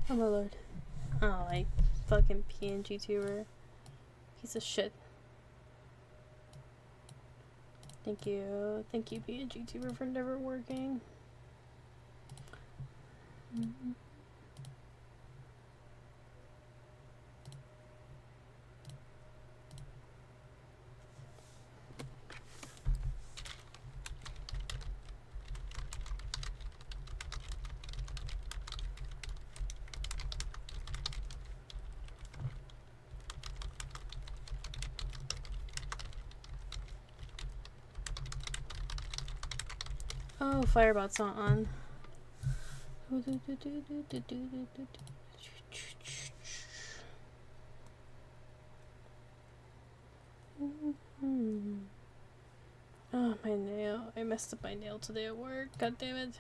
Oh my lord. Oh, like fucking PNG tuber. Piece of shit. Thank you. Thank you, PNG tuber, for never working. Oh, Firebot's not on. Oh, my nail. I messed up my nail today at work. God damn it.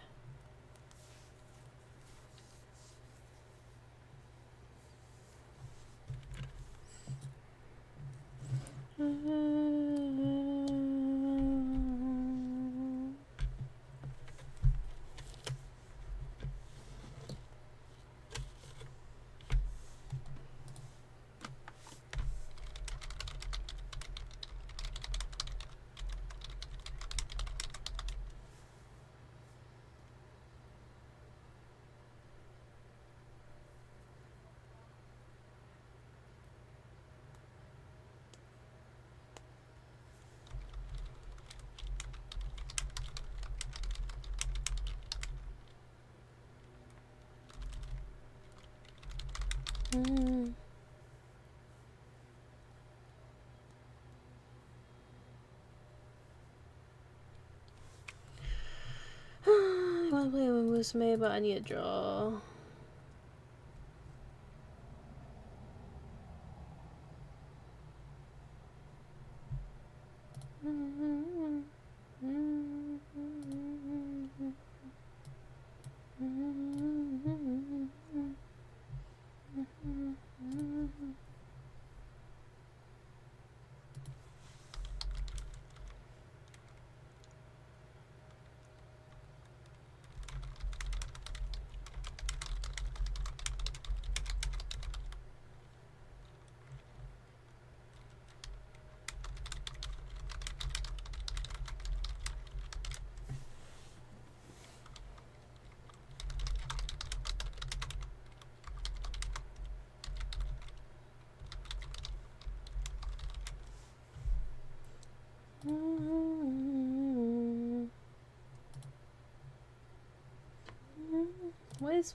I want to play with Musume, but I need a draw.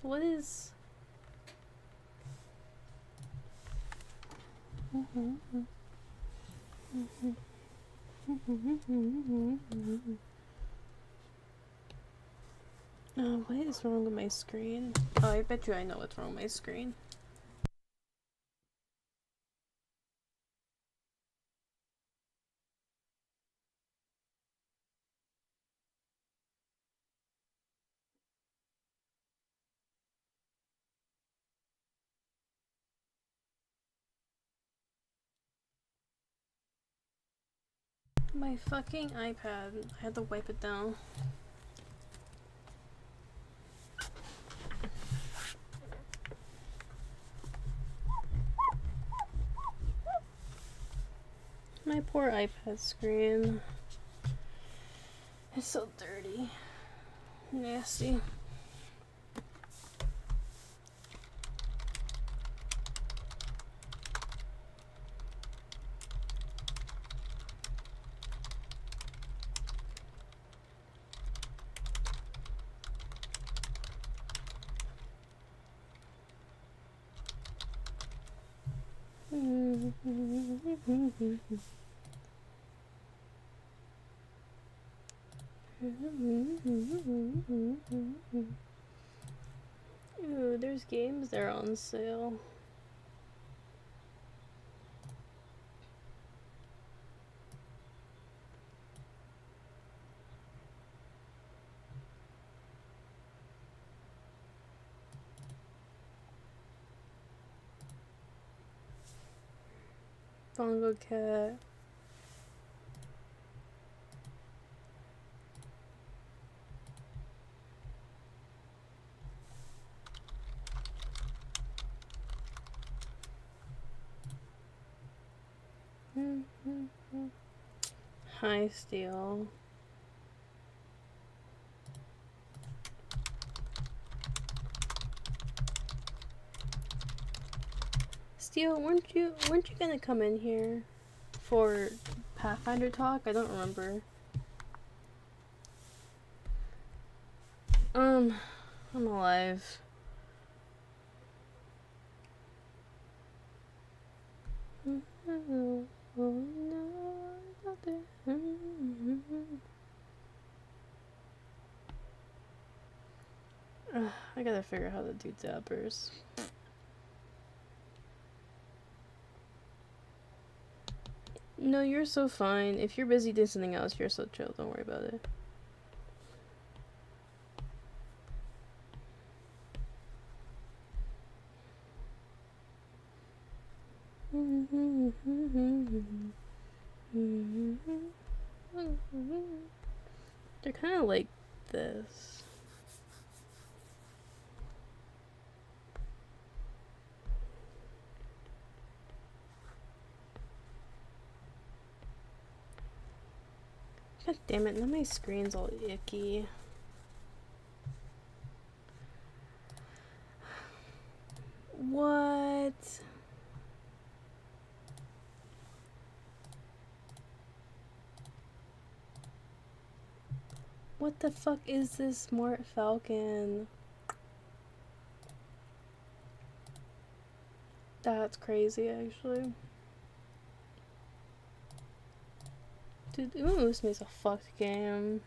What is oh, what is wrong with my screen? Oh, I bet you I know what's wrong with my screen. My fucking iPad. I had to wipe it down. My poor iPad screen. It's so dirty. Nasty. Ooh, there's games there on sale. Bongo Cat. Hi, Steel. Steel, weren't you gonna come in here for Pathfinder talk? I don't remember. I'm alive. I gotta figure out how to do dappers. No, you're so fine. If you're busy doing something else, you're so chill. Don't worry about it. They're kind of like this. God damn it, now my screen's all icky. What? What the fuck is this Smart Falcon? That's crazy, actually. Dude, this makes a fucked game.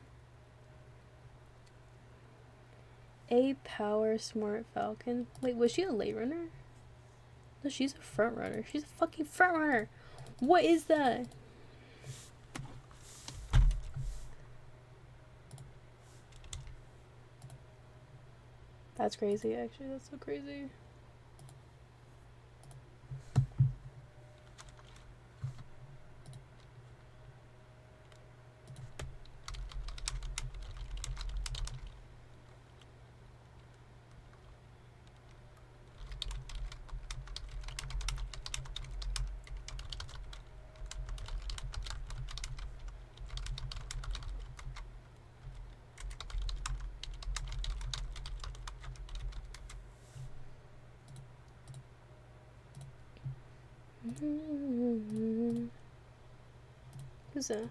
A power Smart Falcon. Wait, was she a late runner? No, she's a front runner. She's a fucking front runner. What is that? That's crazy, actually. That's so crazy. Who's that?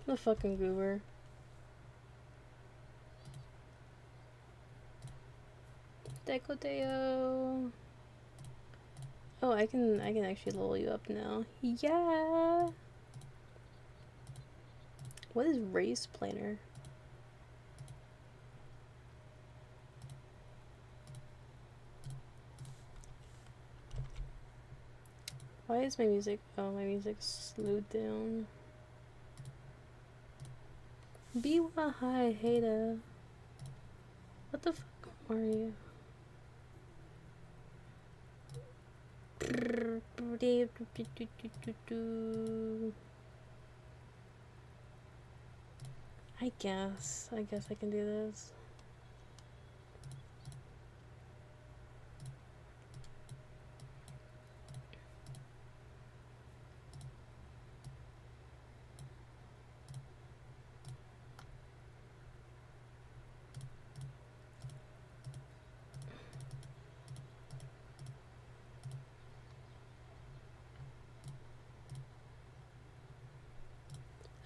The fucking goober. Decoteo. Oh, I can actually level you up now. Yeah. What is race planner? Why is my music? Oh, my music slowed down. Biwa hi Hada. What the fuck are you? I guess I can do this.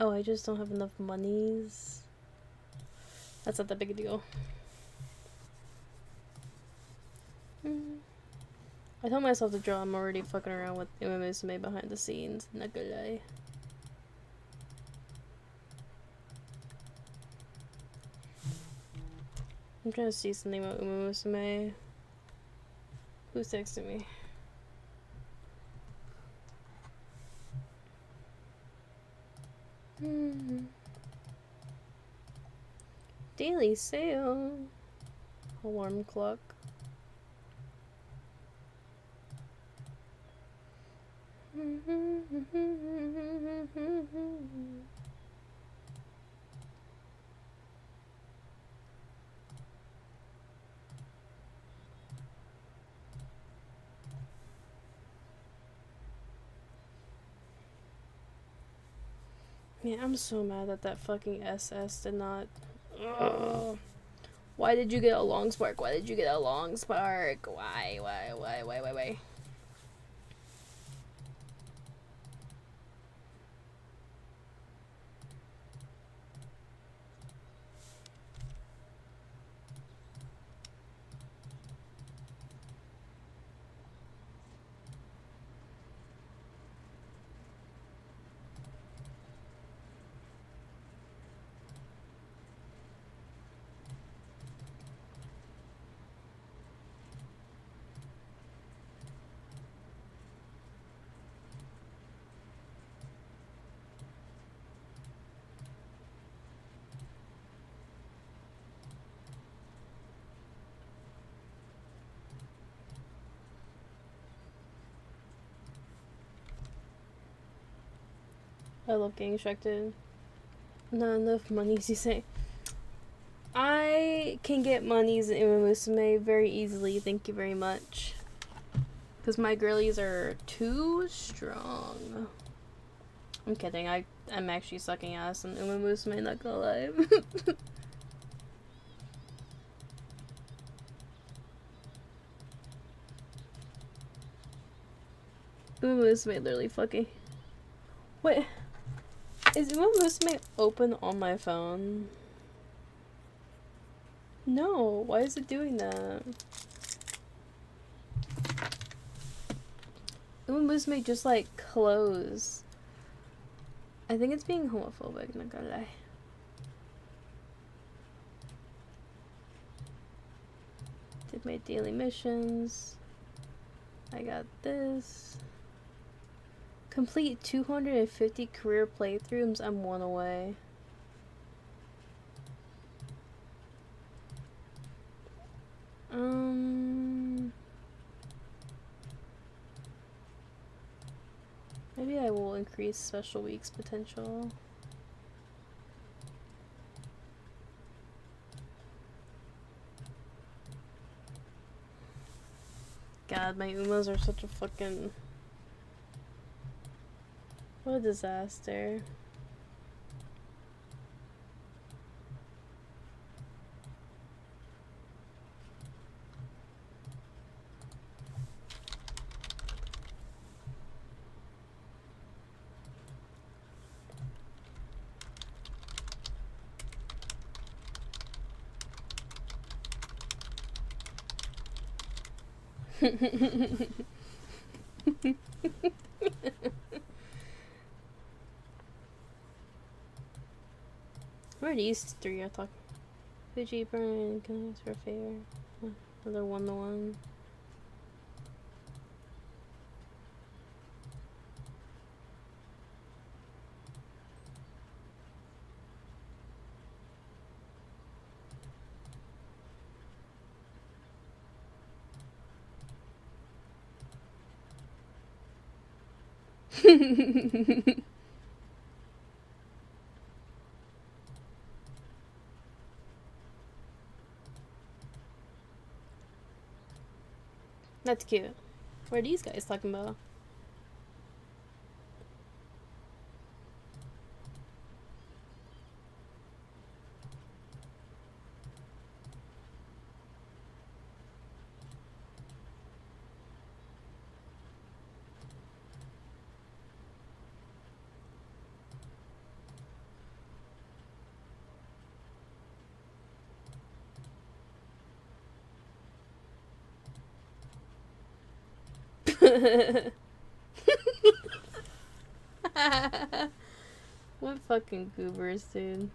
Oh, I just don't have enough monies. That's not that big a deal. I told myself to draw. I'm already fucking around with Uemusume behind the scenes. Not gonna lie. I'm trying to see something about Uemusume. Who's texting me? Daily sale. Alarm clock. Man, I'm so mad that that fucking SS did not. Ugh. Why did you get a long spark? Why did you get a long spark? Why? I love getting distracted. Not enough monies, you say? I can get monies in Musume very easily, thank you very much. Because my girlies are too strong. I'm kidding, I'm actually sucking ass in Uma Musume, not gonna lie. Uma Musume literally fucking... Wait, is Uma Musume open on my phone? No, why is it doing that? Uma Musume just like close. I think it's being homophobic, not gonna lie. Did my daily missions. I got this. Complete 250 career playthroughs. I'm one away. Maybe I will increase special weeks potential. God, my Umas are such a fucking... What a disaster. Where are these three? I talk. Fuji, Burn, can I ask for a favor? Another 1-to-1. That's cute. What are these guys talking about? What fucking goobers, dude.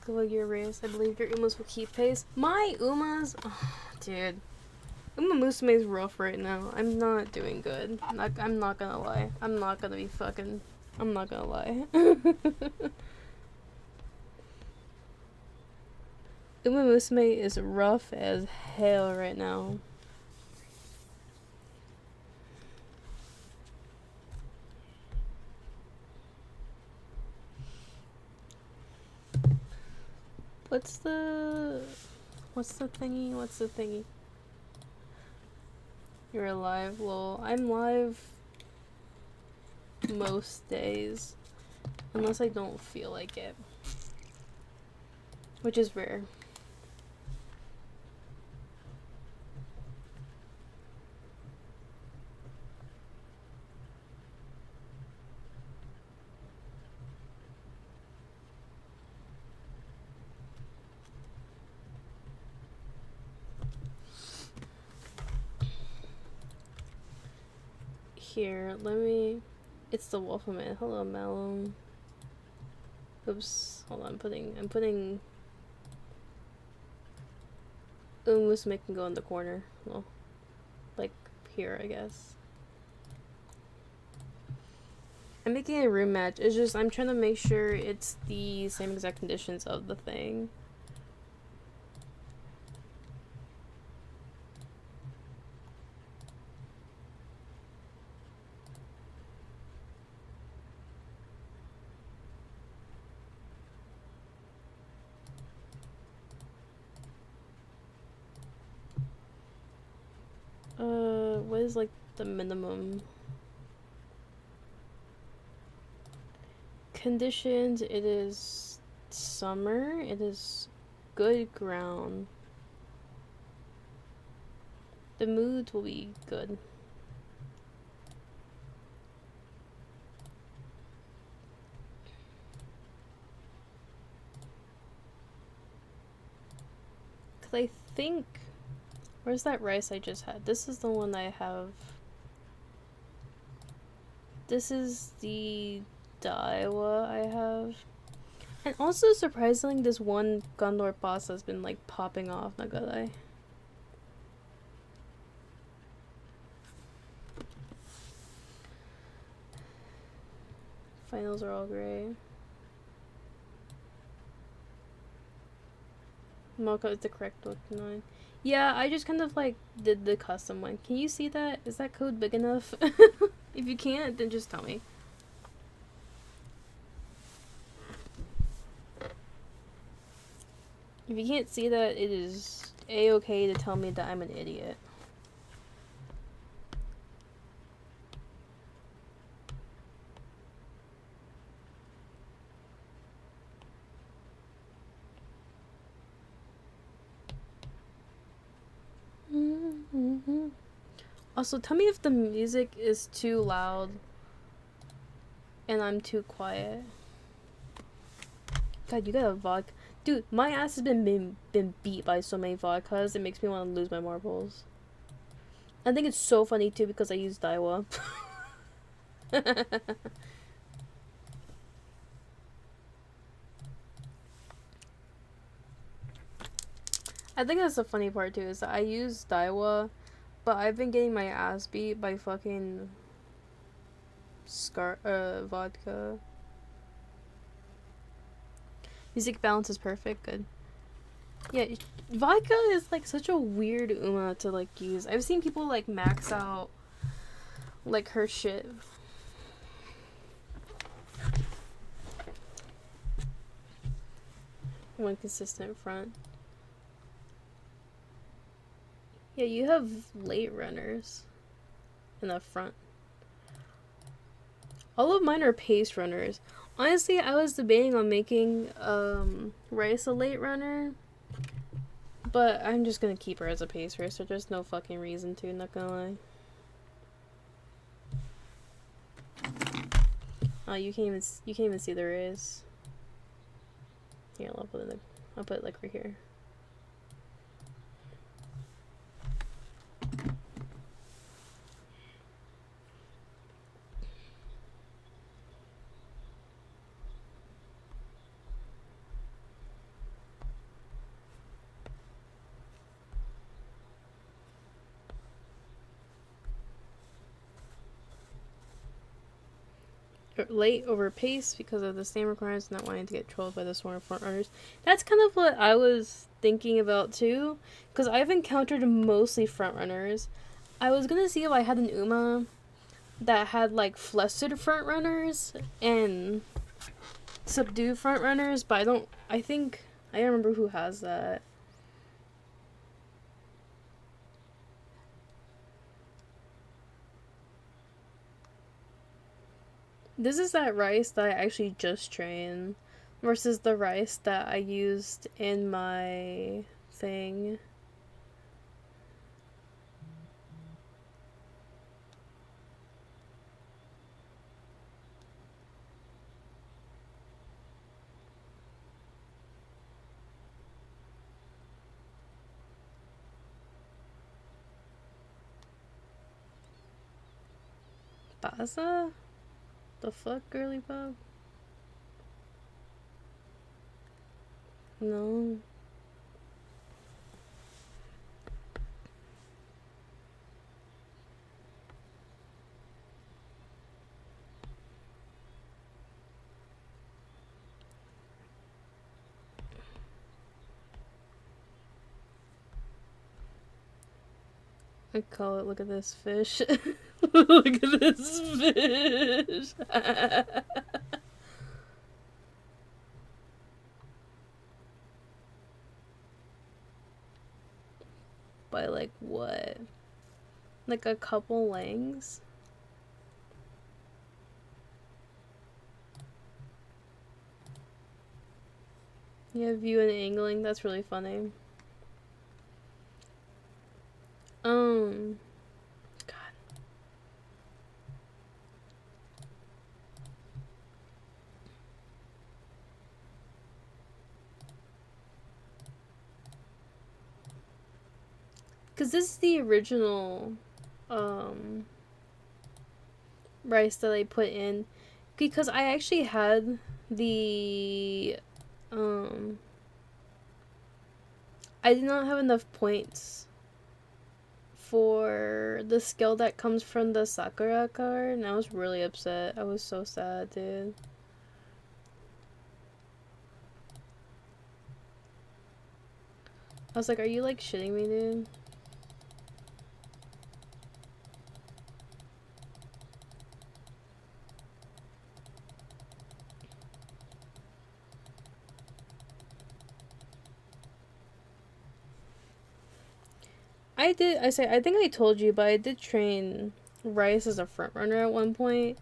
Go your race. I believe your Umas will keep pace. My Umas? Oh, dude. Musume's rough right now. I'm not doing good. I'm not gonna lie. I'm not gonna lie. Musume is rough as hell right now. What's the thingy? You're alive, lol. I'm live most days. Unless I don't feel like it. Which is rare. Here, let me... It's the Wolfman. Hello, Malum. Oops. Hold on, I'm putting... Musume can go in the corner. Well, like, here, I guess. I'm making a room match. It's just, I'm trying to make sure it's the same exact conditions of the thing. What is, like, the minimum? Conditions, it is summer. It is good ground. The mood will be good. Cause I think... Where's that rice I just had? This is the one I have. This is the Daiwa I have. And also, surprisingly, this one Gondor pasta has been, like, popping off, not gonna lie. Finals are all gray. Mocha is the correct look, 9. Yeah, I just kind of, like, did the custom one. Can you see that? Is that code big enough? If you can't, then just tell me. If you can't see that, it is a-okay to tell me that I'm an idiot. Also, tell me if the music is too loud and I'm too quiet. God, you got a vodka. Dude, my ass has been beat by so many vodkas, it makes me want to lose my marbles. I think it's so funny too because I use Daiwa. I think that's the funny part too, is that I use Daiwa, but I've been getting my ass beat by fucking vodka. Music balance is perfect, good. Yeah, vodka is like such a weird uma to like use. I've seen people like max out like her shit. One consistent front. Yeah, you have late runners in the front. All of mine are pace runners. Honestly, I was debating on making Rice a late runner, but I'm just gonna keep her as a pace racer. There's no fucking reason to, not gonna lie. Oh, you can't even see the race. Here, I'll put it like right here. late over pace because of the same requirements, not wanting to get trolled by the swarm of front runners. That's kind of what I was thinking about too, because I've encountered mostly front runners. I was gonna see if I had an Uma that had like flustered front runners and subdued front runners, but I don't remember who has that. This is that rice that I actually just trained versus the rice that I used in my thing. Baza? The fuck, girly pop? No. I call it, look at this fish. Look at this fish. By like what? Like a couple lengths? Yeah, view and angling, that's really funny. God. Because this is the original, rice that I put in. Because I actually had the, I did not have enough points for the skill that comes from the Sakura card, and I was really upset. I was so sad, dude. I was like, are you like shitting me, dude? I think I told you, but I did train Rice as a front runner at one point,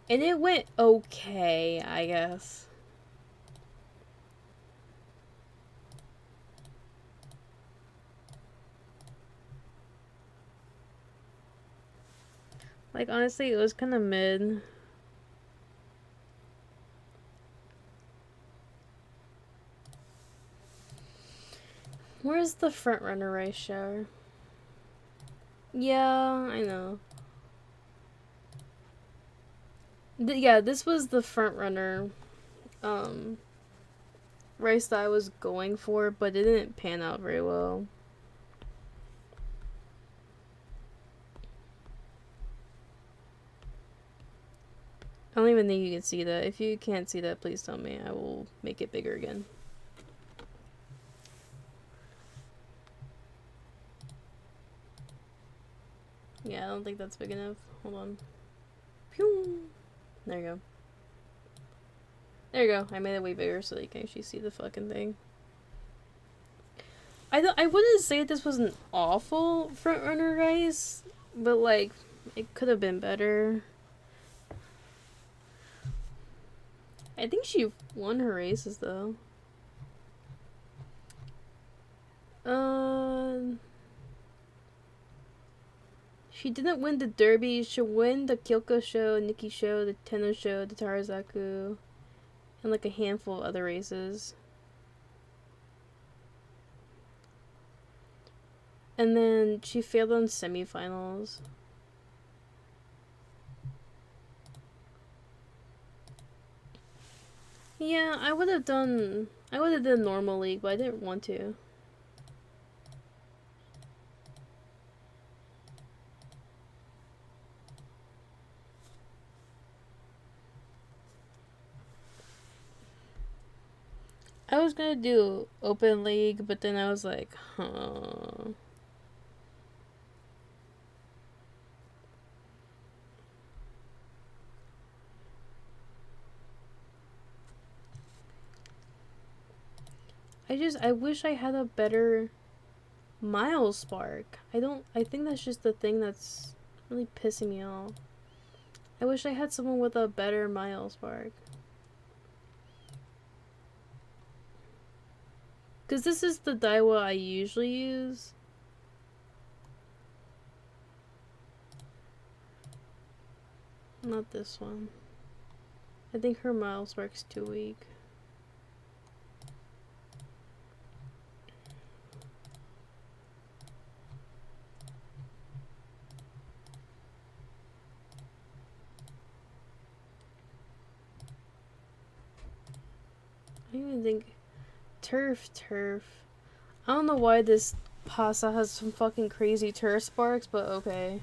and it went okay, I guess. Like, honestly, it was kind of mid. Where's the front runner Rice shower? Yeah, I know. Yeah, this was the front runner Rice that I was going for, but it didn't pan out very well. I don't even think you can see that. If you can't see that, please tell me. I will make it bigger again. Yeah, I don't think that's big enough. Hold on. Pew! There you go. There you go. I made it way bigger so that you can actually see the fucking thing. I wouldn't say this was an awful frontrunner race, but like, it could have been better. I think she won her races though. She didn't win the Derby. She won the Kyoko show, Nikki show, the Tenno show, the Tarazaku, and like a handful of other races. And then she failed on semifinals. Yeah, I would have done normal league, but I didn't want to. I was gonna do open league, but then I was like, huh. I wish I had a better Miles Spark. I think that's just the thing that's really pissing me off. I wish I had someone with a better Miles Spark. Because this is the Daiwa I usually use. Not this one. I think her Miles Spark's too weak. I don't even think... Turf. I don't know why this pasta has some fucking crazy turf sparks, but okay.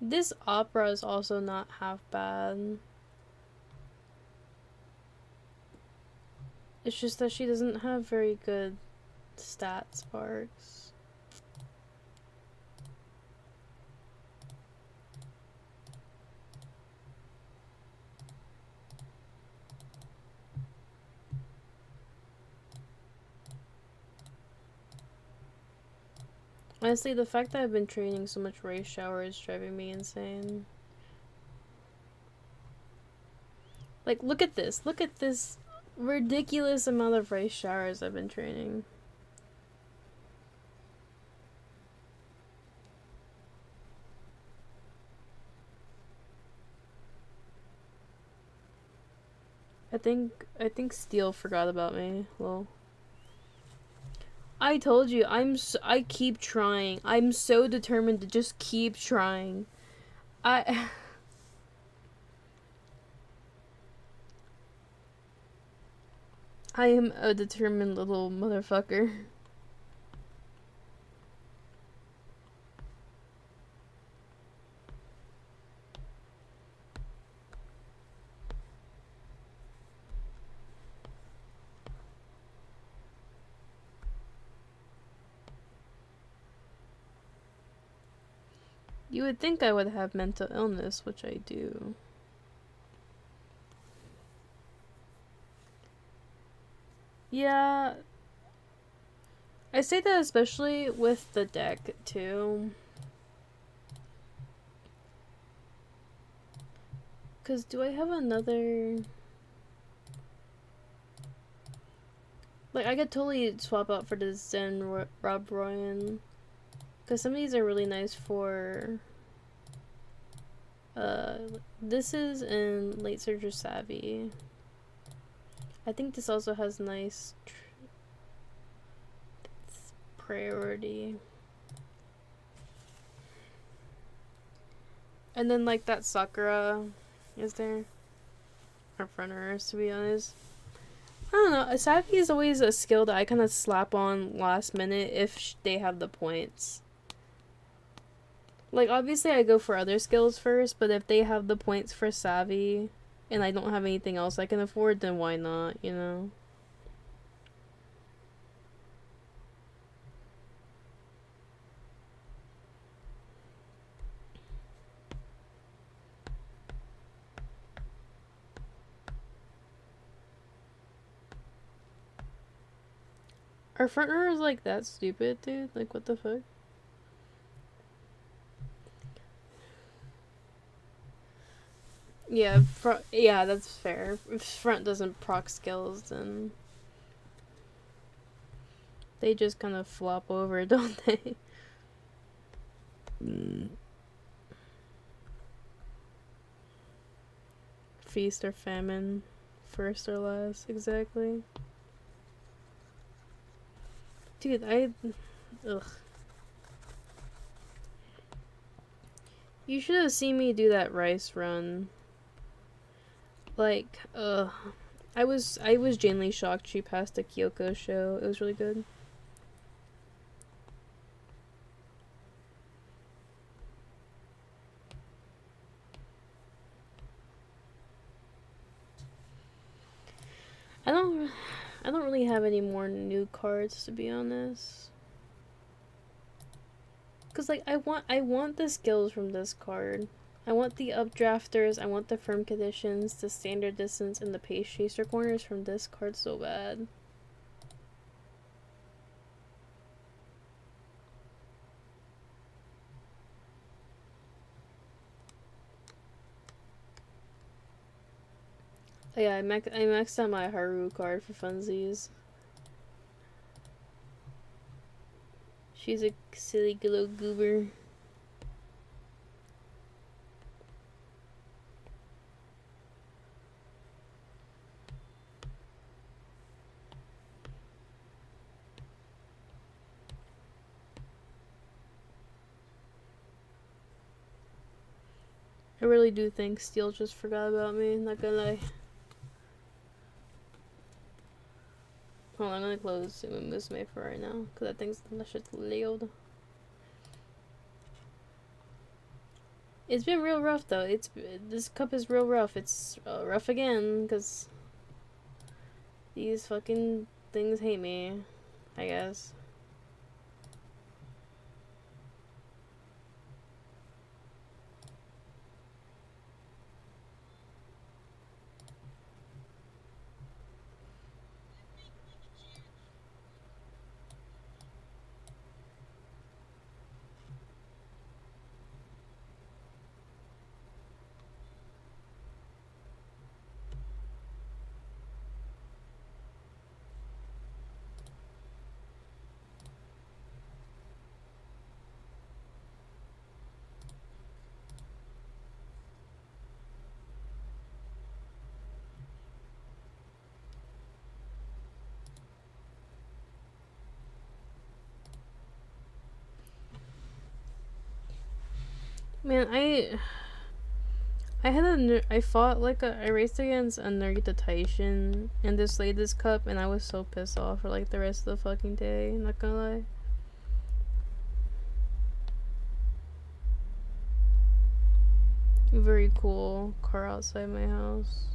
This opera is also not half bad. It's just that she doesn't have very good stat sparks. Honestly, the fact that I've been training so much race shower is driving me insane. Like, look at this. Look at this ridiculous amount of race showers I've been training. I think Steel forgot about me. Well, I told you, I keep trying. I'm so determined to just keep trying. I am a determined little motherfucker. You would think I would have mental illness, which I do. Yeah. I say that especially with the deck, too. Because do I have another... Like, I could totally swap out for the Zen Rob Royan. Because some of these are really nice for... this is in Late Surger Savvy. I think this also has nice priority. And then, like, that Sakura is there. Or front runners, to be honest. I don't know. Savvy is always a skill that I kind of slap on last minute if they have the points. Like, obviously I go for other skills first, but if they have the points for Savvy and I don't have anything else I can afford, then why not, you know? Are front runners like that stupid, dude? Like, what the fuck? Yeah, yeah, that's fair. If front doesn't proc skills, then they just kind of flop over, don't they? Feast or famine, first or last, exactly. Dude, ugh. You should have seen me do that rice run. Like, I was genuinely shocked she passed the Kyoko show. It was really good. really have any more new cards, to be honest. Cause like I want the skills from this card. I want the updrafters, I want the firm conditions, the standard distance, and the pace chaser corners from this card so bad. Oh yeah, I maxed out my Haru card for funsies. She's a silly little goober. I really do think Steel just forgot about me, not gonna lie. Hold on, I'm gonna close Musume for right now, because that shit's loud. It's been real rough though. This cup is real rough. It's rough again, because these fucking things hate me, I guess. Man, I fought like I raced against a Narita Taishin and displayed this cup, and I was so pissed off for like the rest of the fucking day, not gonna lie. Very cool car outside my house.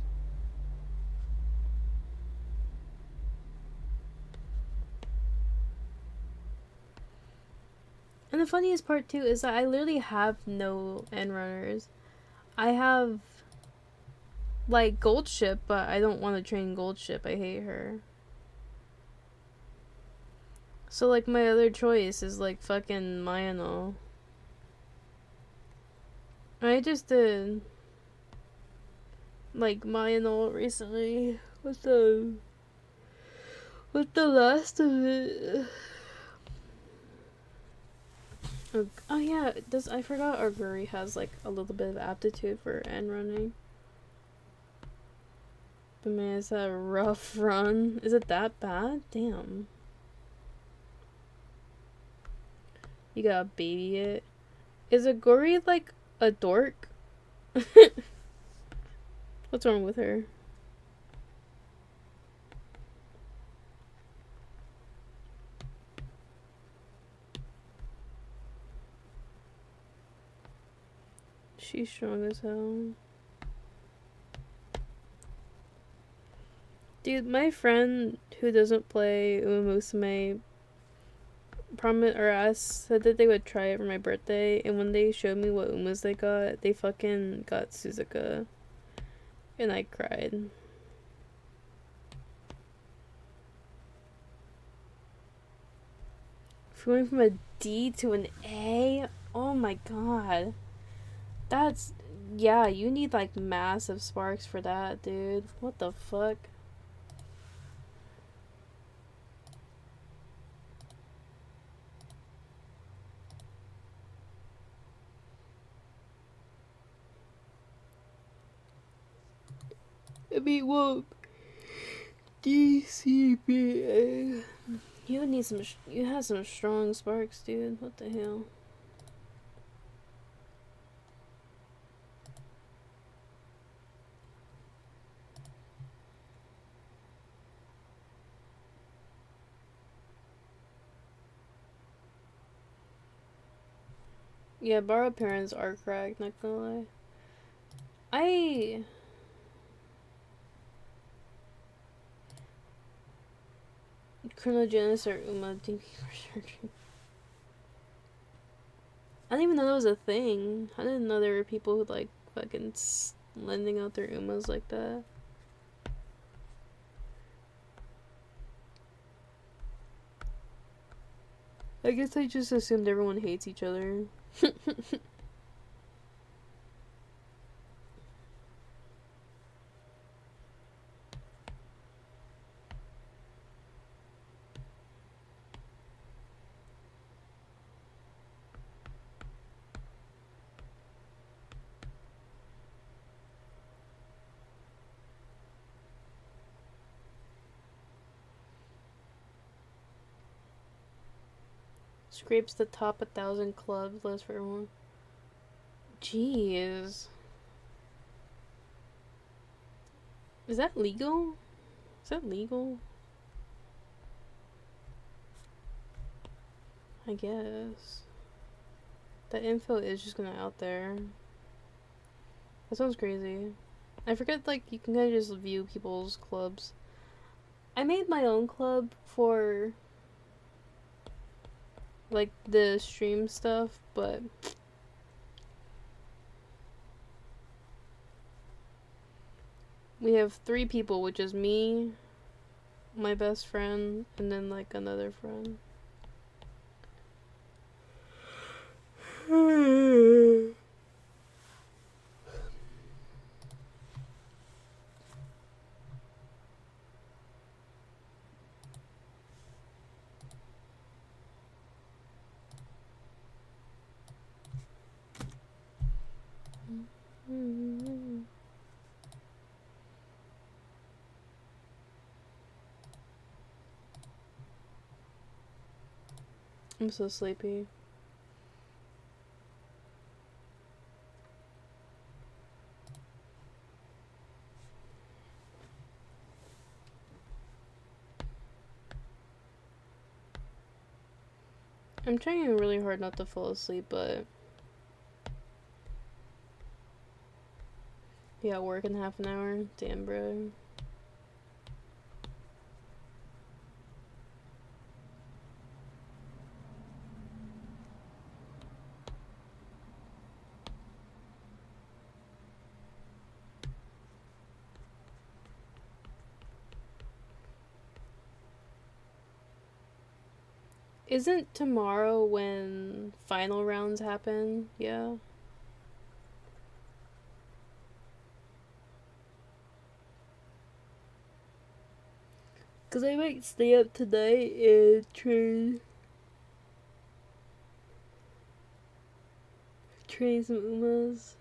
And the funniest part too is that I literally have no end runners. I have like Gold Ship, but I don't want to train Gold Ship. I hate her. So like my other choice is like fucking Mayano. I just did like Mayano recently with the last of it. Oh yeah, I forgot Arguri has like a little bit of aptitude for end running. But man, it's a rough run. Is it that bad? Damn. You gotta baby it. Is Aguri like a dork? What's wrong with her? She's strong as hell. Dude, my friend who doesn't play Uma Musume said that they would try it for my birthday, and when they showed me what Umas they fucking got Suzuka. And I cried. Going from a D to an A? Oh my god. That's... Yeah, you need like massive sparks for that, dude. What the fuck? I mean, well... DCBA... You have some strong sparks, dude. What the hell? Yeah, borrowed parents are cracked, not gonna lie. Colonel Janice or Uma, thank you for searching. I didn't even know that was a thing. I didn't know there were people who like fucking lending out their Umas like that. I guess I just assumed everyone hates each other. Scrapes the top 1,000 clubs list for everyone. Jeez. Is that legal? Is that legal? I guess. That info is just gonna out there. That sounds crazy. I forget, like, you can kind of just view people's clubs. I made my own club for, like, the stream stuff, but we have 3 people, which is me, my best friend, and then, like, another friend. I'm so sleepy. I'm trying really hard not to fall asleep, but yeah, work in half an hour. Damn, bro. Isn't tomorrow when final rounds happen? Yeah. Cause I might stay up tonight and train some Umas.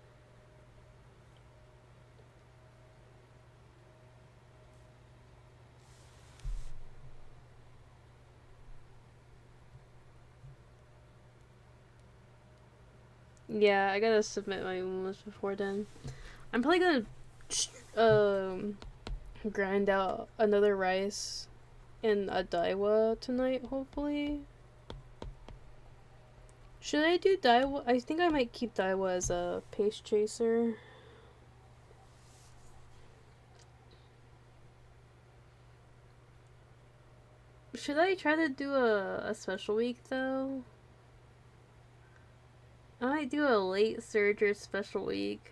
Yeah, I gotta submit my Umas before then. I'm probably gonna grind out another rice and a Daiwa tonight, hopefully. Should I do Daiwa? I think I might keep Daiwa as a pace chaser. Should I try to do a special week though? I might do a late surge or special week.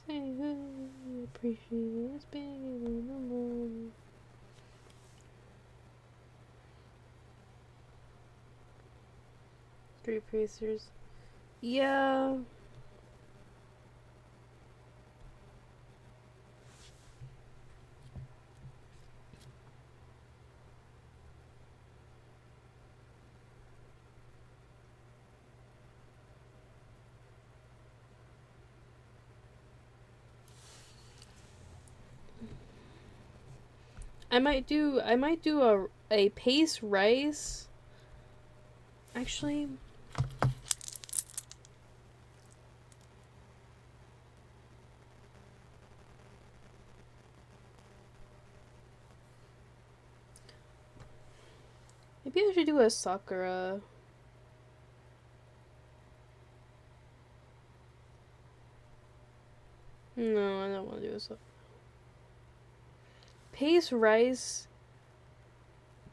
Say who appreciates being in the moon. Three pacers. Yeah. I might do a pace rice Actually, maybe I should do a Sakura. No, I don't want to do a Sakura. Pace Rice,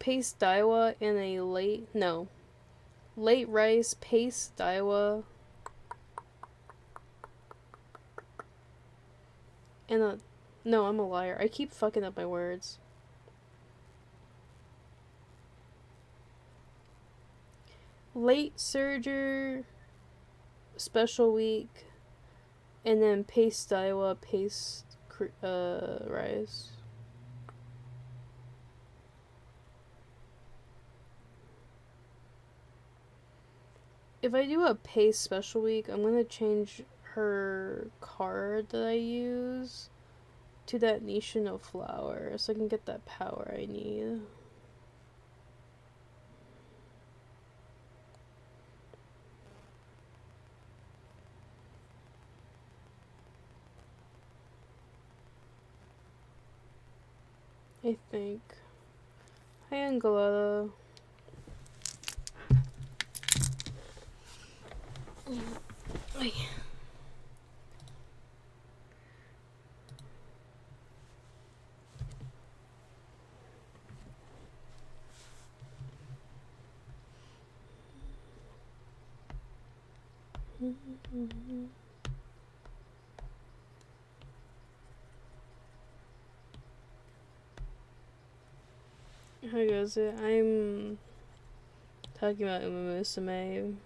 Pace Daiwa, and a late Rice, Pace Daiwa, and a no, I'm a liar. I keep fucking up my words. Late Surger, Special Week, and then Pace Daiwa, Pace Rice. If I do a Pace Special Week, I'm gonna change her card that I use to that Nisha no Flower so I can get that power I need. I think. Hi, Angeletta. Ay. How goes it? I'm talking about Uma Musume.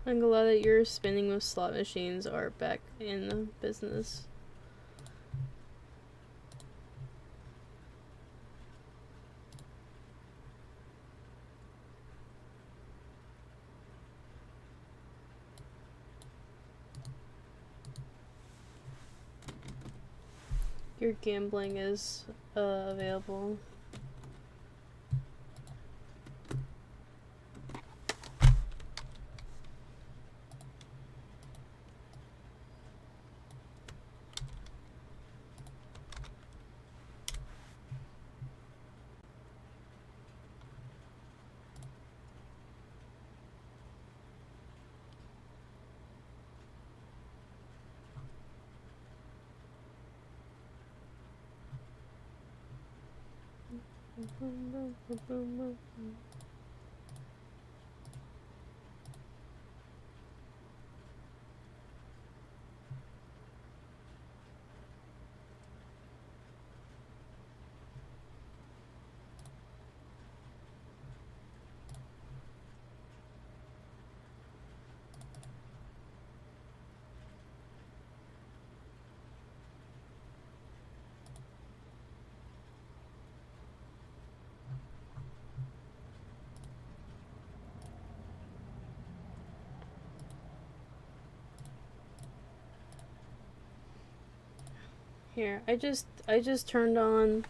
I'm glad that your spinning with slot machines are back in business. Your gambling is available. Here, I just turned on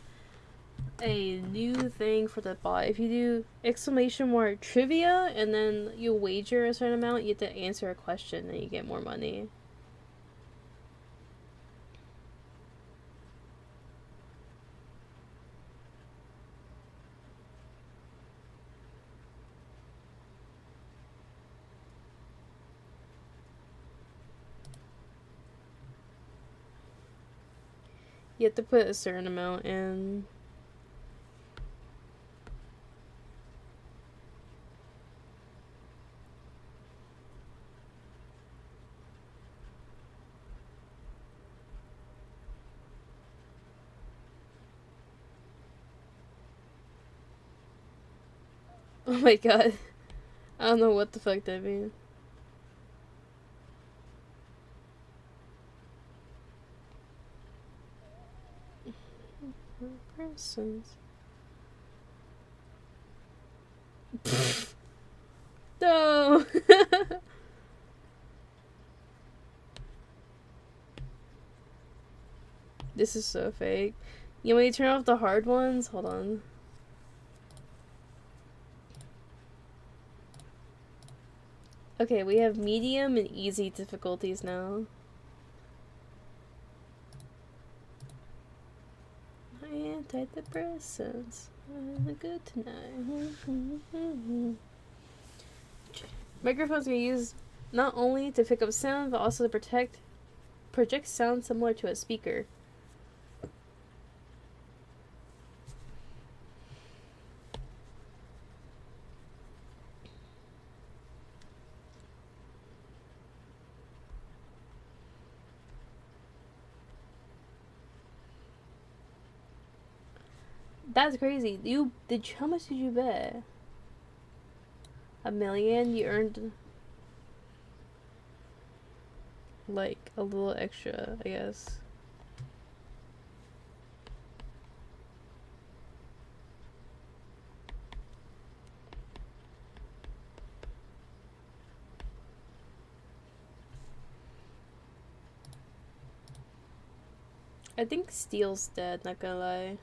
a new thing for the bot. If you do exclamation mark trivia and then you wager a certain amount, you have to answer a question and you get more money. You have to put a certain amount in. Oh my god. I don't know what the fuck that means. Persons. No. This is so fake. You want me to turn off the hard ones? Hold on. Okay, we have medium and easy difficulties now. Antidepressants. Good tonight. Microphones are used not only to pick up sound, but also to project sound similar to a speaker. That's crazy. How much did you bet? $1 million? You earned like a little extra, I guess. I think Steel's dead, not gonna lie.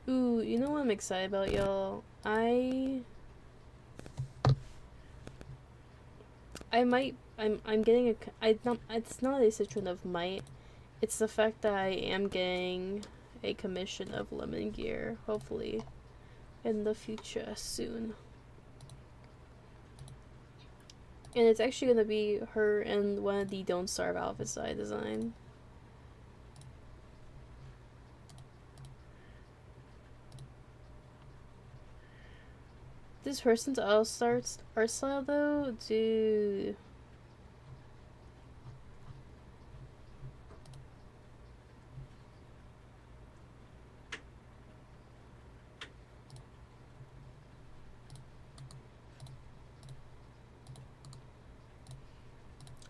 Ooh, you know what I'm excited about, y'all? I'm getting it's not a situation of might. It's the fact that I am getting a commission of Lemon Gear, hopefully, in the future soon. And it's actually gonna be her and one of the Don't Starve outfits that I designed. This person's art style though, dude.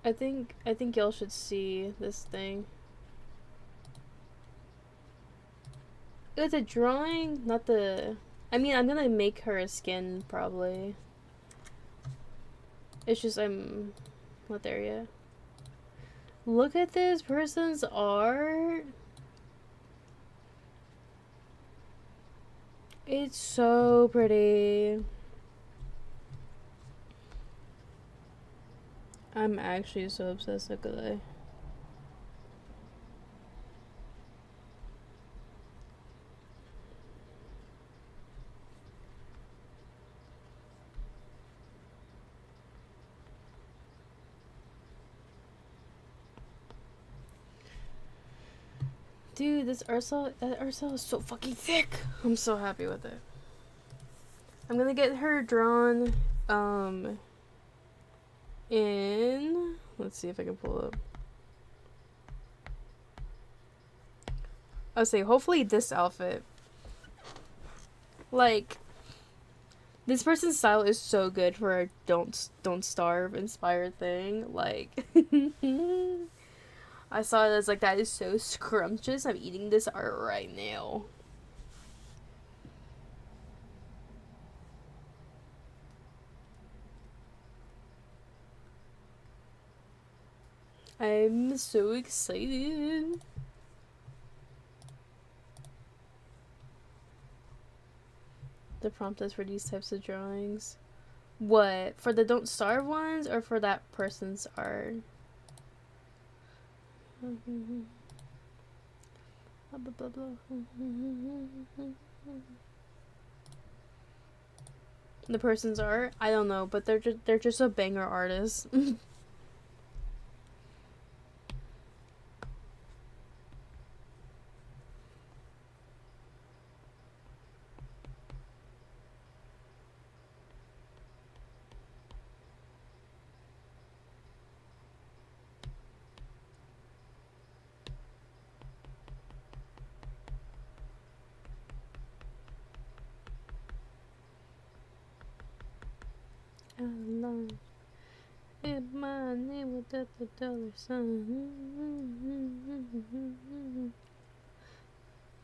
I think y'all should see this thing. It's a drawing, not the. I mean, I'm gonna make her a skin probably. It's just I'm not there yet. Look at this person's art. It's so pretty. I'm actually so obsessed with it. Dude, this Ursula, that Ursula is so fucking thick. I'm so happy with it. I'm gonna get her drawn, in, let's see if I can pull up. I'll say, hopefully this outfit. Like, this person's style is so good for a don't starve inspired thing. Like, I saw it as like, that is so scrumptious. I'm eating this art right now. I'm so excited. The prompt is for these types of drawings. What? For the don't starve ones or for that person's art? Blah, blah, blah, blah. The person's art? I don't know, but they're just a banger artist. Alone. In my name without the dollar sign.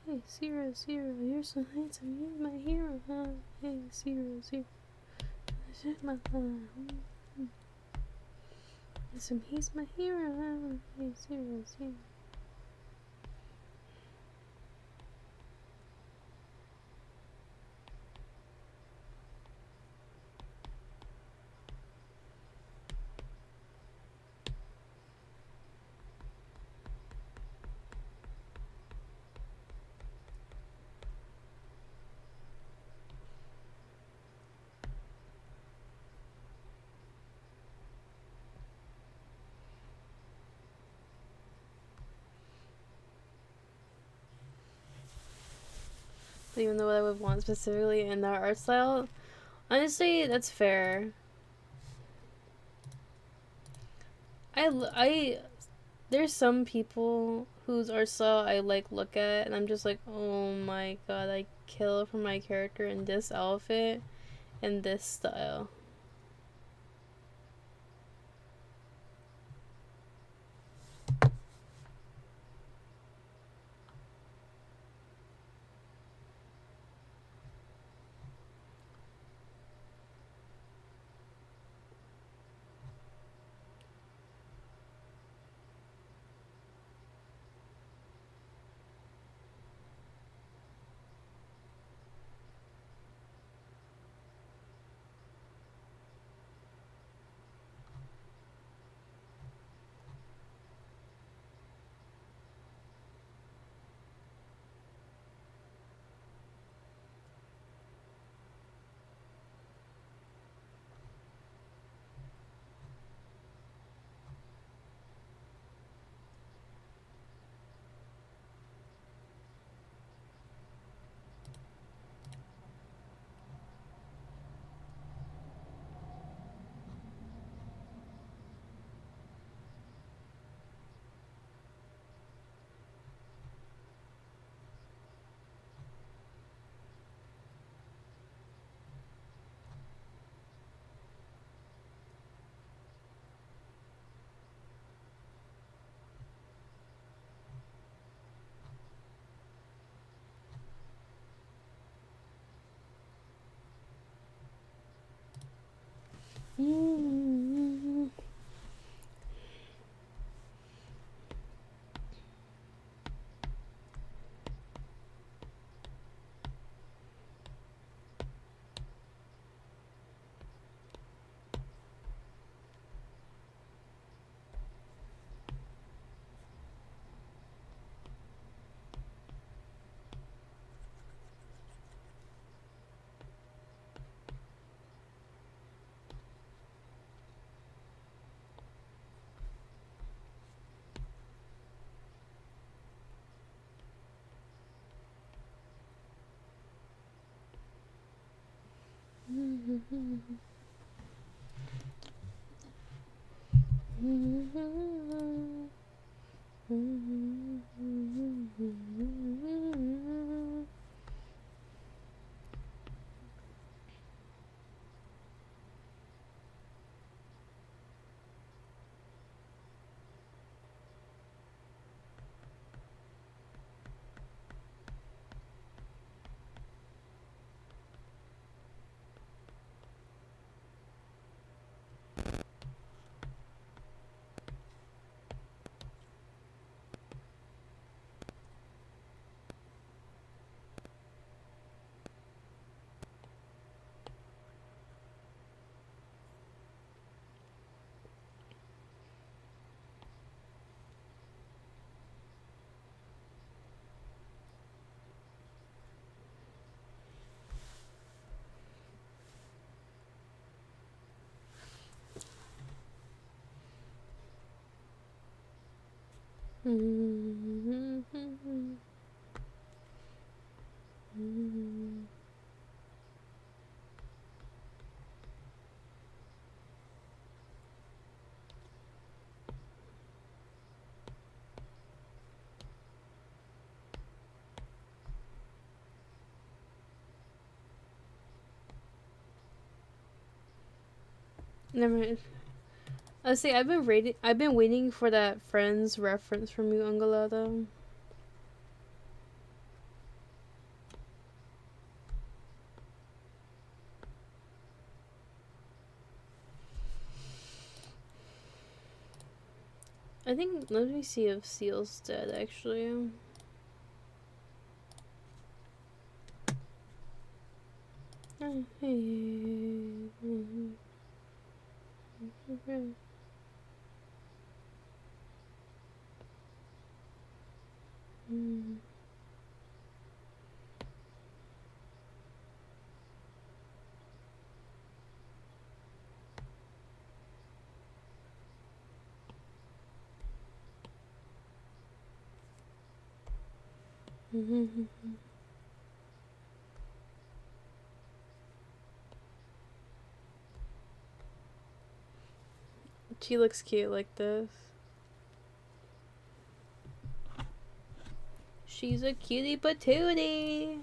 Hey, 0, 0, you're so handsome, you're my hero. Hey, 0, 0, this is my life. Listen, he's my hero. Hey, 0, 0. Even though what I would want specifically in their art style, honestly, that's fair. There's some people whose art style I like look at and I'm just like, oh my god, I kill for my character in this outfit and this style. Never mind. I say I've been waiting for that Friends reference from you, Angalada. I think, let me see if Seal's dead, actually. She looks cute like this. She's a cutie patootie.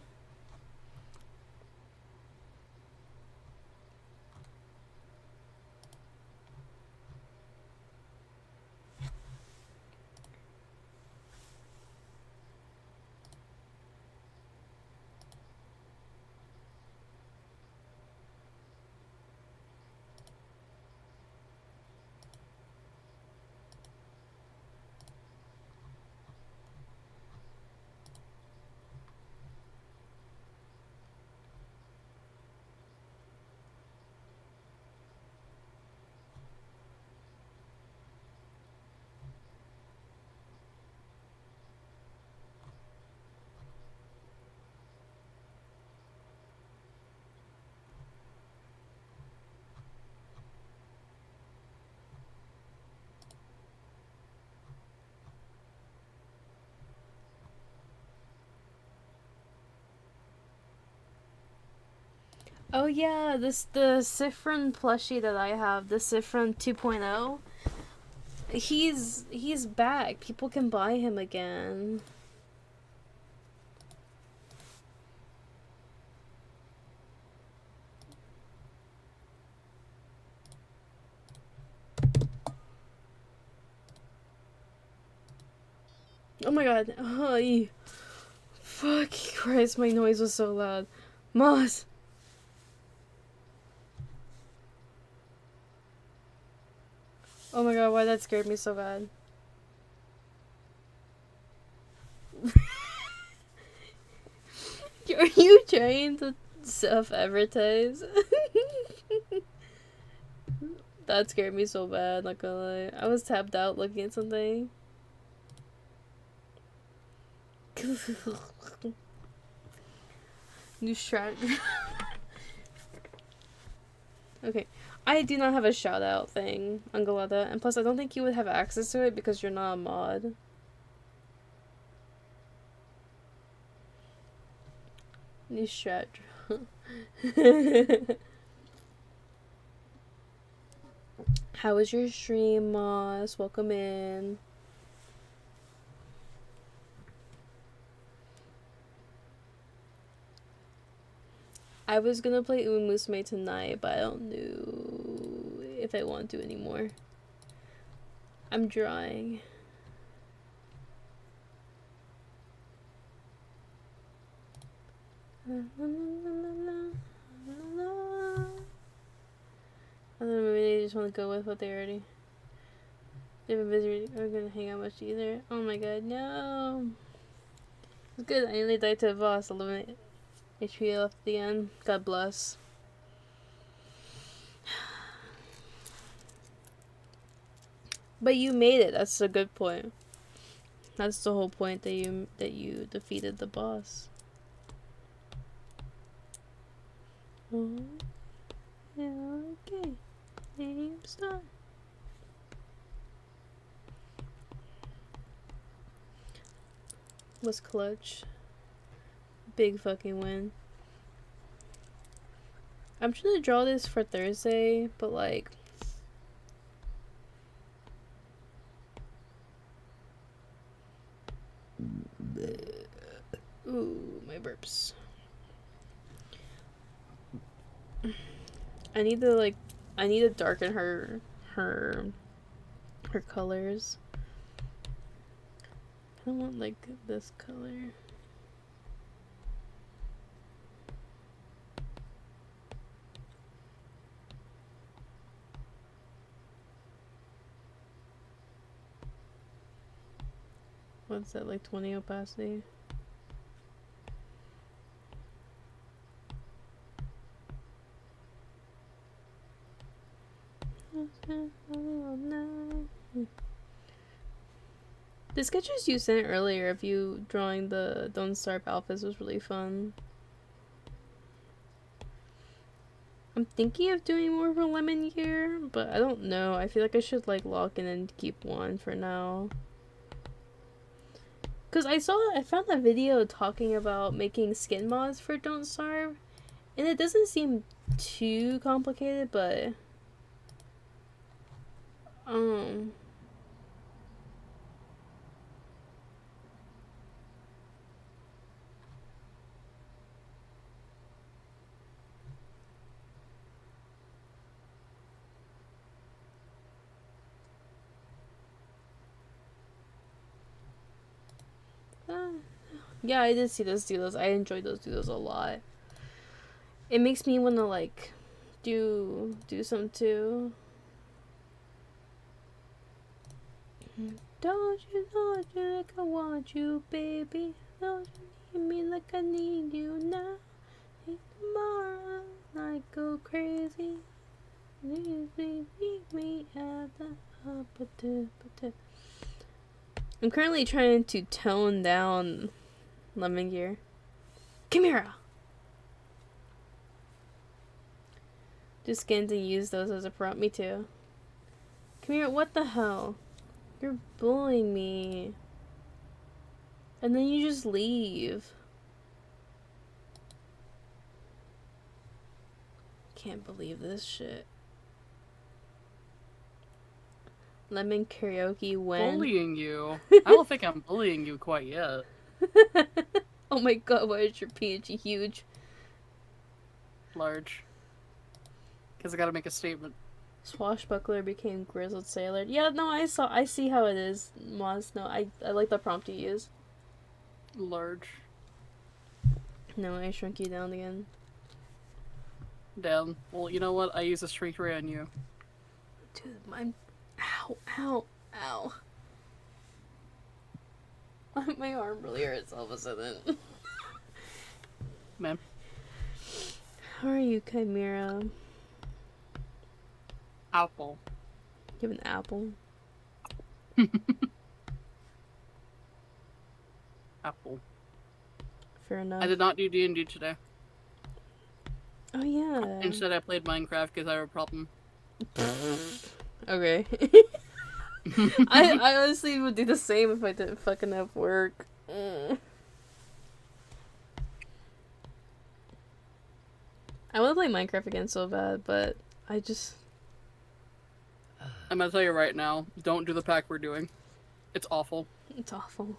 Oh yeah, the Siffrin plushie that I have, the Siffrin 2.0. He's back. People can buy him again. Oh my god. Oh, fuck Christ, my noise was so loud. Moss. Oh my god, why that scared me so bad. Are you trying to self-advertise? That scared me so bad, not gonna lie. I was tapped out looking at something. New strat. Okay. I do not have a shout out thing, Angalada, and plus I don't think you would have access to it because you're not a mod. New strat. How was your stream, Moss? Welcome in. I was gonna play Umusume tonight, but I don't know if I want to anymore. I'm drawing. I don't know, maybe they just want to go with what they already. They've been busy. We're gonna hang out much either. Oh my god, no. It's good. I nearly died to a boss. 11 HP left at the end. God bless. But you made it. That's a good point. That's the whole point, that you defeated the boss. Oh, yeah, okay. Name star. Was clutch. Big fucking win. I'm trying to draw this for Thursday, but like, ooh, my burps. I need to darken her colors. I don't want like this color. What's that, like 20 opacity? The sketches you sent earlier of you drawing the Don't Starve outfits was really fun. I'm thinking of doing more for Lemon Year, but I don't know. I feel like I should like lock in and keep one for now. Cause I found a video talking about making skin mods for Don't Starve, and it doesn't seem too complicated, but yeah, I did see those doodles. I enjoyed those doodles a lot. It makes me want to like do some too. Don't you know you like I want you, baby? Don't you need me like I need you now? Hey, tomorrow I go crazy. Leave me at the opposite. I'm currently trying to tone down Lemon Gear. Chimera! Do skins and use those as a prompt. Me too. Chimera, what the hell? You're bullying me. And then you just leave. Can't believe this shit. Lemon karaoke when? Bullying you? I don't think I'm bullying you quite yet. Oh my god, why is your PNG huge? Large. Because I gotta make a statement. Swashbuckler became grizzled sailor. Yeah, no, I see how it is, Moz. No, I like the prompt you use. Large. No, I shrunk you down again. Down. Well, you know what? I use a streak ray on you. Dude, my... Ow. My arm really hurts all of a sudden. Man. How are you, Chimera? Apple. You have an apple? Apple. Fair enough. I did not do D&D today. Oh, yeah. Instead, I played Minecraft because I have a problem. Okay. I honestly would do the same if I didn't fucking have work. I want to play Minecraft again so bad, but I just... I'm gonna tell you right now, don't do the pack we're doing. It's awful. It's awful.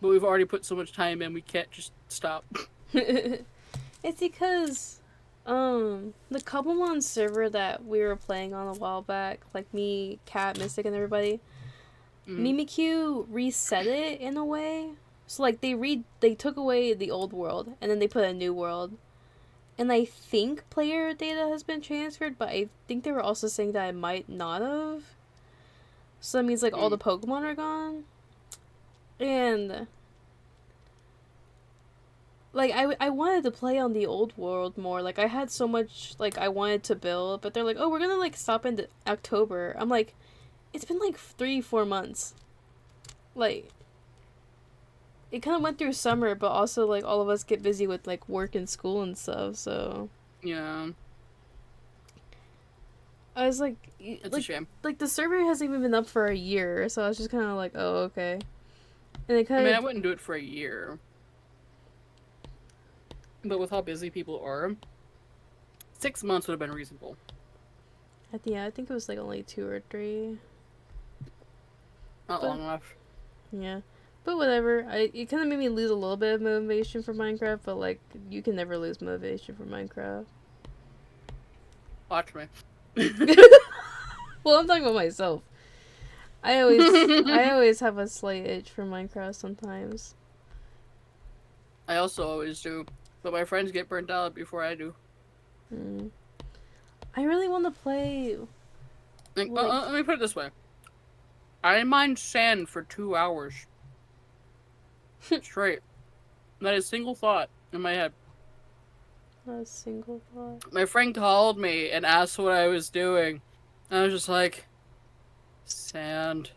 But we've already put so much time in, we can't just stop. It's because, the Couplemon server that we were playing on a while back, like me, Cat, Mystic, and everybody, Mimikyu reset it in a way. So like they took away the old world and then they put a new world. And I think player data has been transferred, but I think they were also saying that it might not have. So that means like all the Pokemon are gone. And like I wanted to play on the old world more. Like I had so much like I wanted to build, but they're like, "Oh, we're going to like stop in October." I'm like, "It's been like 3-4 months." Like it kind of went through summer, but also like all of us get busy with like work and school and stuff, so Yeah. I was like, It's a shame. Like the server hasn't even been up for a year, so I was just kind of like, oh, okay. And it kind of. I mean, I wouldn't do it for a year, but with how busy people are, 6 months would have been reasonable. Yeah, I think it was like only 2 or 3. Not long enough. Yeah. But whatever. It kind of made me lose a little bit of motivation for Minecraft, but like you can never lose motivation for Minecraft. Watch me. Well, I'm talking about myself. I always have a slight itch for Minecraft sometimes. I also always do, but my friends get burnt out before I do. I really want to play. Like, let me put it this way: I mined sand for 2 hours straight. Not a single thought in my head. Not a single thought. My friend called me and asked what I was doing. I was just like, sand.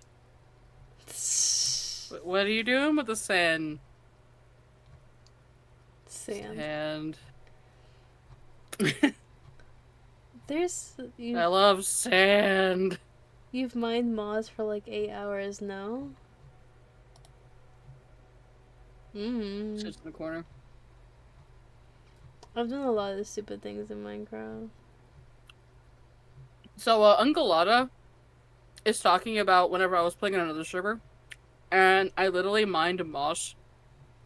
What are you doing with the sand? Sand. I love sand. You've mined moss for like 8 hours, no? Sits in the corner. I've done a lot of stupid things in Minecraft. So, Ungalata is talking about whenever I was playing on another server, and I literally mined moss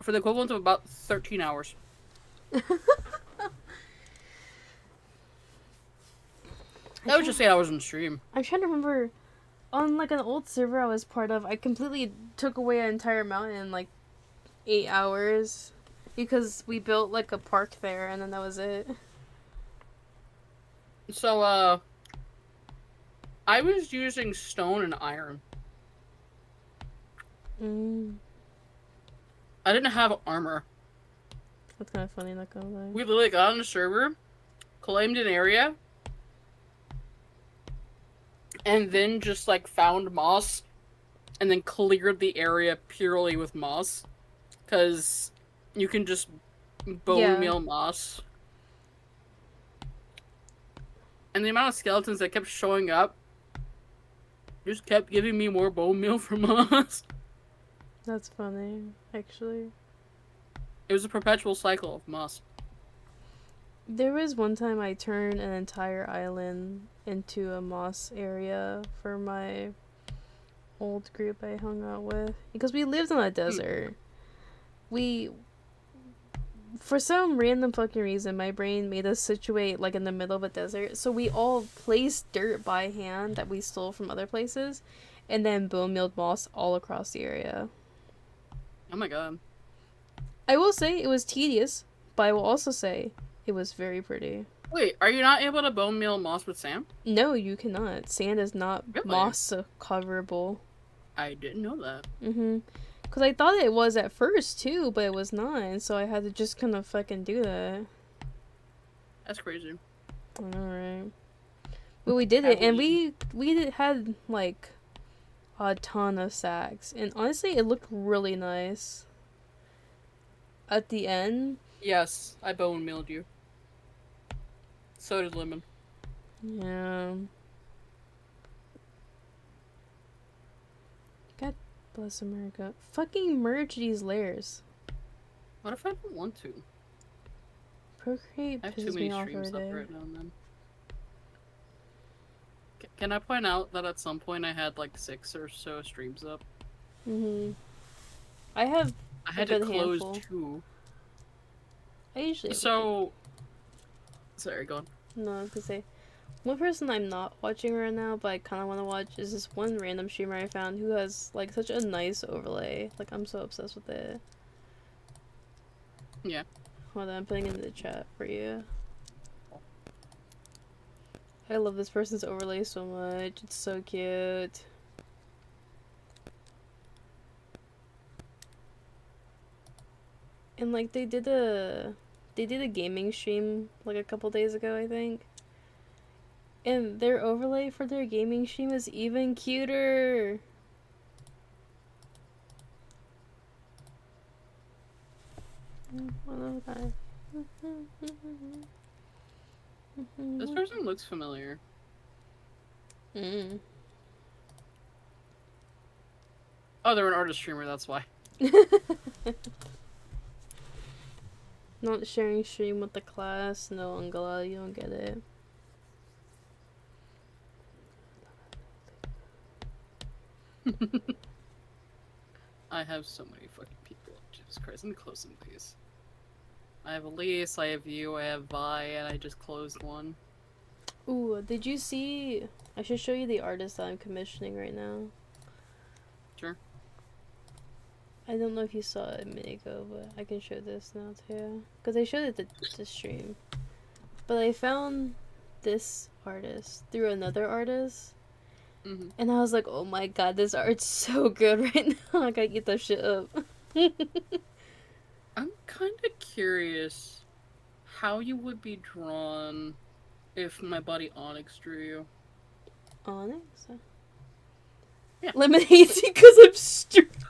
for the equivalent of about 13 hours. I was just 8 hours in stream. I'm trying to remember, on like an old server I was part of, I completely took away an entire mountain in like 8 hours because we built like a park there and then that was it. So, I was using stone and iron. I didn't have armor. That's kind of funny, not gonna lie. We literally got on the server, claimed an area, and then just like found moss, and then cleared the area purely with moss, because you can just bone meal moss. And the amount of skeletons that kept showing up just kept giving me more bone meal for moss. That's funny, actually. It was a perpetual cycle of moss. There was one time I turned an entire island into a moss area for my old group I hung out with. Because we lived on a desert. For some random fucking reason, my brain made us situate like in the middle of a desert. So we all placed dirt by hand that we stole from other places. And then bone mealed moss all across the area. Oh my god. I will say it was tedious, but I will also say it was very pretty. Wait, are you not able to bone meal moss with sand? No, you cannot. Sand is not moss coverable. I didn't know that. Because I thought it was at first too, but it was not, and so I had to just kind of fucking do that. That's crazy. Alright. But we did it, and we had like a ton of sacks, and honestly, it looked really nice. At the end. Yes, I bone mealed you. So did Lemon. Yeah. God bless America. Fucking merge these layers. What if I don't want to? Procreate I have too pisses many me off streams every up day. right now and then. Okay. Can I point out that at some point I had like 6 or so streams up? I have I had a to good close handful. 2. I usually have So, sorry, go on. No, I was gonna say, one person I'm not watching right now, but I kind of want to watch is this one random streamer I found who has like such a nice overlay. Like I'm so obsessed with it. Yeah. Hold on, I'm putting it in the chat for you. I love this person's overlay so much. It's so cute. And like they did a gaming stream like a couple days ago, I think. And their overlay for their gaming stream is even cuter. I love that. This person looks familiar. Oh, they're an artist streamer, that's why. Not sharing stream with the class. No, Angela, you don't get it. I have so many fucking people. Jesus Christ, let me close some of these. I have Elise, I have you, I have Vi, and I just closed one. Ooh, did you see... I should show you the artist that I'm commissioning right now. Sure. I don't know if you saw it a minute ago, but I can show this now too. Because I showed it the stream. But I found this artist through another artist. And I was like, oh my god, this art's so good right now. I gotta get that shit up. I'm kind of curious how you would be drawn if my buddy Onyx drew you. Onyx? Yeah. Lemonade because I'm stupid.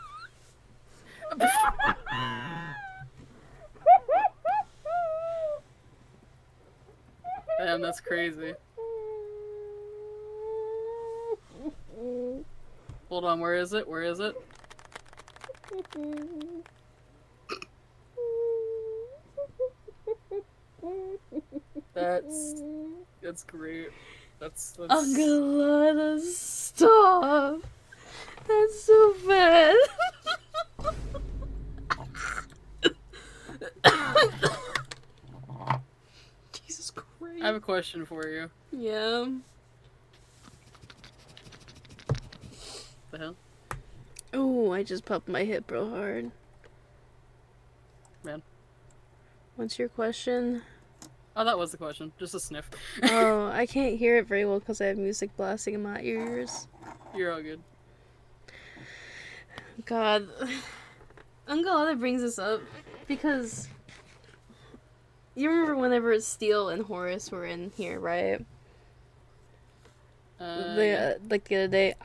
Damn, that's crazy. Hold on, where is it? Where is it? That's great. That's Angela, stop. That's so bad. Jesus Christ. I have a question for you. Yeah. The hell? Oh, I just popped my hip real hard. Man. What's your question? Oh, that was the question. Just a sniff. Oh, I can't hear it very well because I have music blasting in my ears. You're all good. God. I'm glad it brings this up because you remember whenever Steele and Horace were in here, right? Yeah. Like the other day,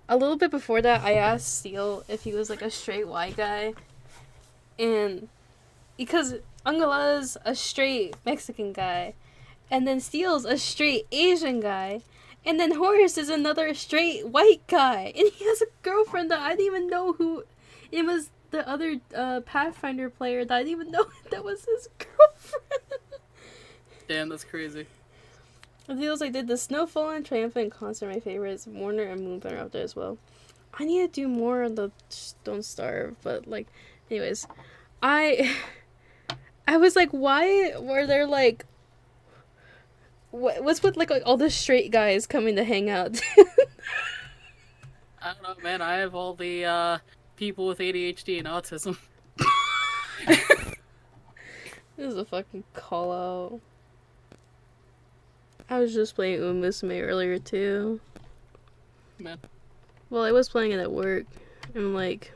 a little bit before that, I asked Steele if he was like a straight white guy, and because Angela's a straight Mexican guy, and then Steele's a straight Asian guy, and then Horace is another straight white guy, and he has a girlfriend that I didn't even know who. It was the other Pathfinder player that I didn't even know that was his girlfriend. Damn, that's crazy. The deals I did the Snowfall and Triumphant concert, my favorites. Warner and Moonbender are out there as well. I need to do more of the Don't Starve, but like, anyways, I was like, why were there like, what's with like all the straight guys coming to hang out? I don't know, man. I have all the people with ADHD and autism. This is a fucking call out. I was just playing Umusume earlier too. Man. Well, I was playing it at work, and like,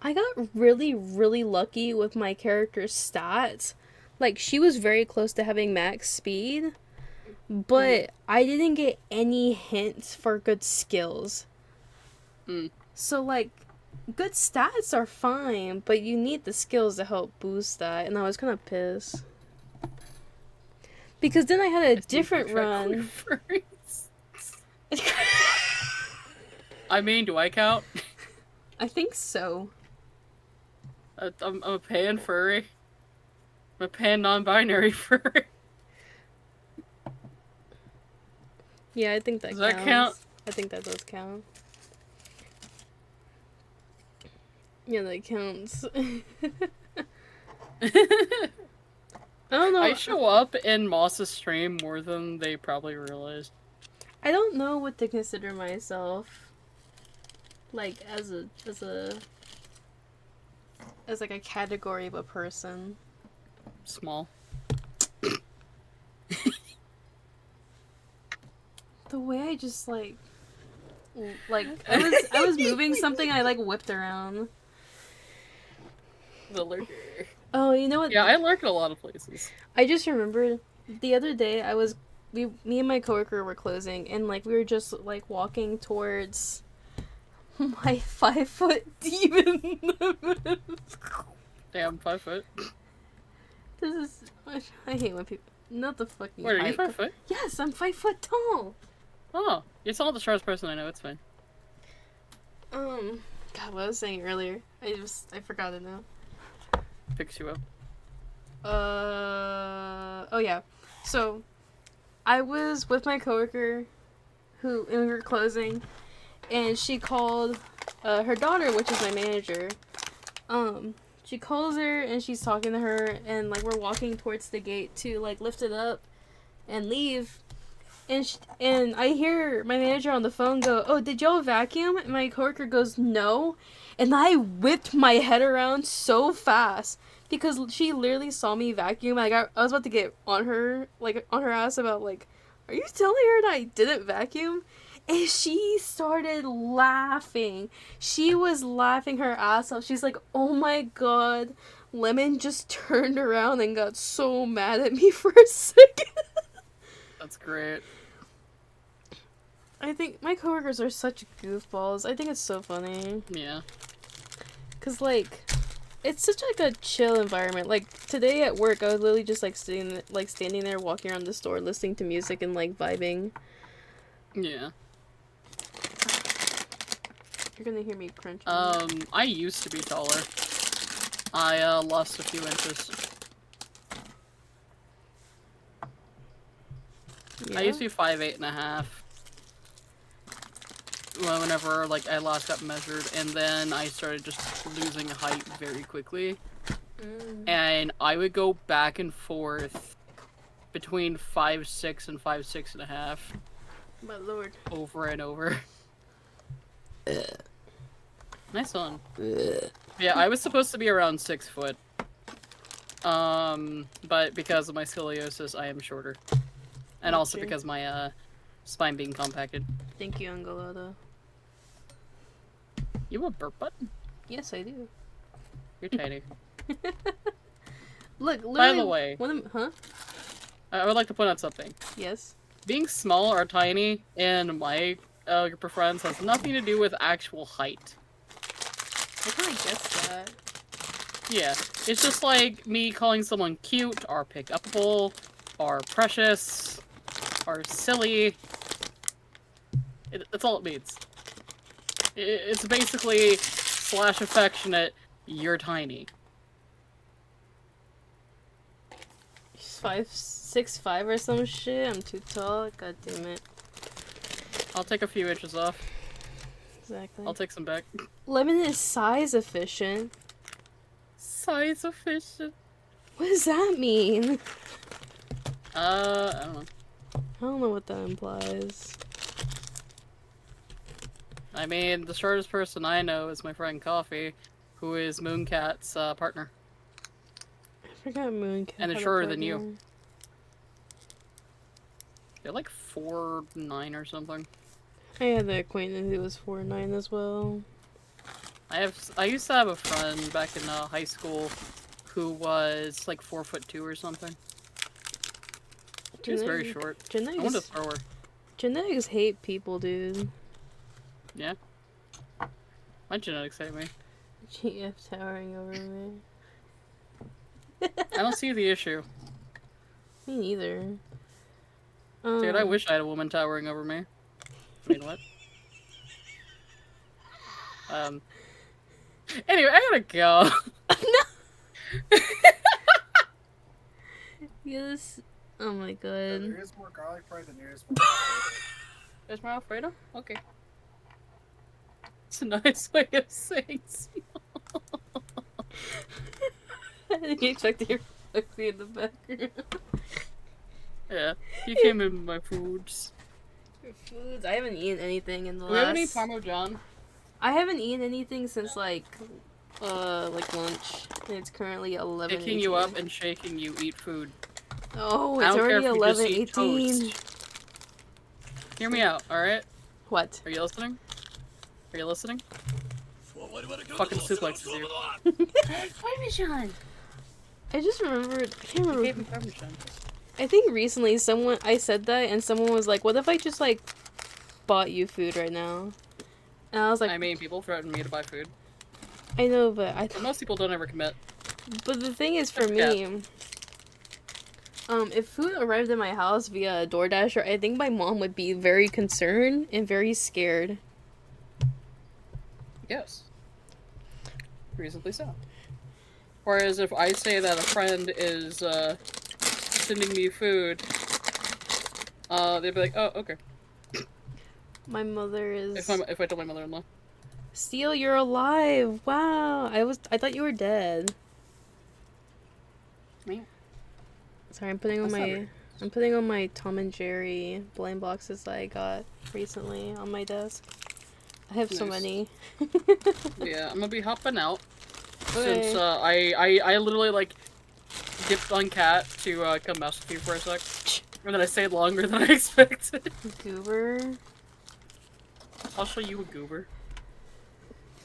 I got really, really lucky with my character's stats. Like, she was very close to having max speed, but I didn't get any hints for good skills. So, like, good stats are fine, but you need the skills to help boost that, and I was kind of pissed. Because then I had a different run. I mean, do I count? I think so. I'm a pan furry. I'm a pan non-binary furry. Yeah, I think that Does counts. that count? I think that does count. Yeah, that counts. I don't know. I show up in Moss's stream more than they probably realize. I don't know what to consider myself. Like, as like a category of a person. Small. The way I just like I was moving something, I like whipped around. The lurker. Oh, you know what? Yeah, I lurk at a lot of places. I just remembered the other day me and my coworker were closing, and like we were just like walking towards my 5-foot demon. Damn, 5 foot. This is I hate when people not the fucking. Wait, are you 5 foot? Yes, I'm 5 foot tall. Oh, you're still the shortest person I know. It's fine. God, what I was saying earlier, I forgot it now. Picks you up. Oh yeah. So, I was with my coworker, and we were closing, and she called, her daughter, which is my manager. She calls her and she's talking to her, and like we're walking towards the gate to like lift it up, and leave. And I hear my manager on the phone go, "Oh, did y'all vacuum?" And my coworker goes, "No." And I whipped my head around so fast because she literally saw me vacuum. Like I was about to get on her ass about like, "Are you telling her that I didn't vacuum?" And she started laughing. She was laughing her ass off. She's like, "Oh my god." Lemon just turned around and got so mad at me for a second. That's great. I think my coworkers are such goofballs. I think it's so funny. Yeah. Cause like, it's such like a chill environment. Like today at work, I was literally just like standing there, walking around the store, listening to music and like vibing. Yeah. You're gonna hear me crunch. I used to be taller. I lost a few inches. Yeah? I used to be 5'8.5". Well, whenever like I last got measured, and then I started just losing height very quickly. And I would go back and forth between 5'6" and 5'6.5". My lord. Over and over. Nice one. Yeah, I was supposed to be around 6 foot. But because of my scoliosis, I am shorter. And also because my spine being compacted. Thank you, Angolada. You have a burp button? Yes, I do. You're tiny. Look, literally. By the way, huh? I would like to point out something. Yes. Being small or tiny in my group of friends has nothing to do with actual height. I kind of guessed that. Yeah, it's just like me calling someone cute, or pick-upable, or precious, or silly. That's all it means. It's basically / affectionate, you're tiny. 6'5" or some shit. I'm too tall. God damn it. I'll take a few inches off. Exactly. I'll take some back. Lemon is size efficient. Size efficient? What does that mean? I don't know. I don't know what that implies. I mean, the shortest person I know is my friend Coffee, who is Mooncat's partner. I forgot Mooncat. And they're shorter than you. They're like 4'9" or something. I had an acquaintance who was 4'9" as well. I used to have a friend back in high school who was like 4'2" or something. She was very short. I wanted to throw her. Genetics hate people, dude. Yeah. My genetics hate me. GF towering over me. I don't see the issue. Me neither. Dude, I wish I had a woman towering over me. I mean, what? Anyway, I gotta go. No! Yes. Oh my god. There is more garlic bread than there is more Is my Alfredo? Okay. It's a nice way of saying small. I didn't expect to hear Foxy in the background. Yeah, he came in with my foods. Foods. I haven't eaten anything in the Do we have any last. Parmesan? I haven't eaten anything since like lunch. And it's currently 11. Picking you up and shaking you eat food. Oh, I it's don't care already if you just 11:18. eat toast. Hear me out, alright? What? Are you listening? Are you listening? Fucking suplexes you. Parmesan. I just remembered. I can't He remember. gave me Parmesan. I think recently I said that and someone was like, "What if I just like bought you food right now?" And I was like, I mean, people threaten me to buy food. "I know, but But most people don't ever commit. But the thing is, for me, if food arrived at my house via DoorDash, I think my mom would be very concerned and very scared. Yes. Reasonably so. Whereas if I say that a friend is, sending me food, they'd be like, oh, okay. My mother is. If I tell my mother-in-law. Steel, you're alive! Wow, I thought you were dead. Me? Sorry, I'm putting on my Tom and Jerry blind boxes that I got recently on my desk. I have so many. Yeah, I'm gonna be hopping out. Since, I literally, like, dipped on Cat to, come mess with you for a sec. And then I stayed longer than I expected. Goober. I'll show you a goober.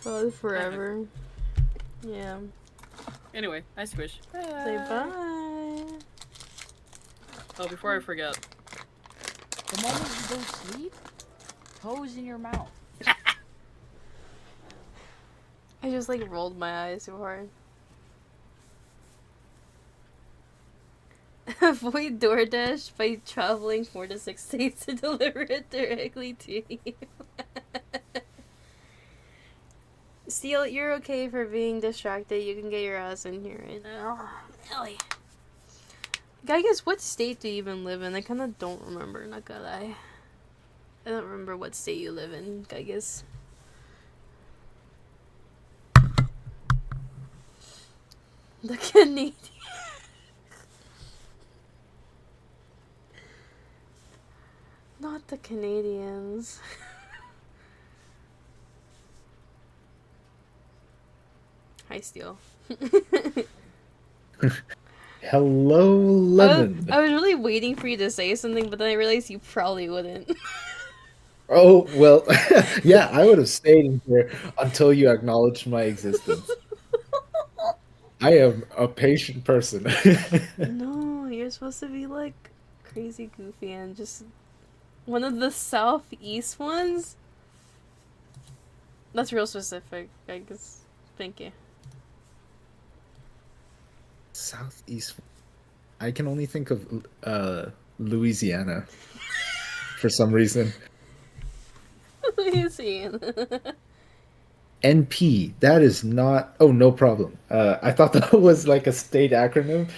Oh, forever. Yeah. Anyway, I squish. Say bye. Oh, before I forget. The moment you go sleep, toes in your mouth. I just like rolled my eyes so hard. Avoid DoorDash by traveling 4 to 6 states to deliver it directly to you. Steel, you're okay for being distracted. You can get your ass in here right now. Ellie. I guess, what state do you even live in? I kind of don't remember, not gonna lie. I don't remember what state you live in, I guess. The Canadian. Not the Canadians. Hi, Steel. Hello, Lemon. I was really waiting for you to say something, but then I realized you probably wouldn't. Oh, well, yeah, I would have stayed in here until you acknowledged my existence. I am a patient person. No, you're supposed to be like crazy goofy and just one of the southeast ones. That's real specific, I guess. Thank you. Southeast. I can only think of Louisiana for some reason. Louisiana. NP. That is not. Oh, no problem. I thought that was like a state acronym.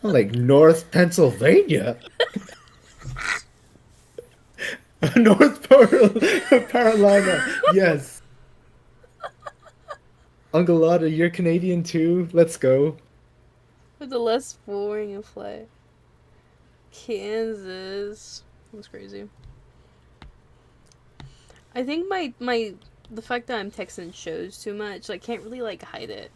I'm like North Pennsylvania. North Carolina. Yes. Uncle Lotta, you're Canadian too. Let's go. With the less boring and flat. Kansas. That's crazy. I think the fact that I'm Texan shows too much. I can't really like hide it.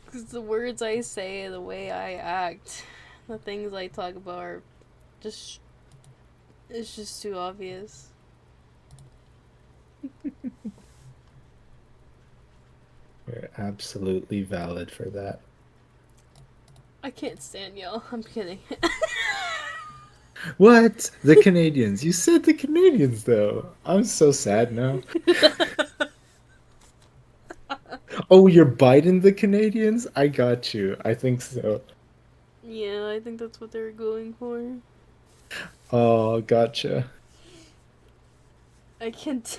Because the words I say, the way I act, the things I talk about are just, it's just too obvious. We're absolutely valid for that. I can't stand y'all. I'm kidding. What? The Canadians. You said the Canadians, though. I'm so sad now. Oh, you're Biden the Canadians? I got you. I think so. Yeah, I think that's what they're going for. Oh, gotcha. I can't.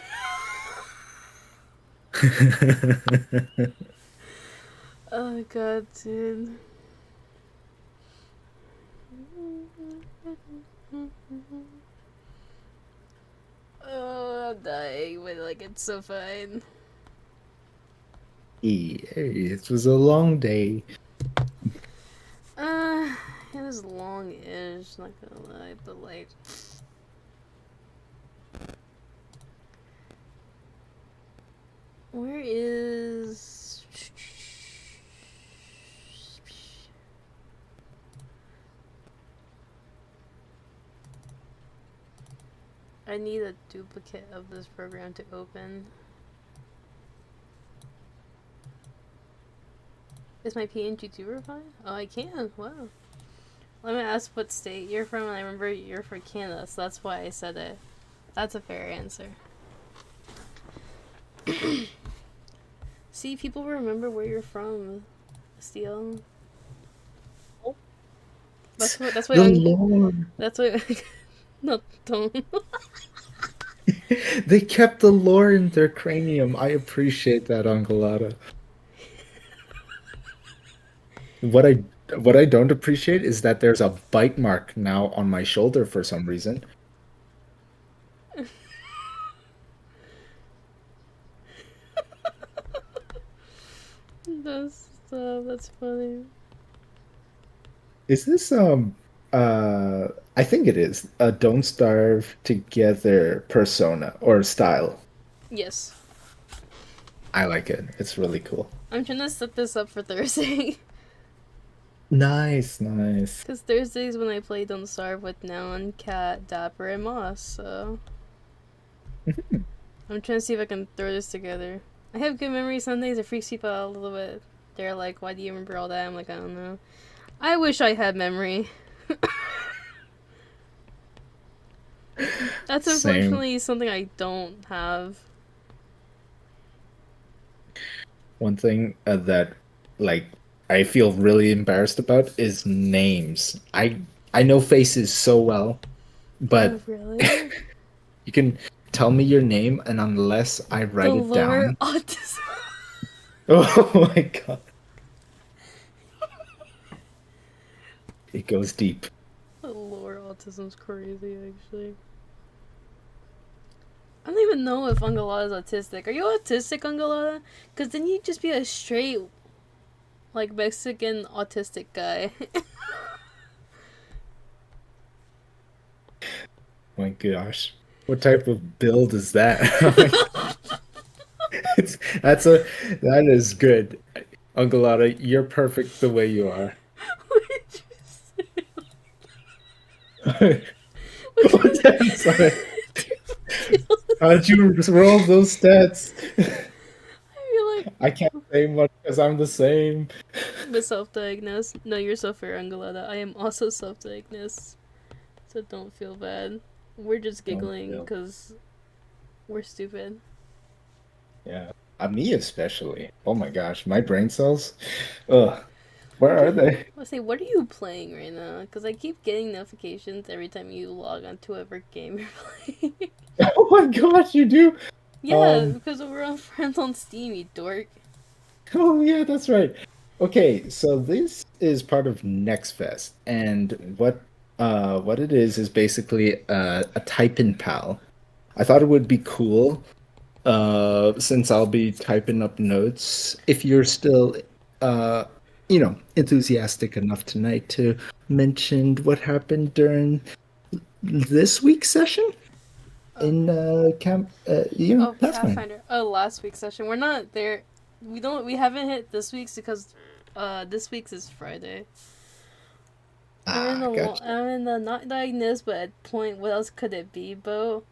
Oh god, dude. Oh, I'm dying, but like it's so fine. Hey, it was a long day. It was long-ish, not gonna lie, but like. Where is. I need a duplicate of this program to open. Is my PNG tuber fine? Oh, I can. Wow. Let me ask what state you're from, and I remember you're from Canada, so that's why I said it. That's a fair answer. See, people remember where you're from, Steel. That's what. That's why. The Lord. That's why. No, don't. They kept the lore in their cranium. I appreciate that, Angelada. What I don't appreciate is that there's a bite mark now on my shoulder for some reason. That's funny. Is this I think it is a Don't Starve Together persona or style. Yes. I like it. It's really cool. I'm trying to set this up for Thursday. Nice, nice. Because Thursdays when I play Don't Starve with Noun, Cat, Dapper, and Moss, so. I'm trying to see if I can throw this together. I have good memories some days. It freaks people out a little bit. They're like, why do you remember all that? I'm like, I don't know. I wish I had memory. That's unfortunately something I don't have. One thing that, like, I feel really embarrassed about is names. I know faces so well, but Oh, really? you can tell me your name, and unless I write it lower down, autism. oh my god, it goes deep. The lower autism's crazy, actually. I don't even know if Ungalada is autistic. Are you autistic, Ungalada? Because then you'd just be a straight, like, Mexican autistic guy. My gosh, what type of build is that? That is good. Ungalada, you're perfect the way you are. I'm sorry. How'd you roll those stats? I can't say much because I'm the same. But self-diagnosed. No, you're so fair, Angelada. I am also self-diagnosed. So don't feel bad. We're just giggling because we're stupid. Yeah. Me especially. Oh my gosh. My brain cells. Ugh. Where are they? Let's say, what are you playing right now? Because I keep getting notifications every time you log on to whatever game you're playing. Oh my gosh, you do? Yeah, because we're all friends on Steam, you dork. Oh yeah, that's right. Okay, so this is part of Next Fest, and what it is basically a type-in pal. I thought it would be cool, since I'll be typing up notes. If you're still, uh, enthusiastic enough tonight to mention what happened during this week's session in Oh, Pathfinder. Pathfinder. Oh, last week's session. We're not there. We haven't hit this week's because this week's is Friday. Gotcha. I'm in the not diagnosed, but at point, what else could it be, boat?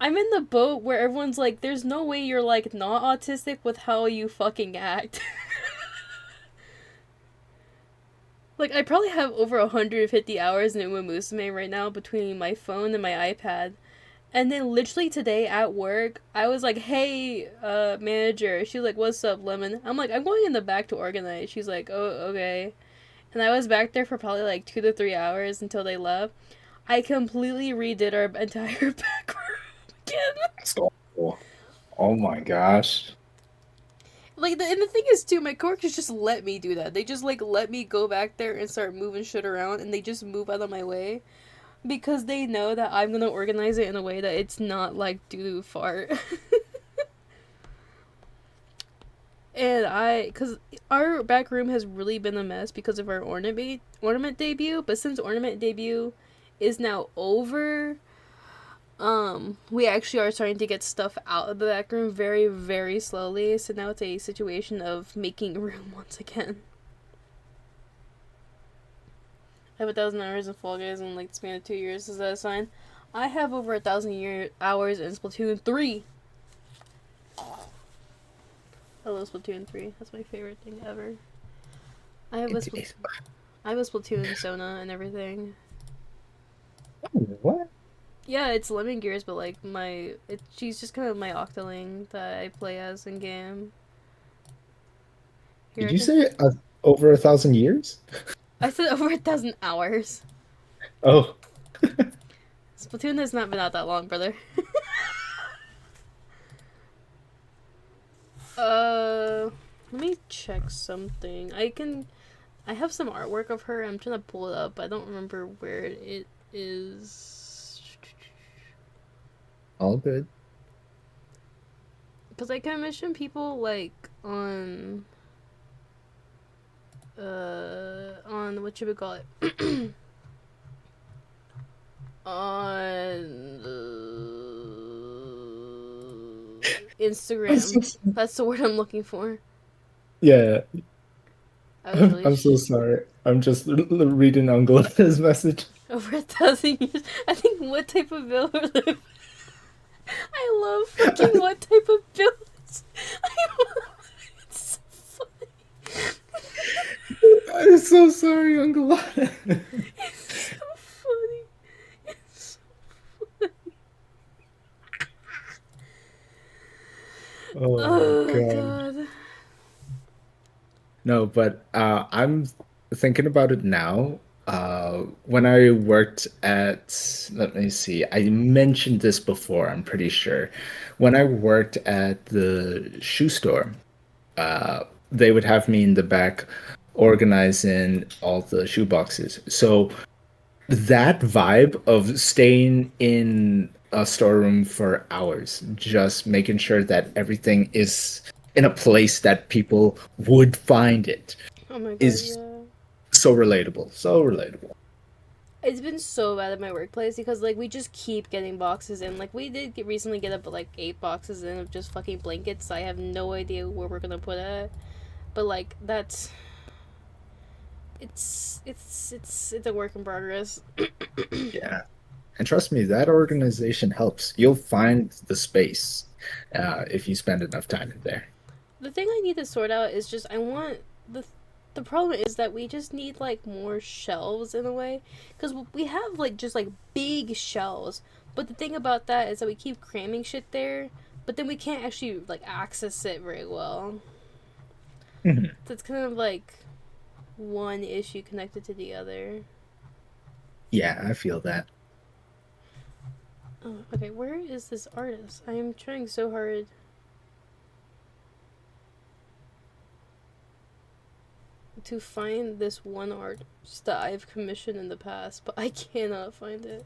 I'm in the boat where everyone's like, there's no way you're like not autistic with how you fucking act. Like, I probably have over 150 hours in Uma Musume right now between my phone and my iPad. And then literally today at work, I was like, hey, manager. She's like, what's up, Lemon? I'm like, I'm going in the back to organize. She's like, oh, okay. And I was back there for probably like 2 to 3 hours until they left. I completely redid our entire back room again. So, oh my gosh. It Like, and the thing is, too, my coworkers just let me do that. They just, like, let me go back there and start moving shit around, and they just move out of my way. Because they know that I'm gonna organize it in a way that it's not, like, doo-doo fart. And because our back room has really been a mess because of our ornament debut, but since ornament debut is now over, we actually are starting to get stuff out of the back room very, very slowly. So now it's a situation of making room once again. I have 1,000 hours in Fall Guys in like the span of 2 years. Is that a sign? I have over 1,000 hours in Splatoon 3. I love Splatoon 3. That's my favorite thing ever. I have a Splatoon Sona and everything. What? Yeah, it's Lemon Gears, but like she's just kind of my Octoling that I play as in game. Did you say over 1,000 years? I said over 1,000 hours. Oh. Splatoon has not been out that long, brother. Let me check something. I have some artwork of her. I'm trying to pull it up. I don't remember where it is. All good. Because I commission people like on what you would call it on Instagram. That's the word I'm looking for. Yeah. I was really I'm so sorry. I'm just reading Angela's message. over 1,000 years. I think what type of villain? I love fucking what type of villains. It's so funny. I'm so sorry, Angela. It's so funny. It's so funny. Oh, Oh God. god. No, but I'm thinking about it now. When I worked at, let me see, I mentioned this before, I'm pretty sure. When I worked at the shoe store, they would have me in the back organizing all the shoe boxes. So that vibe of staying in a storeroom for hours, just making sure that everything is in a place that people would find it, Oh my god, is yeah. so relatable. So relatable. It's been so bad at my workplace because like we just keep getting boxes in. Like we did recently get up like 8 boxes in of just fucking blankets. I have no idea where we're gonna put it. But like that's it's a work in progress. Yeah. And trust me, that organization helps. You'll find the space if you spend enough time in there. The thing I need to sort out is just I want the problem is that we just need like more shelves in a way because we have like just like big shelves, but the thing about that is that we keep cramming shit there, but then we can't actually like access it very well. Mhm. So it's kind of like one issue connected to the other. Yeah, I feel that. Oh, okay, where is this artist? I am trying so hard. To find this one artist that I've commissioned in the past, but I cannot find it.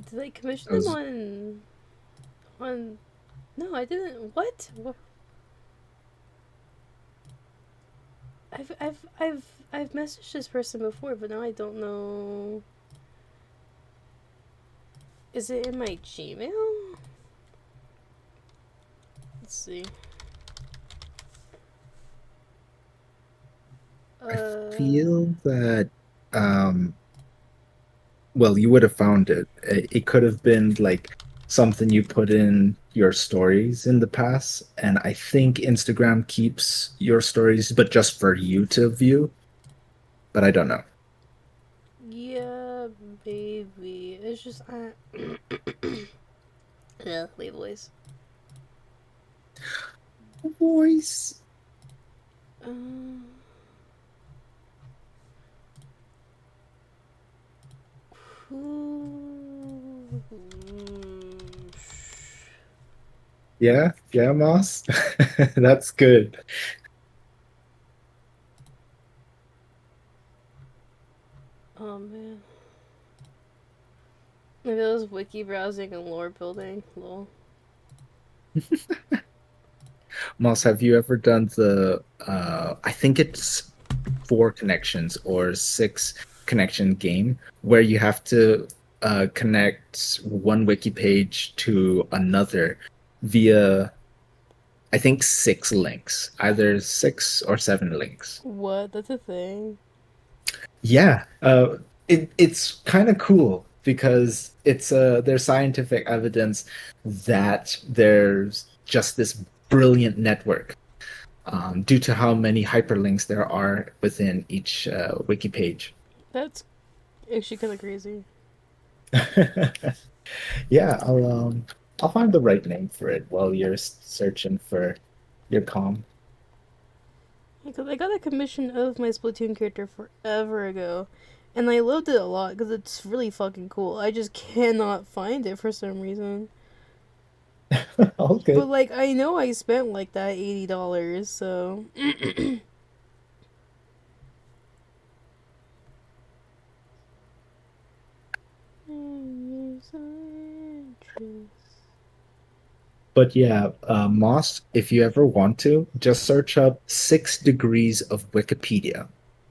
Did I commission them on no, I didn't. What? I've messaged this person before, but now I don't know. Is it in my Gmail? Let's see. I feel that well, you would have found it. It could have been like something you put in your stories in the past, and I think Instagram keeps your stories, but just for you to view. But I don't know. Yeah, baby. It's just yeah, leave voice. Voice. Uh, who- Yeah, yeah, Moss. That's good. Oh man. Maybe it was wiki browsing and lore building. Lol. Moss, have you ever done the I think it's 4 connections or 6 connection game where you have to connect one wiki page to another via I think 6 links, either 6 or 7 links. What? That's a thing. Yeah, it's kind of cool because there's scientific evidence that there's just this brilliant network due to how many hyperlinks there are within each wiki page. That's actually kind of crazy. Yeah, I'll find the right name for it while you're searching for your com. Because I got a commission of my Splatoon character forever ago, and I loved it a lot because it's really fucking cool. I just cannot find it for some reason. All But good. like, I know I spent like that $80, so. But yeah, Moss, if you ever want to, just search up 6 degrees of Wikipedia.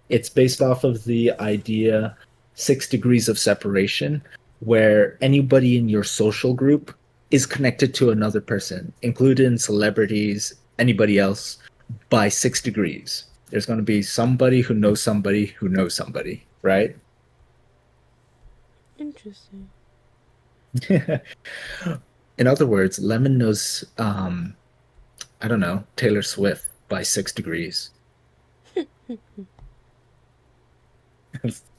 It's based off of the idea 6 degrees of separation, where anybody in your social group is connected to another person, including celebrities, anybody else, by 6 degrees. There's going to be somebody who knows somebody who knows somebody, right? Interesting. In other words, Lemon knows, I don't know, Taylor Swift by 6 degrees.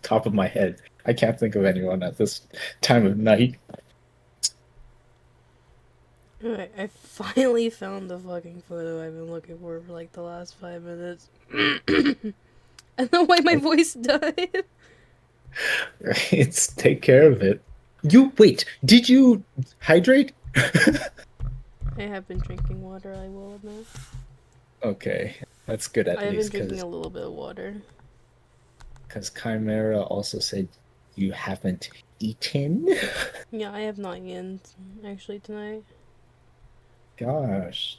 Top of my head. I can't think of anyone at this time of night. Alright, I finally found the fucking photo I've been looking for like the last 5 minutes. I don't know why my voice died. It's take care of it. You wait, did you hydrate? I have been drinking water, I will admit. Okay, that's good at I have been least drinking a little bit of water. because Chimera also said you haven't eaten. Yeah, I have not eaten actually tonight. Gosh.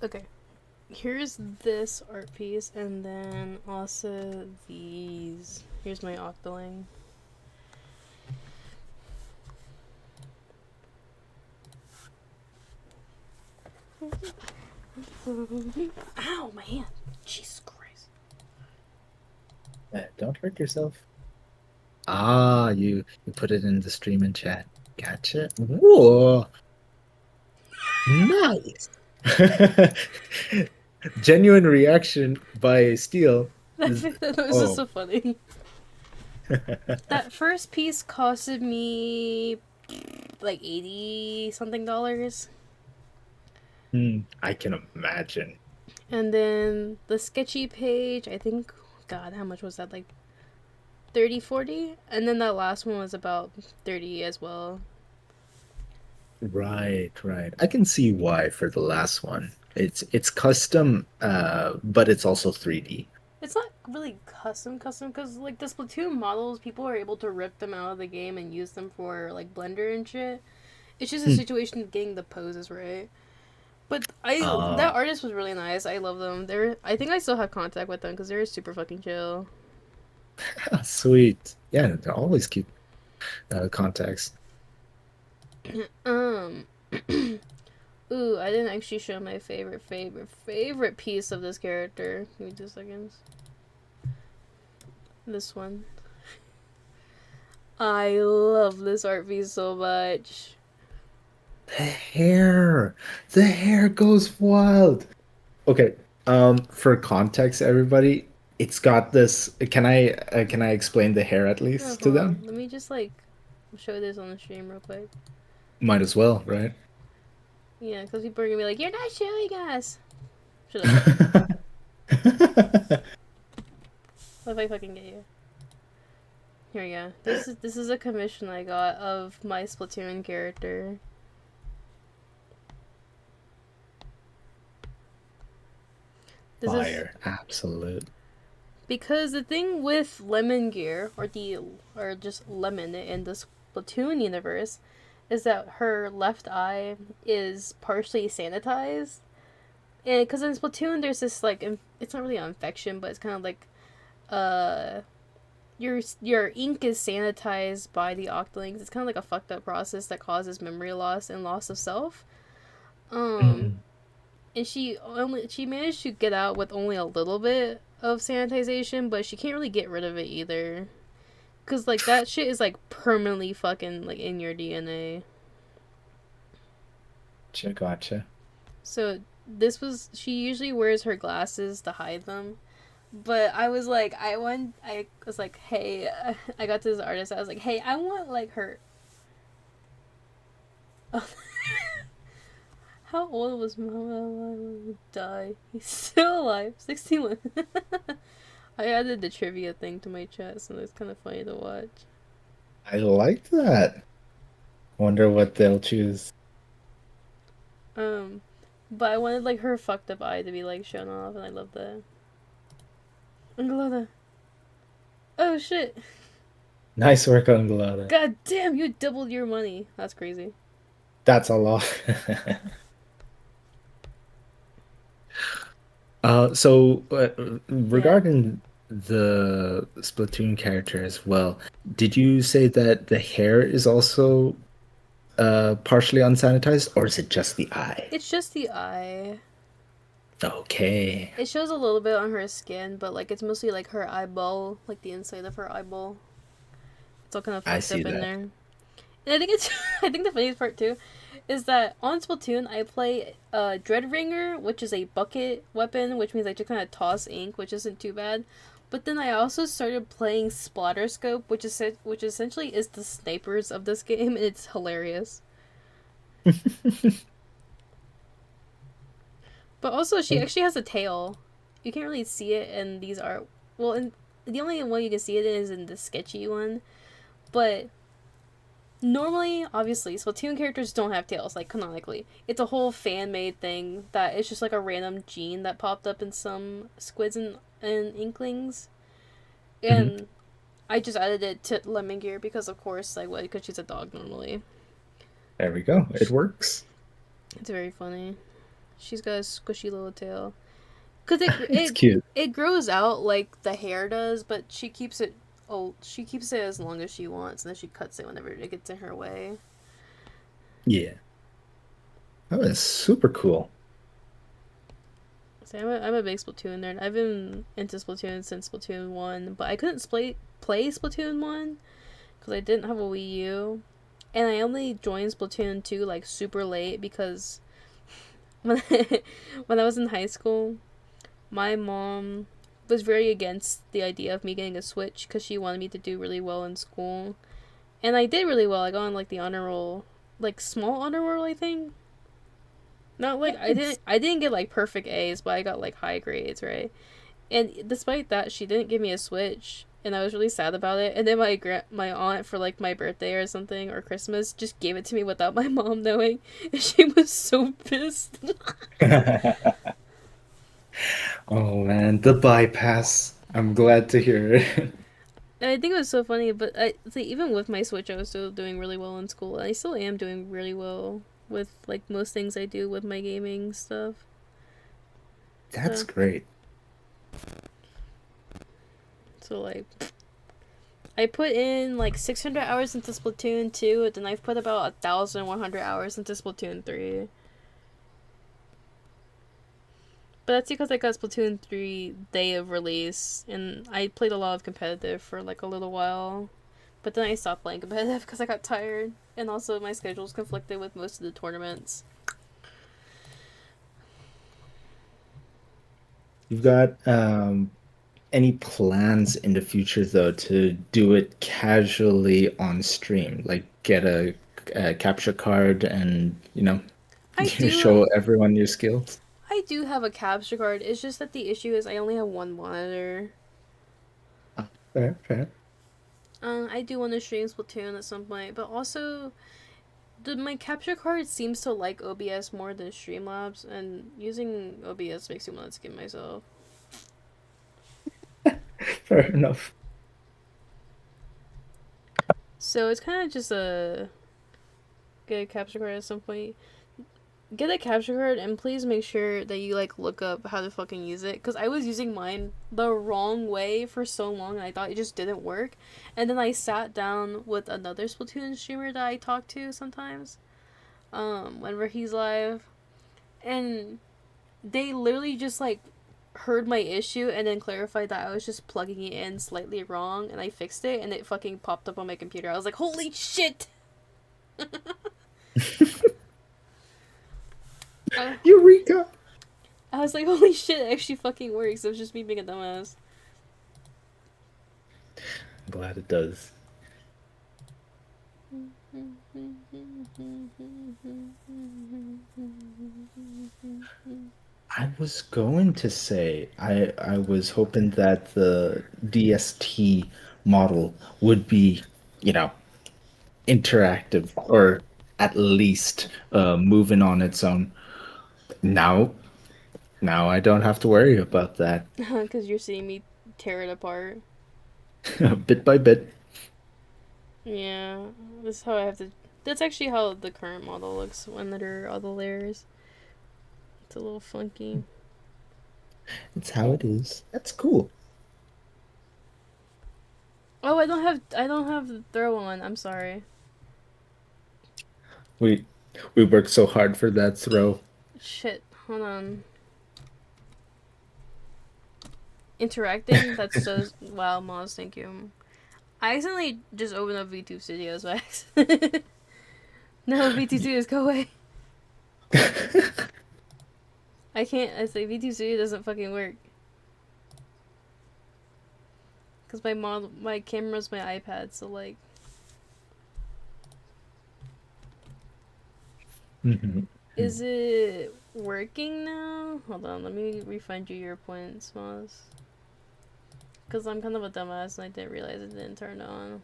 Okay. Here's this art piece, and then also these. Here's my octoling. Ow, my hand. Jesus Christ. Don't hurt yourself. Ah, you put it in the stream and chat. Gotcha. Whoa, nice. Genuine reaction by Steel. That was just Oh, so funny. That first piece costed me like 80 something dollars. I can imagine. And then the sketchy page, I think, God, how much was that? Like 30, 40? And then that last one was about 30 as well. Right, right. I can see why for the last one. It's custom, but it's also 3D. It's not really custom because like the Splatoon models, people are able to rip them out of the game and use them for like Blender and shit. It's just a situation of getting the poses right. But that Uh, artist was really nice. I love them. I think I still have contact with them because they're super fucking chill. Sweet. Yeah, they always keep contacts. Um. Ooh, I didn't actually show my favorite piece of this character. Give me 2 seconds. This one. I love this art piece so much. The hair. The hair goes wild. Okay. For context, everybody, it's got this. Can I explain the hair at Oh, least to hold on. them? Let me just like show this on the stream real quick. Might as well, right? Yeah, because people are gonna be like, "You're not showing us." Shut up. What if I fucking get you? Here we go. This is a commission I got of my Splatoon character. This is Fire, absolute. because the thing with Lemon Gear or just Lemon in the Splatoon universe is that her left eye is partially sanitized. And because in Splatoon there's this like it's not really an infection, but it's kind of like uh your ink is sanitized by the octolings. It's kind of like a fucked up process that causes memory loss and loss of self. Mhm. And she managed to get out with only a little bit of sanitization, but she can't really get rid of it either. Cause like that shit is like permanently fucking like in your DNA. Gotcha. So she usually wears her glasses to hide them. But I was like, I was like, hey, I got to this artist. I was like, hey, I want like her. How old was Mama? Die. He's still alive. 61. I added the trivia thing to my chat, so it's kind of funny to watch. I like that. Wonder what they'll choose. But I wanted like her fucked up eye to be like shown off, and I love that. Angelada. Oh shit. Nice work, Angelada. God damn, you doubled your money. That's crazy. That's a lot. Regarding the Splatoon character as well, did you say that the hair is also partially unsanitized, or is it just the eye? It's just the eye. Okay. It shows a little bit on her skin, but like it's mostly like her eyeball, like the inside of her eyeball. It's all kind of I fucked up see in that. there. And I think it's I think the funniest part too is that on Splatoon I play Dreadringer, which is a bucket weapon, which means I just kind of toss ink, which isn't too bad. But then I also started playing Splatterscope, which essentially is the snipers of this game, and it's hilarious. But also, she actually has a tail. You can't really see it in these art. Well, in the only one you can see it in is in the sketchy one. But normally, obviously, Splatoon characters don't have tails, like canonically. It's a whole fan made thing that it's just like a random gene that popped up in some squids and inklings. And I just added it to Lemon Gear because, of course, like, what? Because she's a dog normally. There we go. It works. It's very funny. She's got a squishy little tail. Cause it It's cute. it grows out like the hair does, but she keeps it as long as she wants, and then she cuts it whenever it gets in her way. Yeah. That was super cool. So I'm a big Splatoon nerd. I've been into Splatoon since Splatoon 1, but I couldn't play Splatoon 1 because I didn't have a Wii U, and I only joined Splatoon 2 like super late because when when I was in high school, my mom was very against the idea of me getting a Switch because she wanted me to do really well in school. And I did really well. I got on like the honor roll, like small honor roll, I think. Not like I didn't get like perfect A's, but I got like high grades, right? And despite that, she didn't give me a Switch, and I was really sad about it. And then my aunt for like my birthday or something or Christmas just gave it to me without my mom knowing, and she was so pissed. Oh man, the bypass. I'm glad to hear it. And I think it was so funny, but even with my Switch, I was still doing really well in school. And I still am doing really well with like most things I do with my gaming stuff. That's So, great. so like, I put in like 600 hours into Splatoon 2, then I've put about 1,100 hours into Splatoon 3. But that's because I got Splatoon 3 day of release, and I played a lot of competitive for like a little while. But then I stopped playing competitive because I got tired, and also my schedule's conflicted with most of the tournaments. You've got any plans in the future though to do it casually on stream, like get a capture card and I do show everyone your skills? I do have a capture card. It's just that the issue is I only have one monitor. Fair, fair. I do want to stream Splatoon at some point, but also my capture card seems to like OBS more than Streamlabs, and using OBS makes me want to skin myself. Fair enough. So it's kind of just a get a capture card at some point. Get a capture card and please make sure that you like look up how to fucking use it, because I was using mine the wrong way for so long and I thought it just didn't work, and then I sat down with another Splatoon streamer that I talk to sometimes whenever he's live, and they literally just like heard my issue and then clarified that I was just plugging it in slightly wrong, and I fixed it and it fucking popped up on my computer. I was like, holy shit. Eureka! I was like, holy shit, it actually fucking works. It was just me being a dumbass. I'm glad it does. I was going to say I was hoping that the DST model would be, you know, interactive or at least moving on its own. Now, now I don't have to worry about that. Because you're seeing me tear it apart. Bit by bit. Yeah, this is how I have to. That's actually how the current model looks when there are all the layers. It's a little funky. It's how it is. That's cool. Oh, I don't have the throw on. I'm sorry. We we worked so hard for that throw. Shit, hold on. Interacting? That's so. Wow, Moz, thank you. I accidentally just opened up VTube Studios by accident. No, VTube Studios, go away. I can't. I say VTube Studio doesn't fucking work. Because my camera's my iPad, so like. Is it working now? Hold on, let me refund you your points, Moz. Because I'm kind of a dumbass and I didn't realize it didn't turn on.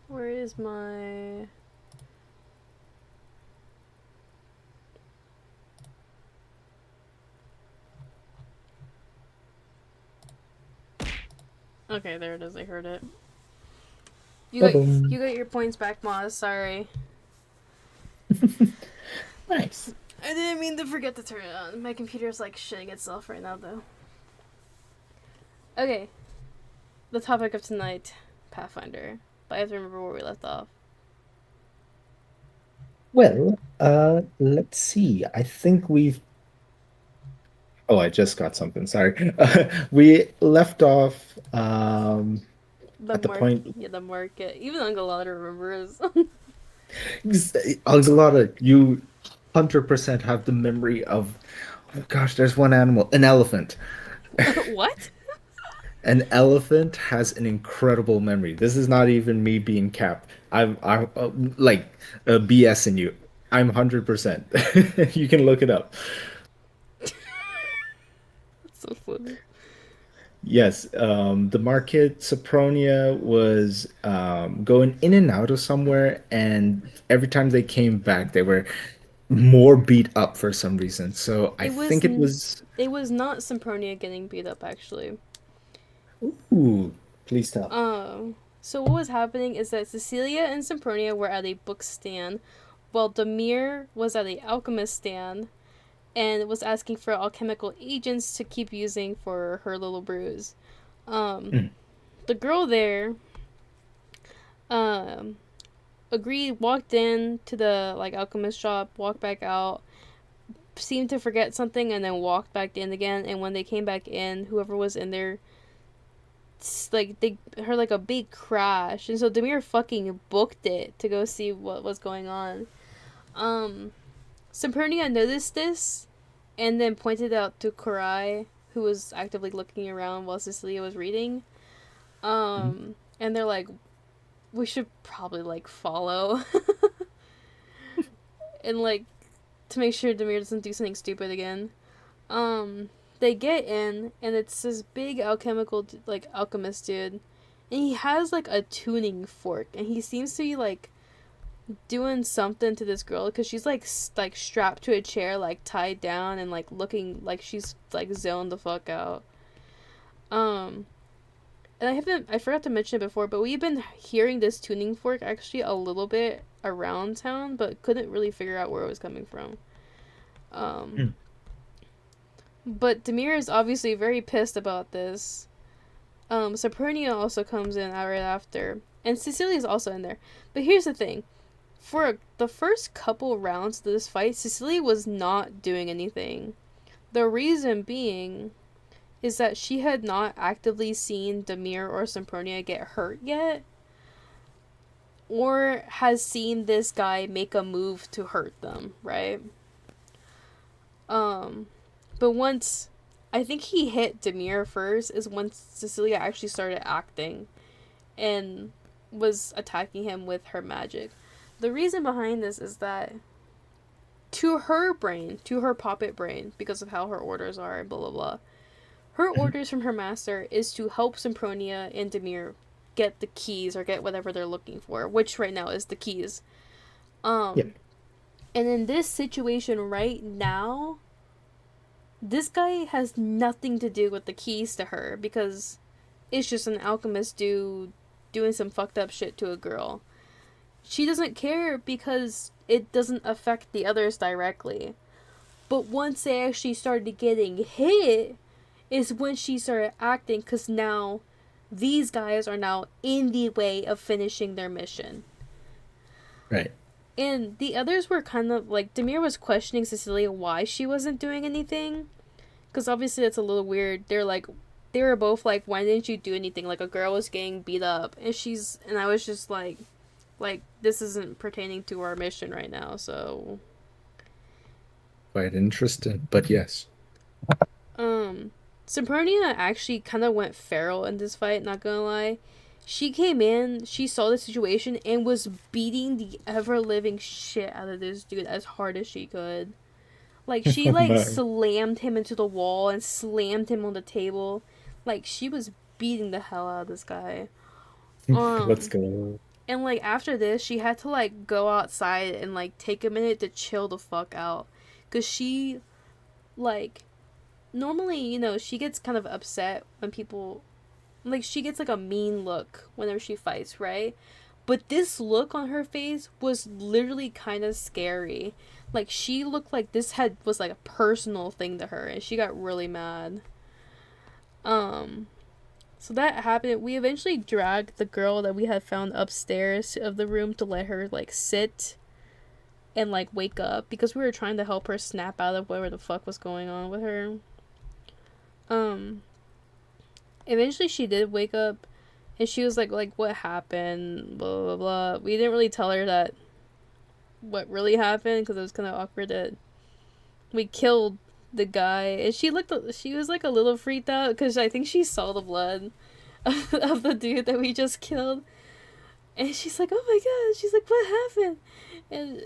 Where is my... Okay, there it is. I heard it. You got your points back, Moz. Sorry. Nice. I didn't mean to forget to turn it on. My computer's like shitting itself right now, though. Okay. The topic of tonight, Pathfinder. But I have to remember where we left off. Well, let's see. I think we've. Oh, I just got something. Sorry. We left off at the point. Yeah, the market. Even Ungalata remembers. Angelada, you 100% have the memory of. Oh gosh, there's one animal, an elephant. What? An elephant has an incredible memory. This is not even me being capped. I'm like BSing you. I'm 100%. You can look it up. That's so funny. Yes, the market Sopronia was going in and out of somewhere, and every time they came back, they were more beat up for some reason. So I think it was. It was not Sempronia getting beat up, actually. Ooh, please tell. So what was happening is that Cecilia and Sempronia were at a book stand, while Demir was at a alchemist stand, and was asking for alchemical agents to keep using for her little brews. The girl there, agreed, walked in to the like alchemist shop, walked back out, seemed to forget something, and then walked back in again. And when they came back in, whoever was in there, like they heard like a big crash, and so Demir fucking booked it to go see what was going on. Sempernia noticed this, and then pointed out to Kurai, who was actively looking around while Cecilia was reading. Mm-hmm. And they're like, we should probably, like, follow. And, like, to make sure Demir doesn't do something stupid again. They get in, and it's this big alchemist dude. And he has, like, a tuning fork. And he seems to be, like, doing something to this girl. Because she's, like, strapped to a chair, like, tied down. And, like, looking like she's, like, zoned the fuck out. And I forgot to mention it before, but we've been hearing this tuning fork actually a little bit around town, but couldn't really figure out where it was coming from. But Demir is obviously very pissed about this. Sapernia also comes in right after, and Cecilia's also in there. But here's the thing. For the first couple rounds of this fight, Cecilia was not doing anything. The reason being is that she had not actively seen Demir or Sempronia get hurt yet, or has seen this guy make a move to hurt them, right? But once, I think he hit Demir first, is when Cecilia actually started acting, and was attacking him with her magic. The reason behind this is that, to her brain, to her puppet brain, because of how her orders are, blah blah blah, her orders from her master is to help Sempronia and Demir get the keys or get whatever they're looking for, which right now is the keys. And in this situation right now, this guy has nothing to do with the keys to her because it's just an alchemist dude doing some fucked up shit to a girl. She doesn't care because it doesn't affect the others directly. But once they actually started getting hit, is when she started acting, because now these guys are now in the way of finishing their mission. Right. And the others were kind of like, Demir was questioning Cecilia why she wasn't doing anything, because obviously that's a little weird. They were both like, why didn't you do anything? Like, a girl was getting beat up, and I was just like, this isn't pertaining to our mission right now, so. Quite interesting, but yes. Sempronia actually kind of went feral in this fight, not gonna lie. She came in, she saw the situation, and was beating the ever-living shit out of this dude as hard as she could. Like, she, slammed him into the wall and slammed him on the table. Like, she was beating the hell out of this guy. Let's go. And, like, after this, she had to, like, go outside and, like, take a minute to chill the fuck out. Because she, like, normally, you know, she gets kind of upset when people, like, she gets, like, a mean look whenever she fights, right? But this look on her face was literally kind of scary. Like, she looked like this was, like, a personal thing to her, and she got really mad. So that happened. We eventually dragged the girl that we had found upstairs of the room to let her, like, sit and, like, wake up, because we were trying to help her snap out of whatever the fuck was going on with her. Eventually she did wake up, and she was like, what happened, blah, blah, blah. We didn't really tell her that what really happened, because it was kind of awkward that we killed the guy, and she was, like, a little freaked out, because I think she saw the blood of the dude that we just killed, and she's like, oh my god, she's like, what happened? And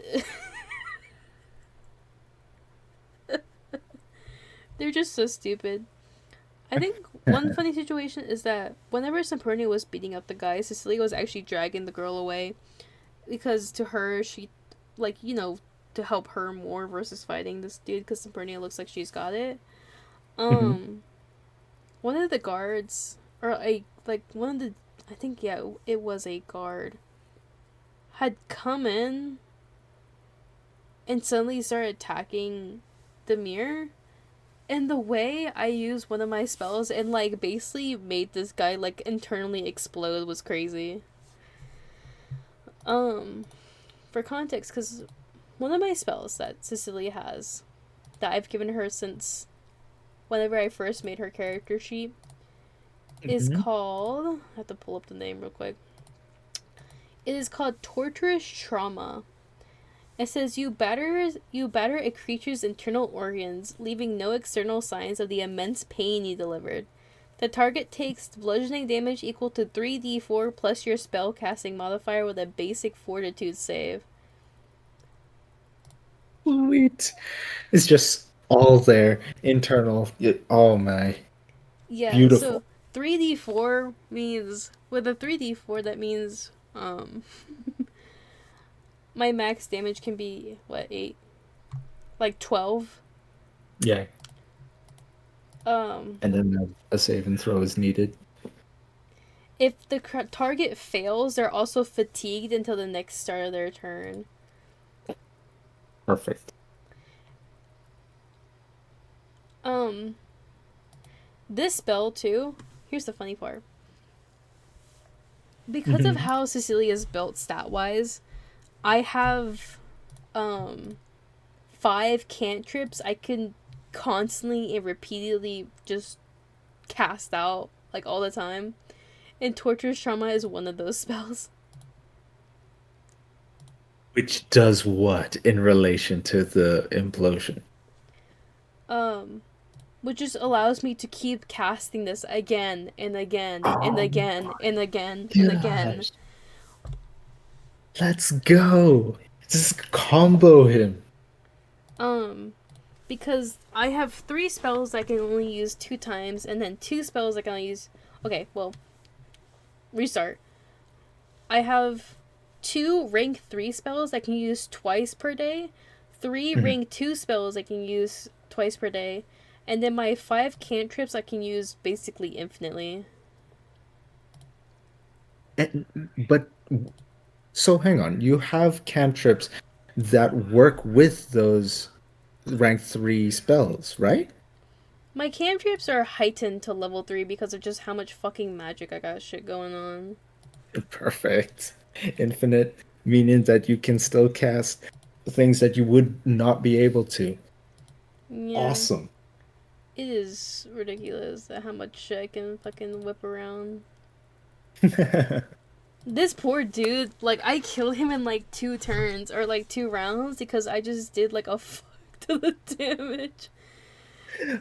they're just so stupid. I think one funny situation is that whenever Sempronia was beating up the guy, Cecilia was actually dragging the girl away, because to her, she, like, you know, to help her more versus fighting this dude, because Sempronia looks like she's got it. One of the guards, or I think, yeah, it was a guard, had come in and suddenly started attacking Demir. And the way I used one of my spells and, like, basically made this guy, like, internally explode was crazy. For context, because one of my spells that Cecilia has, that I've given her since whenever I first made her character sheet, is called, I have to pull up the name real quick. It is called Torturous Trauma. It says you batter a creature's internal organs, leaving no external signs of the immense pain you delivered. The target takes bludgeoning damage equal to 3d4 plus your spell casting modifier with a basic fortitude save. Sweet. It's just all there, internal. Oh my, Yeah, beautiful. so 3d4 means with a 3d4 that means my max damage can be what, 8? Like 12. Yeah, Um and then a save and throw is needed. if the target fails, they're also fatigued until the next start of their turn. Perfect. Um this spell too, here's the funny part. Because of Mhm. how Cecilia's built stat wise, I have 5 cantrips I can constantly and repeatedly just cast out like all the time. And Torturous Trauma is one of those spells. Which does what in relation to the implosion? Um which just allows me to keep casting this again and again and Oh again my and again and again. gosh. Let's go. Just combo him. Um because I have 3 spells I can only use 2 times and then 2 spells I can only use. Okay, well, restart. I have 2 rank 3 spells I can use twice per day, 3 Mhm. rank 2 spells I can use twice per day, and then my 5 cantrips I can use basically infinitely. But so hang on, you have cantrips that work with those rank 3 spells, right? My cantrips are heightened to level 3 because of just how much fucking magic I got shit going on. Perfect. Infinite, meaning that you can still cast things that you would not be able to. Yeah. Awesome. It is ridiculous how much shit I can fucking whip around. This poor dude, like, I killed him in like 2 turns or like 2 rounds because I just did like a fuck to the damage.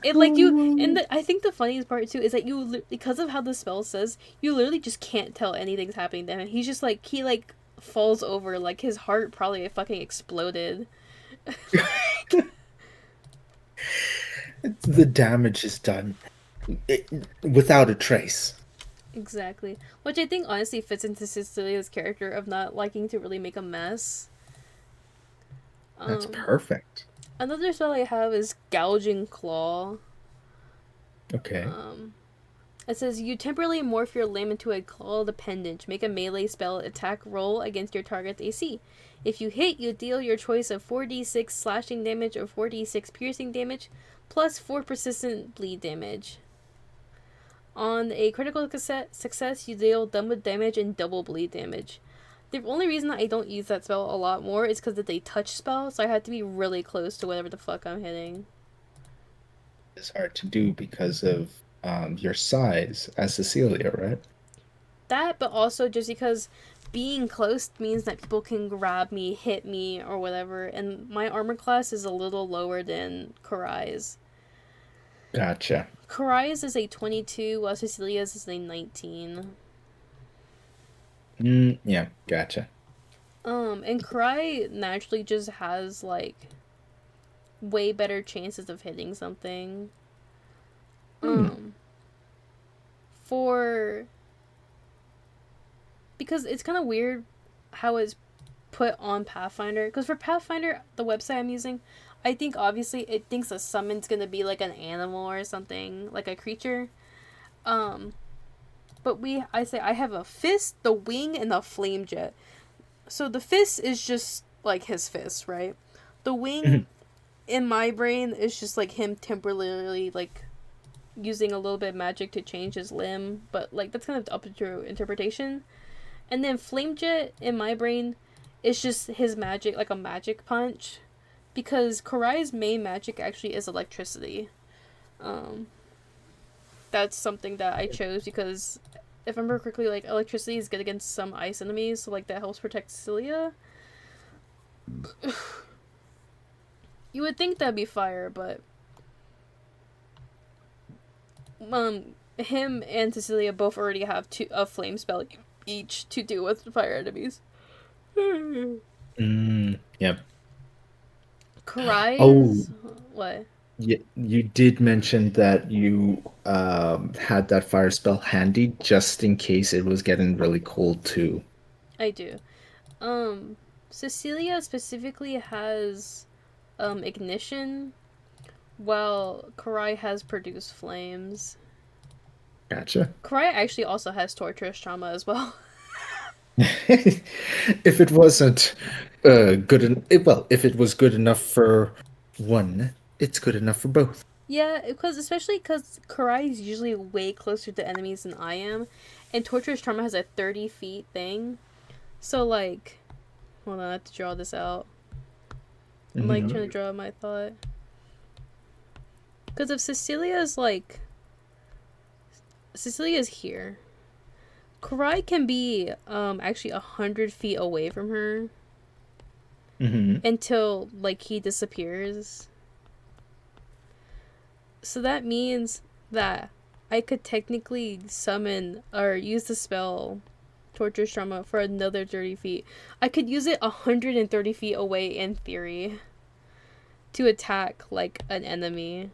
It like you, and I think the funniest part too is that because of how the spell says, you literally just can't tell anything's happening to him. He's just like, he like falls over, like his heart probably fucking exploded. The damage is done without a trace. Exactly. Which I think honestly fits into Cecilia's character of not liking to really make a mess. That's Um, perfect. Another spell I have is Gouging Claw. Okay. Um, it says you temporarily morph your limb into a clawed appendage. Make a melee spell attack roll against your target's AC. If you hit, you deal your choice of 4d6 slashing damage or 4d6 piercing damage, plus 4 persistent bleed damage. On a critical success, you deal double damage and double bleed damage. The only reason I don't use that spell a lot more is because it's a touch spell, so I have to be really close to whatever the fuck I'm hitting. It's hard to do because of your size as Cecilia, right? That, but also just because being close means that people can grab me, hit me, or whatever, and my armor class is a little lower than Karai's. Gotcha. Karai's is a 22, while Cecilia's is a 19. Yeah, gotcha. And Karai naturally just has, like, way better chances of hitting something. For... Because it's kind of weird how it's put on Pathfinder. Because for Pathfinder, the website I'm using, I think obviously it thinks a summon's gonna be like an animal or something, like a creature. But I say I have a fist, the wing, and the flame jet. So the fist is just like his fist, right? The wing, in my brain, is just like him temporarily like using a little bit of magic to change his limb, but like that's kind of up to interpretation. And then flame jet in my brain is just his magic, like a magic punch, because Karai's main magic actually is electricity. That's something that I chose because if I remember correctly, like electricity is good against some ice enemies, so like that helps protect Celia. You would think that'd be fire, but him and Cecilia both already have a flame spell each to deal with fire enemies. Yep. Karai Oh, is what? you did mention that you had that fire spell handy just in case it was getting really cold too. I do. Cecilia specifically has ignition, while Karai has produce flames. Gotcha. Karai actually also has torturous trauma as well. If it wasn't if it was good enough for one, it's good enough for both. Yeah, especially because Karai is usually way closer to enemies than I am, and torturous trauma has a 30 feet thing. So like, hold on, I have to draw this out. I'm like trying to draw my thought. Because if Cecilia's here, Karai can be actually 100 feet away from her until like he disappears. So that means that I could technically summon or use the spell Torture Trauma for another 30 feet. I could use it 130 feet away in theory to attack like an enemy.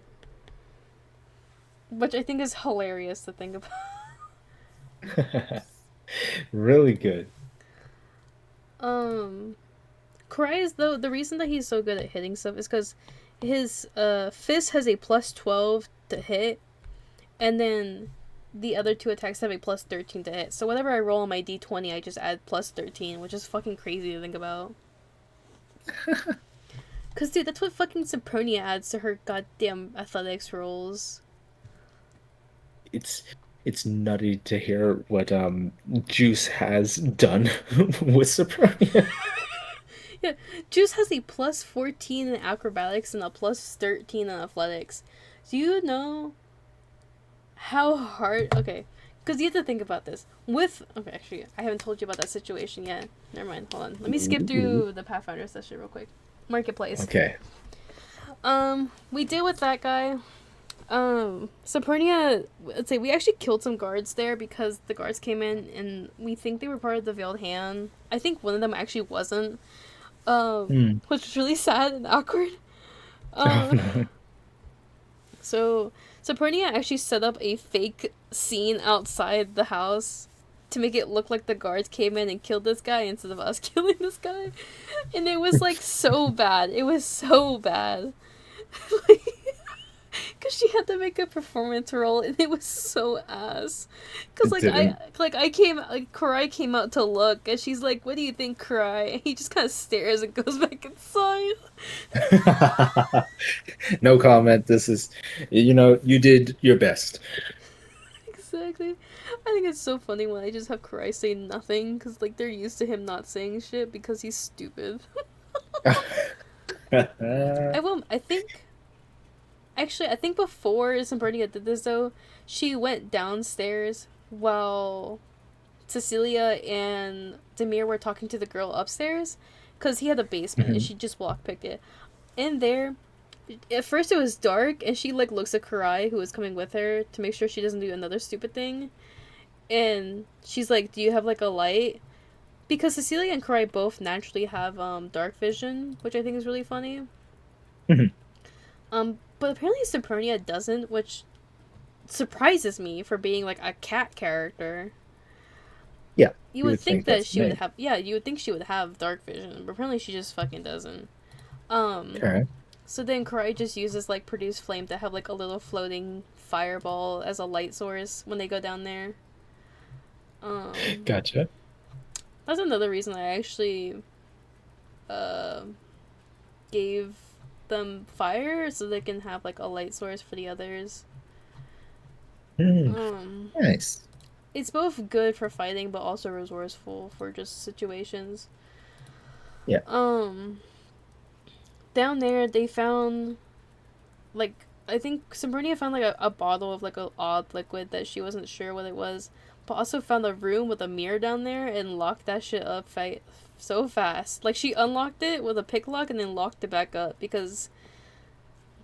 Which I think is hilarious to think about. Really good. Karai is though the reason that he's so good at hitting stuff is because his fist has a plus 12 to hit, and then the other two attacks have a plus 13 to hit. So whenever I roll on my d20, I just add plus 13, which is fucking crazy to think about. Cause dude, that's what fucking Sopronia adds to her goddamn athletics rolls. It's nutty to hear what Juice has done with Sopronia. Yeah, Juice has a plus 14 in acrobatics and a plus 13 in athletics. Do you know how hard... Okay, because you have to think about this. Okay, actually, I haven't told you about that situation yet. Never mind, hold on. Let me skip through the Pathfinder session real quick. Marketplace. Okay. We deal with that guy. Sapernia, let's say we actually killed some guards there because the guards came in and we think they were part of the Veiled Hand. I think one of them actually wasn't. Which was really sad and awkward. Oh, no. So Sapernia actually set up a fake scene outside the house to make it look like the guards came in and killed this guy instead of us killing this guy. And it was like so bad. It was so bad. Like, because she had to make a performance roll and it was so ass. Because Karai came out to look and she's like, "What do you think, Karai?" And he just kind of stares and goes back inside. No comment. This is, you did your best. Exactly. I think it's so funny when I just have Karai say nothing because like they're used to him not saying shit because he's stupid. I think before Sabrina did this though, she went downstairs while Cecilia and Demir were talking to the girl upstairs because he had a basement and she just picked it. In there, at first it was dark and she like looks at Karai who was coming with her to make sure she doesn't do another stupid thing. And she's like, "Do you have like a light?" Because Cecilia and Karai both naturally have dark vision, which I think is really funny. But apparently Sapernia doesn't, which surprises me for being like a cat character. Yeah. You would think that she would have you would think she would have dark vision, but apparently she just fucking doesn't. Okay. So then Karai just uses like produce flame to have like a little floating fireball as a light source when they go down there. Gotcha. That's another reason I actually gave them fire so they can have like a light source for the others. Nice. It's both good for fighting but also resourceful for just situations. Yeah. Down there they found like I think Sabrina found like a bottle of like an odd liquid that she wasn't sure what it was, also found a room with a mirror down there and locked that shit up so fast. Like, she unlocked it with a pick lock and then locked it back up because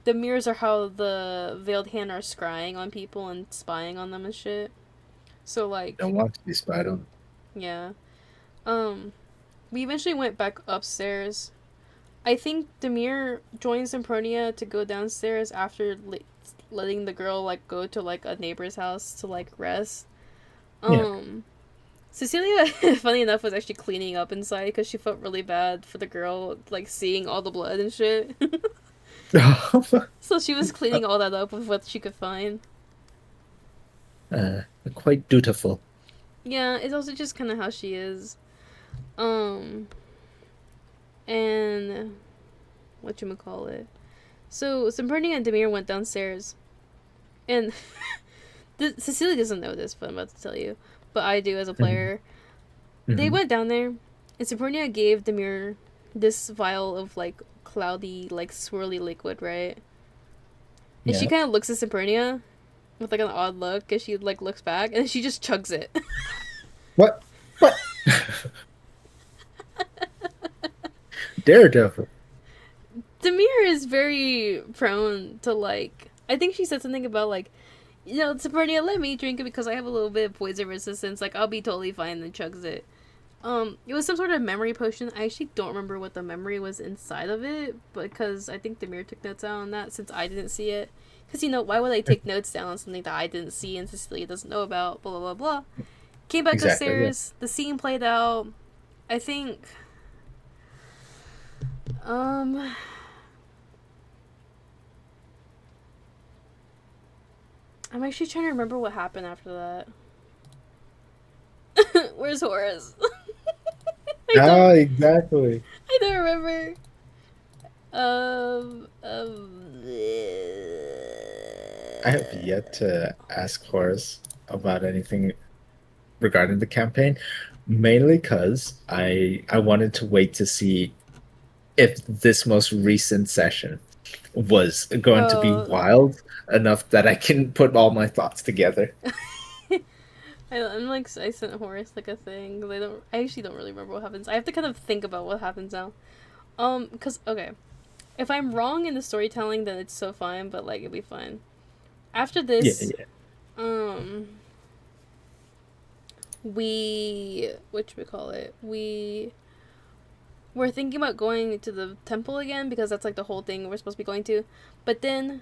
the mirrors are how the veiled hand are scrying on people and spying on them and shit. So, like... Don't want to be spied on. Yeah. We eventually went back upstairs. I think Demir joined Sempronia to go downstairs after letting the girl, like, go to, like, a neighbor's house to, like, rest. Cecilia, funny enough, was actually cleaning up inside because she felt really bad for the girl, like, seeing all the blood and shit. So she was cleaning all that up with what she could find. Quite dutiful. Yeah, it's also just kind of how she is. And whatchamacallit. So Sempronia and Demir went downstairs. And Cecilia doesn't know this, but I'm about to tell you. But I do as a player. Mm-hmm. They went down there, and Sempronia gave Demir this vial of, like, cloudy, like, swirly liquid, right? And she kind of looks at Sempronia with, like, an odd look, and she, like, looks back, and then she just chugs it. What? Daredevil. Demir is very prone to, like... I think she said something about, like, you know, Sempronia, let me drink it because I have a little bit of poison resistance. Like, I'll be totally fine, and chugs it. It was some sort of memory potion. I actually don't remember what the memory was inside of it, because I think Demir took notes down on that since I didn't see it. Because, you know, why would I take notes down on something that I didn't see and Cecilia doesn't know about, blah, blah, blah, blah. Came back upstairs, the scene played out. I think... I'm actually trying to remember what happened after that. Where's Horace? Exactly. I don't remember. I have yet to ask Horace about anything regarding the campaign, mainly because I wanted to wait to see if this most recent session was going to be wild enough that I can put all my thoughts together. I sent Horace like a thing because I actually don't really remember what happens. I have to kind of think about what happens now. Because okay, if I'm wrong in the storytelling, then it's so fine. But like, it'll be fine. After this, we we're thinking about going to the temple again because that's like the whole thing we're supposed to be going to. But then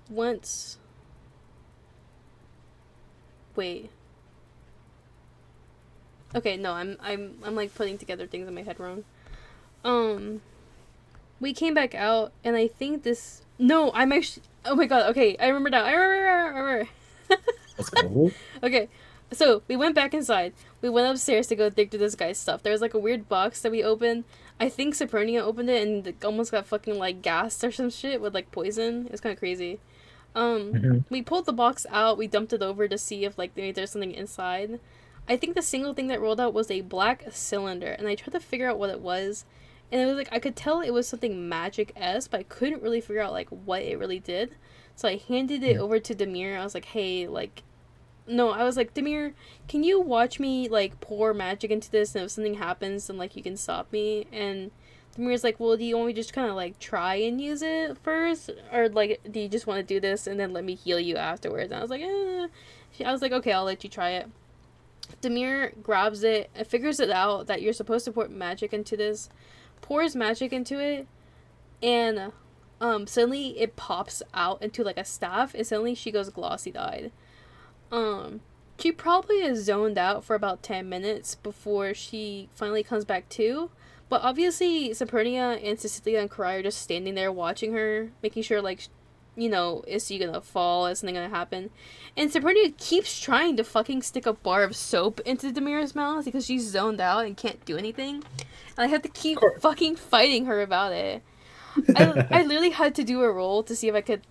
once okay, no, I'm like putting together things in my head wrong. We came back out and I think I'm actually, oh my god, okay, I remember now. I remember. Let's go. Okay. So, we went back inside. We went upstairs to go dig through this guy's stuff. There was, like, a weird box that we opened. I think Sempronia opened it and almost got fucking, like, gassed or some shit with, like, poison. It was kind of crazy. We pulled the box out. We dumped it over to see if, like, maybe there's something inside. I think the single thing that rolled out was a black cylinder. And I tried to figure out what it was. And it was, like, I could tell it was something magic-esque, but I couldn't really figure out, like, what it really did. So I handed it over to Demir. I was like, hey, like... No, I was like, Demir, can you watch me, like, pour magic into this, and if something happens, then, like, you can stop me? And Demir's like, well, do you want me to just kind of, like, try and use it first? Or, like, do you just want to do this and then let me heal you afterwards? And I was like, I was like, okay, I'll let you try it. Demir grabs it and figures it out that you're supposed to pour magic into this, pours magic into it, and, suddenly it pops out into, like, a staff, and suddenly she goes glossy-eyed. She probably is zoned out for about 10 minutes before she finally comes back to. But obviously, Sempronia and Cecilia and Karai are just standing there watching her, making sure, like, you know, is she gonna fall? Is something gonna happen? And Sempronia keeps trying to fucking stick a bar of soap into Demir's mouth because she's zoned out and can't do anything. And I have to keep fucking fighting her about it. I literally had to do a roll to see if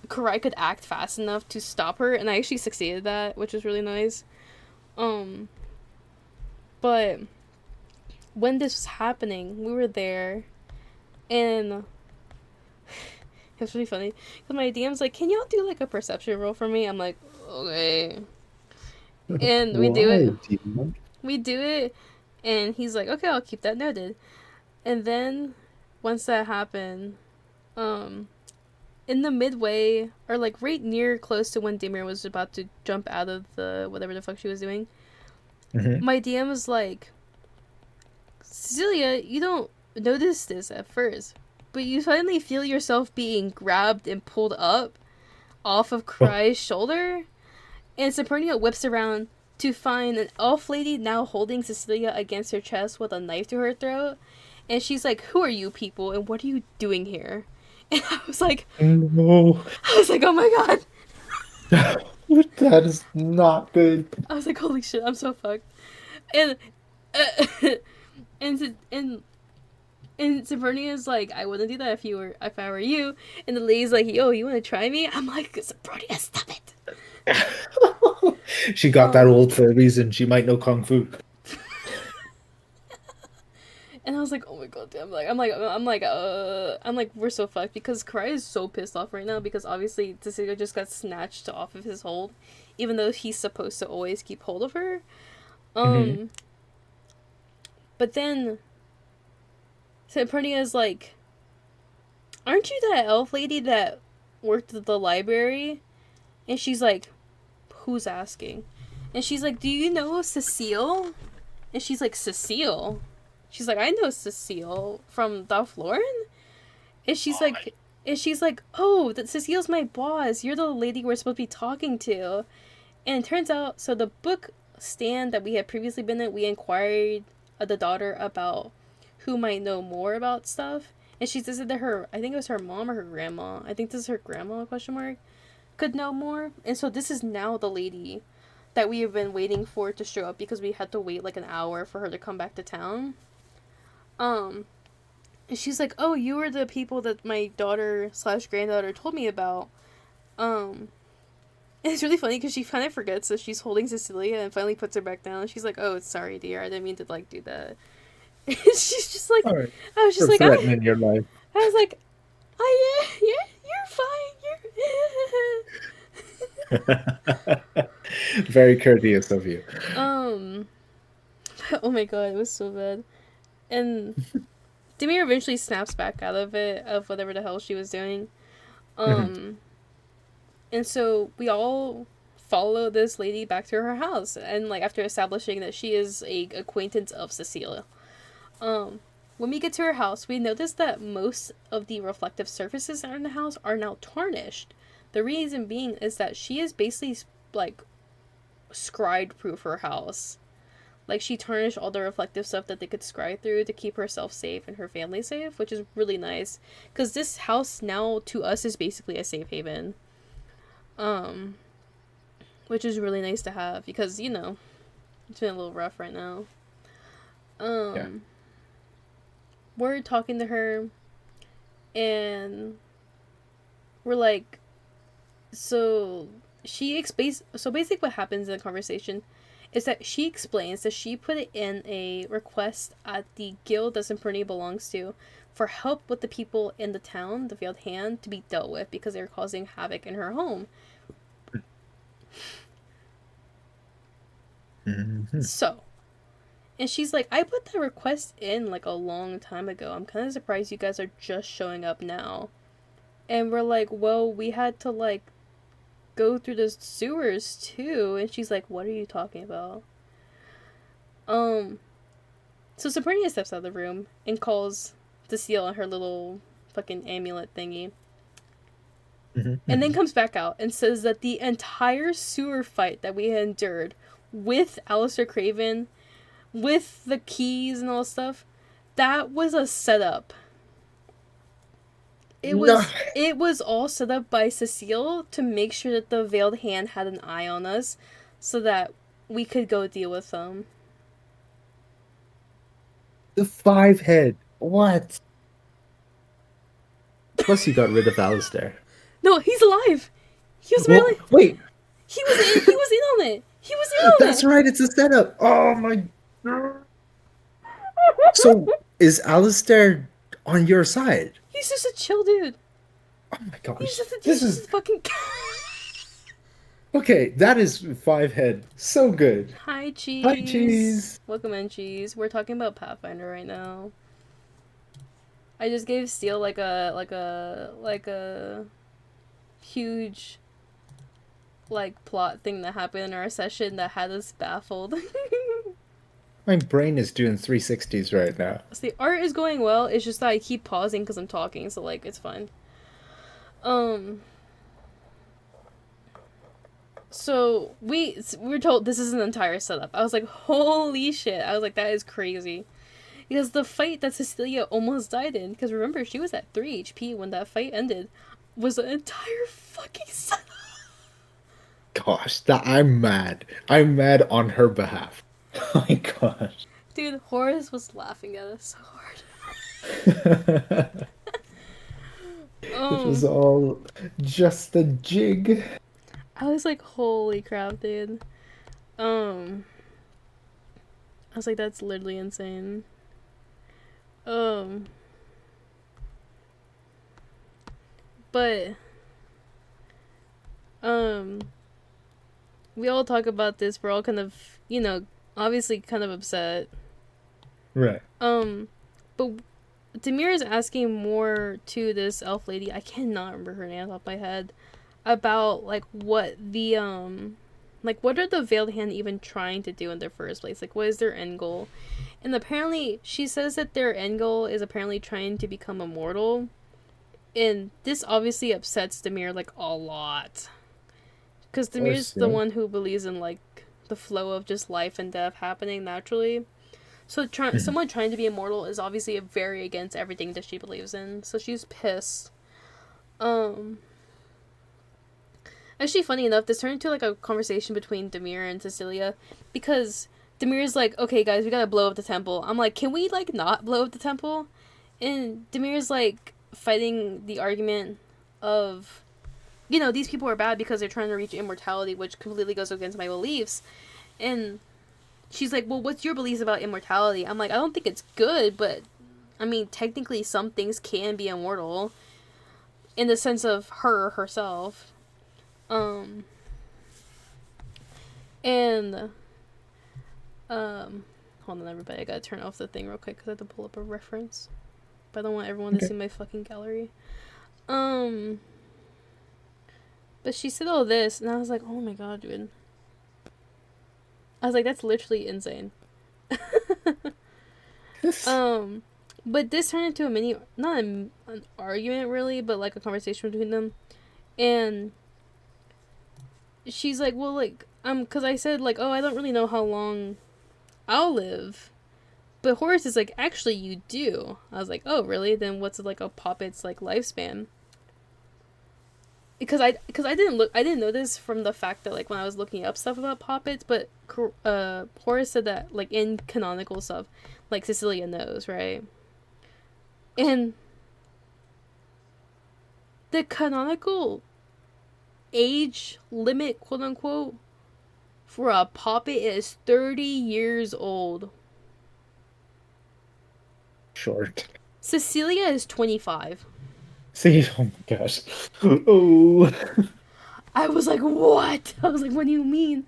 Karai could act fast enough to stop her, and I actually succeeded that, which was really nice. But when this was happening, we were there, and it was really funny, because my DM's like, can y'all do, like, a perception roll for me? I'm like, okay. And we do it. Why, demon? We do it, and he's like, okay, I'll keep that noted. And then, once that happened, in the midway, or like right near close to when Demir was about to jump out of the whatever the fuck she was doing, my DM was like, Cecilia, you don't notice this at first, but you finally feel yourself being grabbed and pulled up off of Cry's shoulder, and Sapernia whips around to find an elf lady now holding Cecilia against her chest with a knife to her throat, and she's like, who are you people, and what are you doing here? And I was like, No. oh my god. That is not good. I was like, holy shit, I'm so fucked. And and Sabrina's like, I wouldn't do that if I were you. And the lady's like, yo, you wanna try me? I'm like, Sabrina, stop it. She got that old for a reason. She might know kung fu. And I was like, oh my god, damn. I'm like, we're so fucked because Cry is so pissed off right now because obviously Cecilia just got snatched off of his hold, even though he's supposed to always keep hold of her. But then Sapernia's like, aren't you that elf lady that worked at the library? And she's like, who's asking? And she's like, do you know Cecile? And she's like, Cecile? She's like, I know Cecile from Dolph Lauren. And she's like, oh, that Cecile's my boss. You're the lady we're supposed to be talking to. And it turns out, so the book stand that we had previously been in, we inquired the daughter about who might know more about stuff. And she said that her, I think it was her mom or her grandma. I think this is her grandma, question mark, could know more. And so this is now the lady that we have been waiting for to show up because we had to wait like an hour for her to come back to town. And she's like, oh, you were the people that my daughter / granddaughter told me about. And it's really funny because she kind of forgets that she's holding Cecilia and finally puts her back down. And she's like, oh, sorry, dear. I didn't mean to, like, do that. And she's just like, Right. I was just You're like, threatening your life. I was like, oh, yeah, you're fine. Very courteous of you. Oh my god, it was so bad. And Demir eventually snaps back out of it, of whatever the hell she was doing. And so we all follow this lady back to her house, and like after establishing that she is a acquaintance of Cecilia. When we get to her house, we notice that most of the reflective surfaces in the house are now tarnished. The reason being is that she is basically like scryed proof her house. Like, she tarnished all the reflective stuff that they could scry through to keep herself safe and her family safe, which is really nice. Because this house now, to us, is basically a safe haven. Which is really nice to have, because, you know, it's been a little rough right now. Yeah. We're talking to her, and we're like, so basically what happens in the conversation is that she explains that she put in a request at the guild that Semperni belongs to for help with the people in the town, the Veiled Hand, to be dealt with because they're causing havoc in her home. So, and she's like, I put that request in like a long time ago. I'm kind of surprised you guys are just showing up now. And we're like, well, we had to like go through the sewers too. And she's like, what are you talking about? So Sabrina steps out of the room and calls the seal on her little fucking amulet thingy. And then comes back out and says that the entire sewer fight that we had endured with Alistair Craven, with the keys and all stuff, that was a setup. It was all set up by Cecile to make sure that the Veiled Hand had an eye on us so that we could go deal with them. The 5-head. What? Plus, you got rid of Alistair. No, he's alive. He was Well, really. wait. He was in on it. He was in on That's it. right. It's a setup. Oh my. So is Alistair on your side? He's just a chill dude. Oh my gosh. He's just This a is fucking. Okay, that is five head. So good. Hi, Hi, Cheese. cheese. Welcome in, Cheese. We're talking about Pathfinder right now. I just gave Steel like a huge like plot thing that happened in our session that had us baffled. My brain is doing 360s right now. So the art is going well. It's just that I keep pausing because I'm talking, so like it's fine. Um. So we were told this is an entire setup. I was like, holy shit! I was like, that is crazy. Because the fight that Cecilia almost died in, because remember she was at 3 HP when that fight ended, was an entire fucking setup. Gosh, that I'm mad. I'm mad on her behalf. Oh my gosh. Dude, Horace was laughing at us so hard. It was all just a jig. I was like, holy crap, dude. I was like, that's literally insane. But we all talk about this. We're all kind of, obviously kind of upset. Right. But Demir is asking more to this elf lady. I cannot remember her name off my head. About like what the what are the Veiled Hand even trying to do in the first place? Like, what is their end goal? And apparently, she says that their end goal is apparently trying to become immortal. And this obviously upsets Demir, like, a lot. Because Demir's the one who believes in, like, the flow of just life and death happening naturally. So someone trying to be immortal is obviously very against everything that she believes in. So she's pissed. Actually, funny enough, this turned into, like, a conversation between Demir and Cecilia. Because Demir's like, okay, guys, we gotta blow up the temple. I'm like, can we, like, not blow up the temple? And Demir's, like, fighting the argument of, these people are bad because they're trying to reach immortality, which completely goes against my beliefs. And she's like, well, what's your beliefs about immortality? I'm like, I don't think it's good, but, I mean, technically some things can be immortal. In the sense of herself. And, hold on, everybody, I gotta turn off the thing real quick, because I have to pull up a reference. But I don't want everyone to see my fucking gallery. But she said all this, and I was like, oh my god, dude. I was like, that's literally insane. But this turned into a not an argument really, but like a conversation between them. And she's like, well, like, because I said, like, oh, I don't really know how long I'll live. But Horace is like, actually, you do. I was like, oh, really? Then what's, like, a puppet's, like, lifespan? Because I didn't know this from the fact that, like, when I was looking up stuff about puppets, but Horace said that, like, in canonical stuff, like, Cecilia knows, right? And the canonical age limit, quote unquote, for a puppet is 30 years old. Short. Cecilia is 25. See, oh my gosh. Oh. I was like, what? I was like, what do you mean?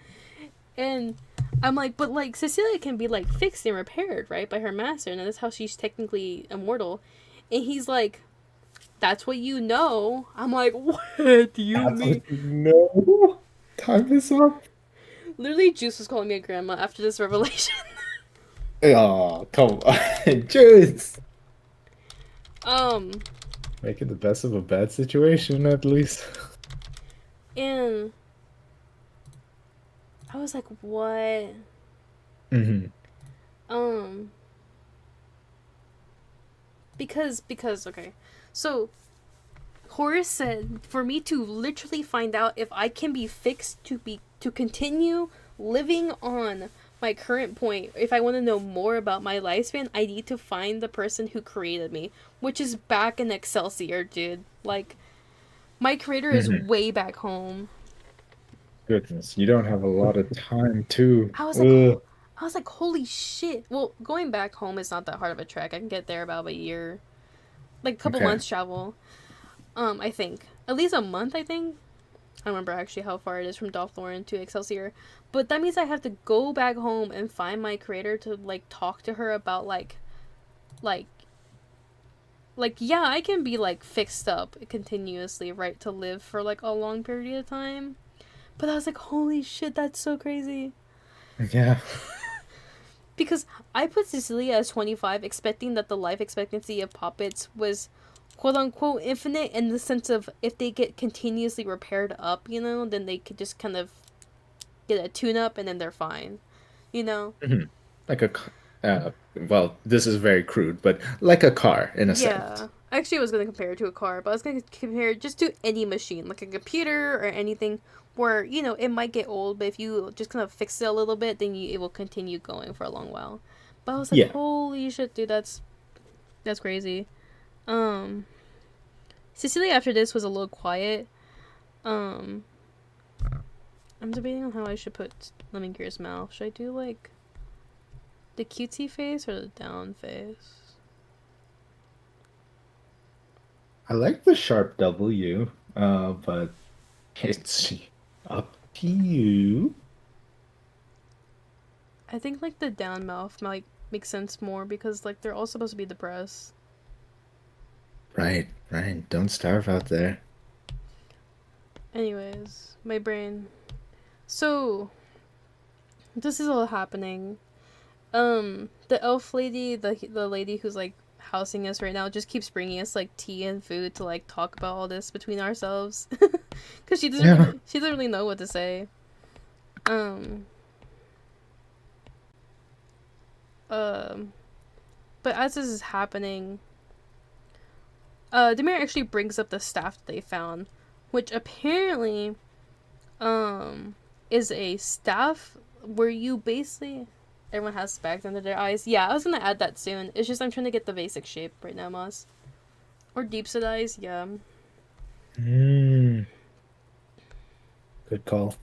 And I'm like, but like, Cecilia can be like fixed and repaired, right? By her master, and that's how she's technically immortal. And he's like, that's what you know. I'm like, what do you mean? No. Time is up. Literally, Juice was calling me a grandma after this revelation. Oh, come on. Juice. Making the best of a bad situation, at least. And I was like, what? Mm-hmm. Because, okay. So, Horace said for me to literally find out if I can be fixed to continue living on my current point, if I want to know more about my lifespan, I need to find the person who created me, which is back in Excelsior, dude. Like, my creator is way back home. Goodness, you don't have a lot of time, too. I was like, holy shit. Well, going back home is not that hard of a trek. I can get there about a year. Like, a couple months travel. I think. At least a month, I think. I don't remember actually how far it is from Dothlorn to Excelsior, but that means I have to go back home and find my creator to like talk to her about like yeah, I can be like fixed up continuously, right, to live for like a long period of time. But I was like, holy shit, that's so crazy. Yeah. Because I put Cecilia as 25, expecting that the life expectancy of puppets was quote unquote infinite, in the sense of if they get continuously repaired up, then they could just kind of get a tune up and then they're fine, you know? Hmm. Like well, this is very crude, but like a car in a sense. Yeah. Actually, I was going to compare it to a car, but I was going to compare it just to any machine, like a computer or anything, where, it might get old, but if you just kind of fix it a little bit, then it will continue going for a long while. But I was like, Yeah. holy shit, dude, that's crazy. Um, Cecilia after this was a little quiet. Um, I'm debating on how I should put Lemongear's mouth. Should I do, like, the cutesy face or the down face? I like the sharp W, but it's up to you. I think, like, the down mouth might make sense more because, like, they're all supposed to be depressed. Right, right. Don't starve out there. Anyways, my brain. So, this is all happening. The elf lady, the lady who's, like, housing us right now, just keeps bringing us, like, tea and food to, like, talk about all this between ourselves. Because Yeah. she doesn't really know what to say. Um, um, but as this is happening, Demir actually brings up the staff that they found, which apparently, is a staff where you basically, everyone has bags under their eyes. Yeah, I was gonna add that soon. It's just I'm trying to get the basic shape right now, Moss. Or deep set eyes, yeah. Mm, good call.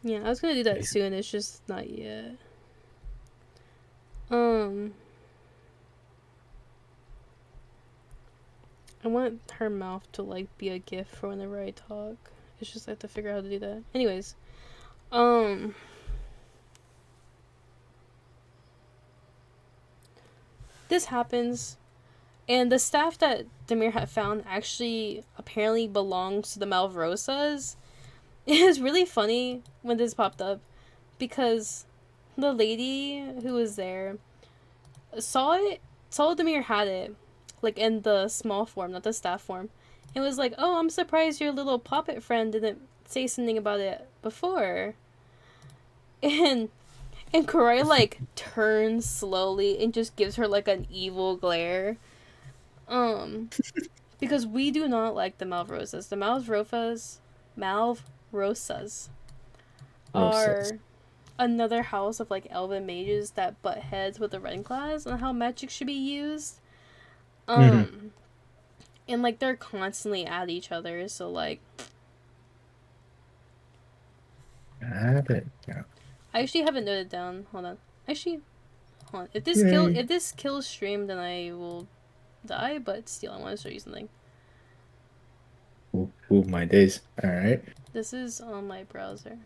Yeah, I was gonna do that soon. It's just not yet. I want her mouth to like be a gift for whenever I talk. It's just I have to figure out how to do that. Anyways, this happens, and the staff that Demir had found actually apparently belongs to the Malvrosas. It was really funny when this popped up because the lady who was there saw Demir had it, like in the small form, not the staff form. It was like, oh, I'm surprised your little puppet friend didn't say something about it before. And Karai like turns slowly and just gives her like an evil glare. Because we do not like the Malvrosas. The Malvrosas are another house of like elven mages that butt heads with the Ren class on how magic should be used. And like they're constantly at each other, so like Got it. Yeah. I actually haven't noted down. Hold on. Actually, hold on. If this kills stream, then I will die. But still, I want to show you something. Ooh, my days. All right. This is on my browser.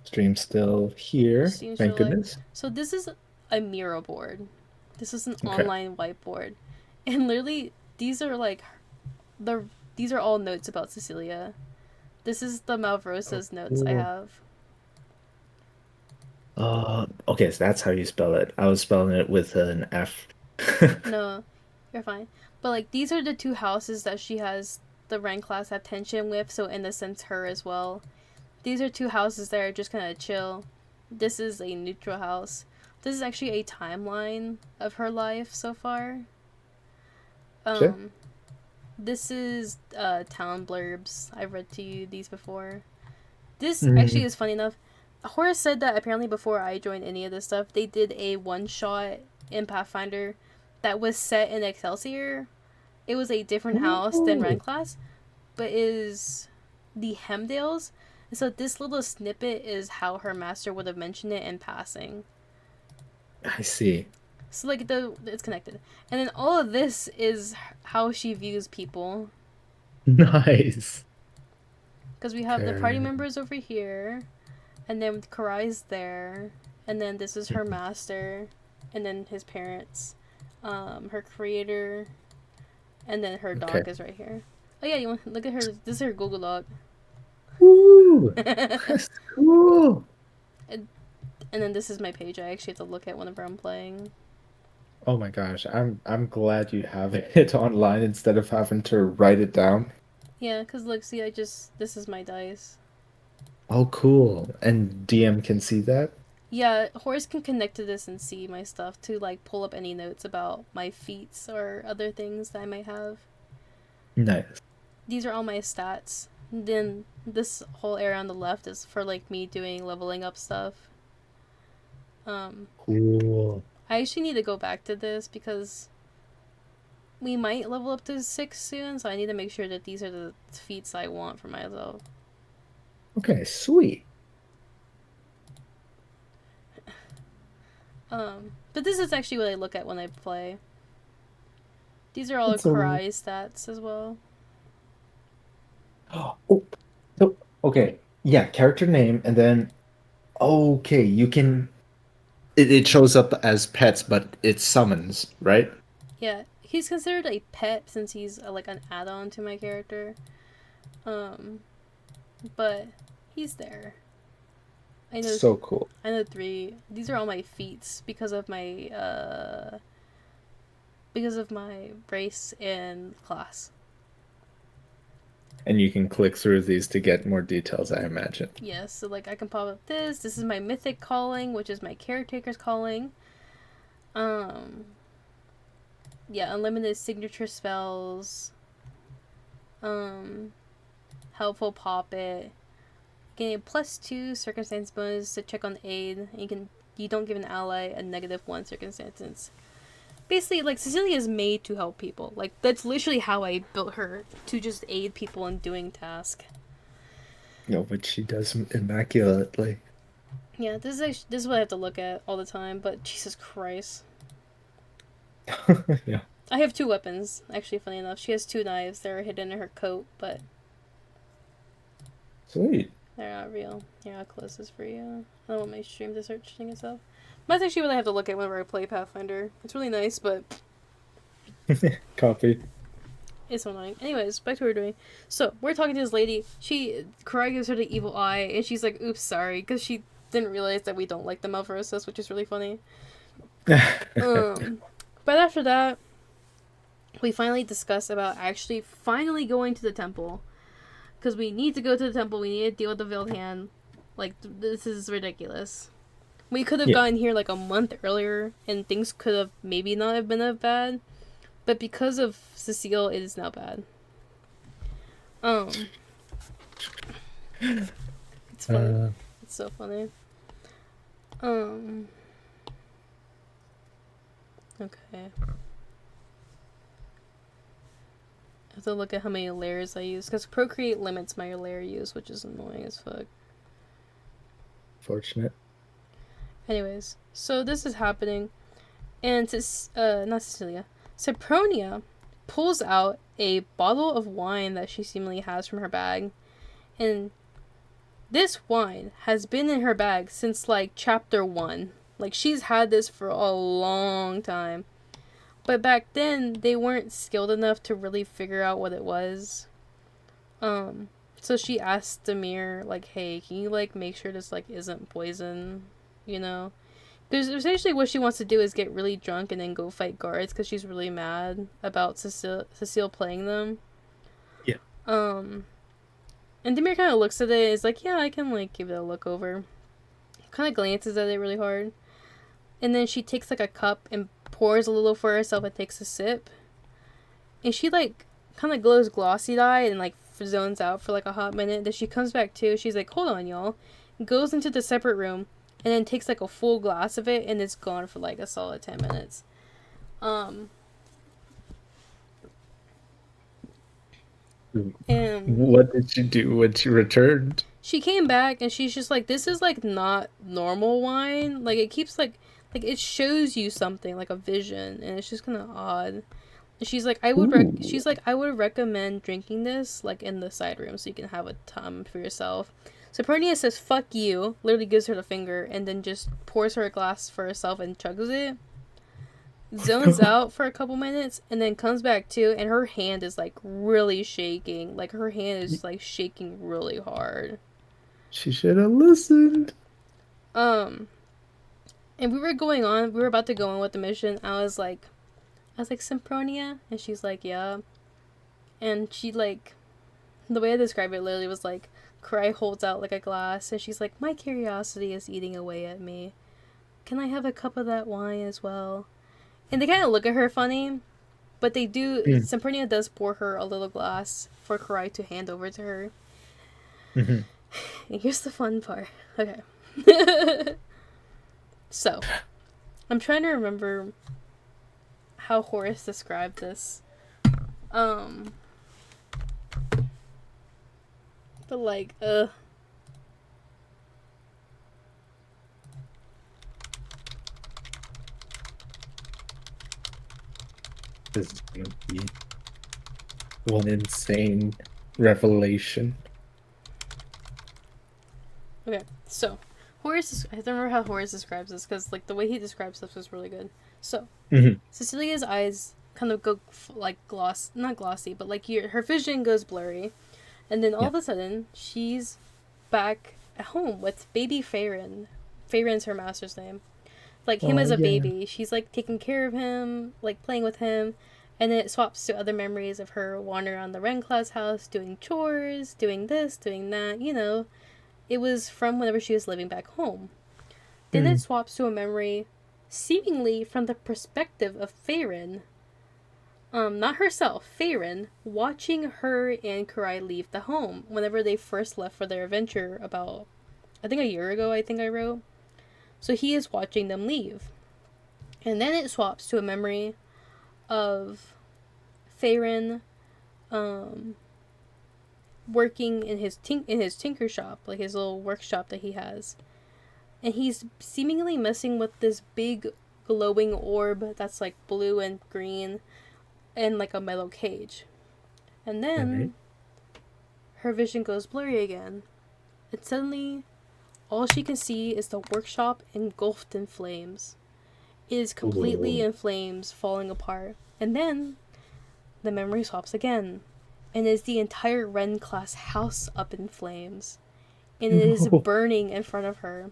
Stream still here. Seems Thank like goodness. so. This is a Miro board. This is an online whiteboard, and literally these are like these are all notes about Cecilia. This is the Malvrosa's notes I have. Okay, so that's how you spell it. I was spelling it with an F. No, you're fine. But like these are the two houses that she has the rank class have tension with, so in a sense her as well. These are two houses that are just kind of chill. This is a neutral house. This is actually a timeline of her life so far. Sure. This is town blurbs. I've read to you these before. This actually is funny enough. Horace said that apparently before I joined any of this stuff, they did a one-shot in Pathfinder that was set in Excelsior. It was a different house than Ren class, but is the Hemdales. And so this little snippet is how her master would have mentioned it in passing. I see. So like it's connected, and then all of this is how she views people. Nice. Because we have the party Okay. members over here, and then Karai's there, and then this is her master, and then his parents, her creator, and then her Okay. dog is right here. Oh yeah, you want look at her? This is her Google Doc. Woo! and That's cool. then this is my page. I actually have to look at whenever I'm playing. Oh my gosh, I'm glad you have it online instead of having to write it down. Yeah, because look, see, this is my dice. Oh, cool. And DM can see that? Yeah, Horace can connect to this and see my stuff to like pull up any notes about my feats or other things that I might have. Nice. These are all my stats. Then this whole area on the left is for like me doing leveling up stuff. Cool. I actually need to go back to this because we might level up to 6 soon, so I need to make sure that these are the feats I want for myself. Okay, sweet. But this is actually what I look at when I play. These are all It's a Karai stats as well. oh, so okay. Yeah, character name and then okay, you can it shows up as pets, but it summons, right? Yeah, he's considered a pet since he's like an add-on to my character. But he's there. I know. So cool. I know 3. These are all my feats because of my race and class. And you can click through these to get more details, I imagine. Yes, so like I can pop up this. This is my mythic calling, which is my caretaker's calling. Yeah, unlimited signature spells. Helpful poppet. Getting a +2 circumstance bonus to check on aid. You don't give an ally a -1 circumstance. Basically, like, Cecilia is made to help people. Like, that's literally how I built her, to just aid people in doing tasks. No, but she does immaculately. Yeah, this is what I have to look at all the time, but Jesus Christ. Yeah. I have 2 weapons, actually, funny enough. She has 2 knives. They're hidden in her coat, but Sweet. they're not real. You're not closest for you. I don't want my stream to start shitting itself. But that's actually what I have to look at whenever I play Pathfinder. It's really nice, but Copy. it's so annoying. Anyways, back to what we're doing. So, we're talking to this lady. Karai gives her the evil eye, and she's like, oops, sorry, because she didn't realize that we don't like the Malvarosas, which is really funny. But after that, we finally discuss about actually finally going to the temple. Because we need to go to the temple, we need to deal with the Veiled Hand. Like, this is ridiculous. We could have gotten here like a month earlier, and things could have maybe not have been that bad. But because of Cecile, it is now bad. It's funny. It's so funny. Okay. I have to look at how many layers I use, because Procreate limits my layer use, which is annoying as fuck. Fortunate. Anyways, so this is happening, and not Cecilia, Sopronia pulls out a bottle of wine that she seemingly has from her bag, and this wine has been in her bag since like chapter 1. Like, she's had this for a long time. But back then, they weren't skilled enough to really figure out what it was. So she asked Demir, like, hey, can you, like, make sure this, like, isn't poison, you know? Because essentially what she wants to do is get really drunk and then go fight guards, because she's really mad about Cecile playing them. Yeah. And Demir kind of looks at it and is like, yeah, I can, like, give it a look over. Kind of glances at it really hard. And then she takes, like, a cup and pours a little for herself and takes a sip. And she, like, kind of glows glossy-eyed and, like, zones out for, like, a hot minute. Then she comes back to. She's like, hold on, y'all. Goes into the separate room and then takes, like, a full glass of it and it's gone for, like, a solid 10 minutes. And What did she do when she returned? she came back and she's just like, this is, like, not normal wine. Like, it keeps, like it shows you something, like a vision, and it's just kind of odd. She's like, Ooh. I would recommend drinking this like in the side room so you can have a time for yourself. Sapronia says fuck you, literally gives her the finger, and then just pours her a glass for herself and chugs it. Zones out for a couple minutes and then comes back to, and her hand is like really shaking. Like her hand is like shaking really hard. She should have listened. Um, and we were about to go on with the mission. I was like, Sempronia? And she's like, yeah. And she, like, the way I describe it literally was like, Cry holds out, like, a glass, and she's like, my curiosity is eating away at me. Can I have a cup of that wine as well? And they kind of look at her funny, but they do, Mm. Sempronia does pour her a little glass for Cry to hand over to her. Mm-hmm. And here's the fun part. Okay. So, I'm trying to remember how Horace described this. But like, This is gonna be one insane revelation. okay, so Horace. I don't remember how Horace describes this because like the way he describes this was really good. So Mm-hmm. Cecilia's eyes kind of go like not glossy, but like her vision goes blurry, and then all Yeah. of a sudden she's back at home with baby Farron. Farron's her master's name. Like him Oh as a yeah. baby. She's like taking care of him, like playing with him, and then it swaps to other memories of her wandering around the Renclass house, doing chores, doing this, doing that. You know, it was from whenever she was living back home. Then it swaps to a memory, seemingly from the perspective of Farron. Not herself, Farron, watching her and Kurai leave the home whenever they first left for their adventure about, I think a year ago, I think I wrote. So he is watching them leave. And then it swaps to a memory of Farron working in his tinker shop, like his little workshop that he has. And he's seemingly messing with this big glowing orb that's like blue and green in like a metal cage. And then her vision goes blurry again. And suddenly all she can see is the workshop engulfed in flames. It is completely Whoa. in flames, falling apart. And then the memory swaps again. And is the entire Ren class house up in flames. And it is No. burning in front of her.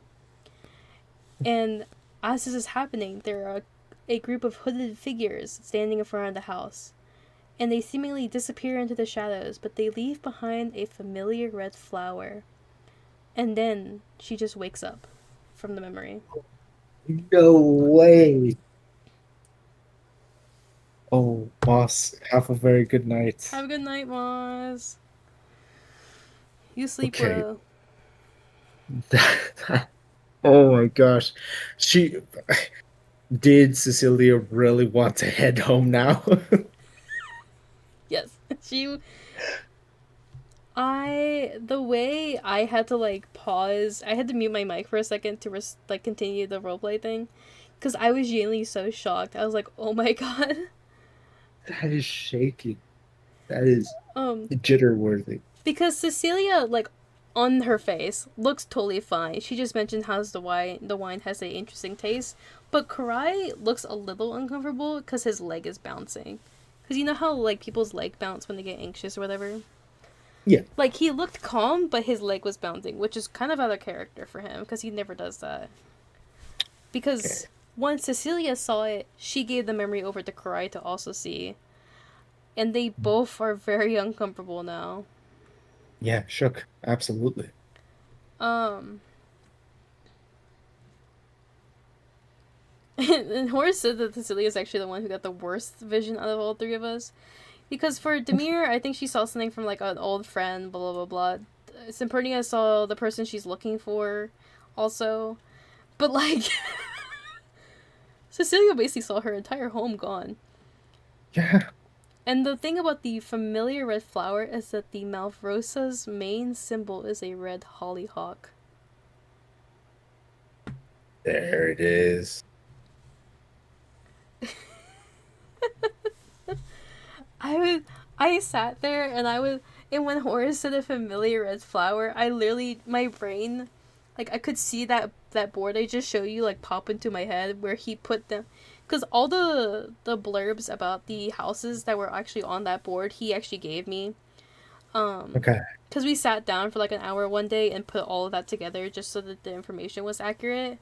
And as this is happening, there are a group of hooded figures standing in front of the house. And they seemingly disappear into the shadows, but they leave behind a familiar red flower. And then she just wakes up from the memory. No way. Oh, boss, have a very good night. Have a good night, Moz. You sleep Okay. well. Oh my gosh. She did Cecilia really want to head home now? Yes. The way I had to like pause, I had to mute my mic for a second to like continue the roleplay thing. Because I was genuinely so shocked. I was like, oh my god. That is shaking. That is Um, jitter worthy. because Cecilia, like, on her face, looks totally fine. She just mentioned how the wine has a interesting taste. But Karai looks a little uncomfortable because his leg is bouncing. Because you know how, like, people's leg bounce when they get anxious or whatever? Yeah. Like, he looked calm, but his leg was bouncing, which is kind of out of character for him, because he never does that. Because once Cecilia saw it, she gave the memory over to Karai to also see. And they both are very uncomfortable now. Yeah, shook. Absolutely. And Horace said that Cecilia is actually the one who got the worst vision out of all three of us. Because for Demir, I think she saw something from like an old friend, blah blah blah blah. Sempernia saw the person she's looking for, also. But like, Cecilia basically saw her entire home gone. Yeah. And the thing about the familiar red flower is that the Malvrosa's main symbol is a red hollyhock. There it is. I sat there and when Horace said a familiar red flower, I literally, my brain, like I could see that board I just showed you like pop into my head where he put them, because all the blurbs about the houses that were actually on that board he actually gave me, Okay. because we sat down for like an hour one day and put all of that together just so that the information was accurate.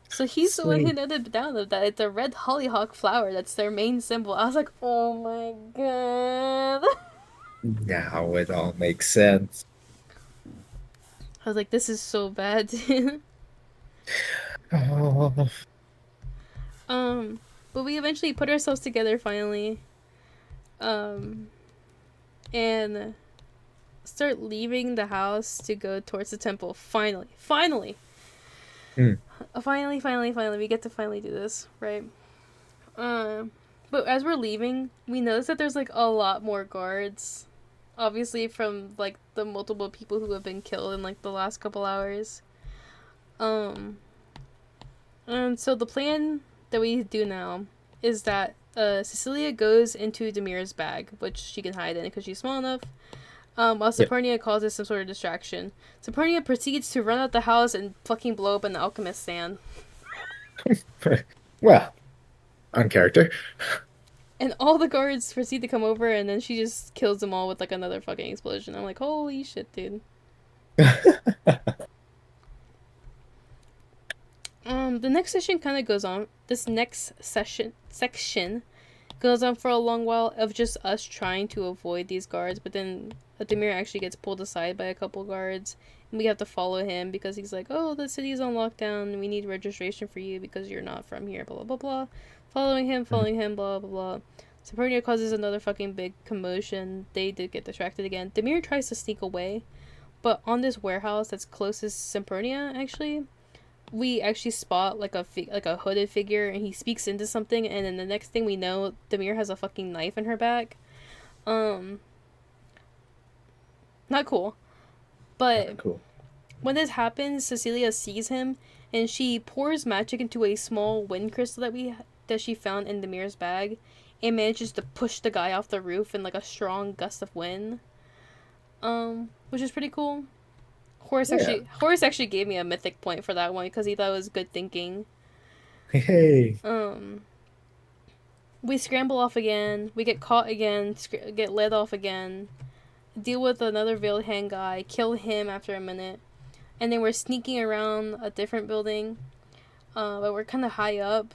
So he's the one who Sweet. noted down that it's a red hollyhock flower. That's their main symbol. I was like, oh my god. Now it all makes sense. I was like, this is so bad. Oh, But we eventually put ourselves together finally, um, and start leaving the house to go towards the temple. Finally, mm, finally, we get to finally do this, right? But as we're leaving, we notice that there's like a lot more guards, obviously from like the multiple people who have been killed in like the last couple hours. And so the plan that we do now is that Cecilia goes into Demir's bag, which she can hide in because she's small enough. While yep. Sapernia causes some sort of distraction. Sapernia proceeds to run out the house and fucking blow up an alchemist stand. Well, on character. And all the guards proceed to come over, and then she just kills them all with like another fucking explosion. I'm like, holy shit, dude. The next session kind of goes on. This next section goes on for a long while of just us trying to avoid these guards, but then Demir actually gets pulled aside by a couple guards, and we have to follow him because he's like, oh, the city's on lockdown, and we need registration for you because you're not from here, blah, blah, blah, blah. Following him, blah, blah, blah. Sapernia causes another fucking big commotion. They did get distracted again. Demir tries to sneak away, but on this warehouse that's closest to Sapernia, actually, we actually spot like a hooded figure, and he speaks into something, and then the next thing we know, Demir has a fucking knife in her back. Not cool. But Cool. when this happens, Cecilia sees him, and she pours magic into a small wind crystal that she found in Demir's bag, and manages to push the guy off the roof in like a strong gust of wind. Which is pretty cool. Horace actually gave me a mythic point for that one because he thought it was good thinking. Hey. We scramble off again. We get caught again. Get led off again. Deal with another veiled hand guy. Kill him after a minute, and then we're sneaking around a different building. But we're kind of high up.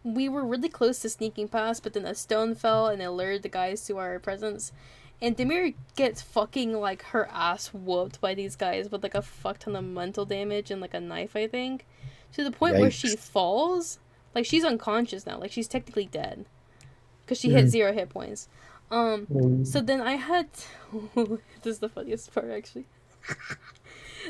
We were really close to sneaking past, but then a stone fell and it lured the guys to our presence. And Demir gets fucking, like, her ass whooped by these guys with, like, a fuck ton of mental damage and, like, a knife, I think. To the point where she falls. Like, she's unconscious now. Like, she's technically dead. Because she hit 0 hit points. So then I had... this is the funniest part, actually.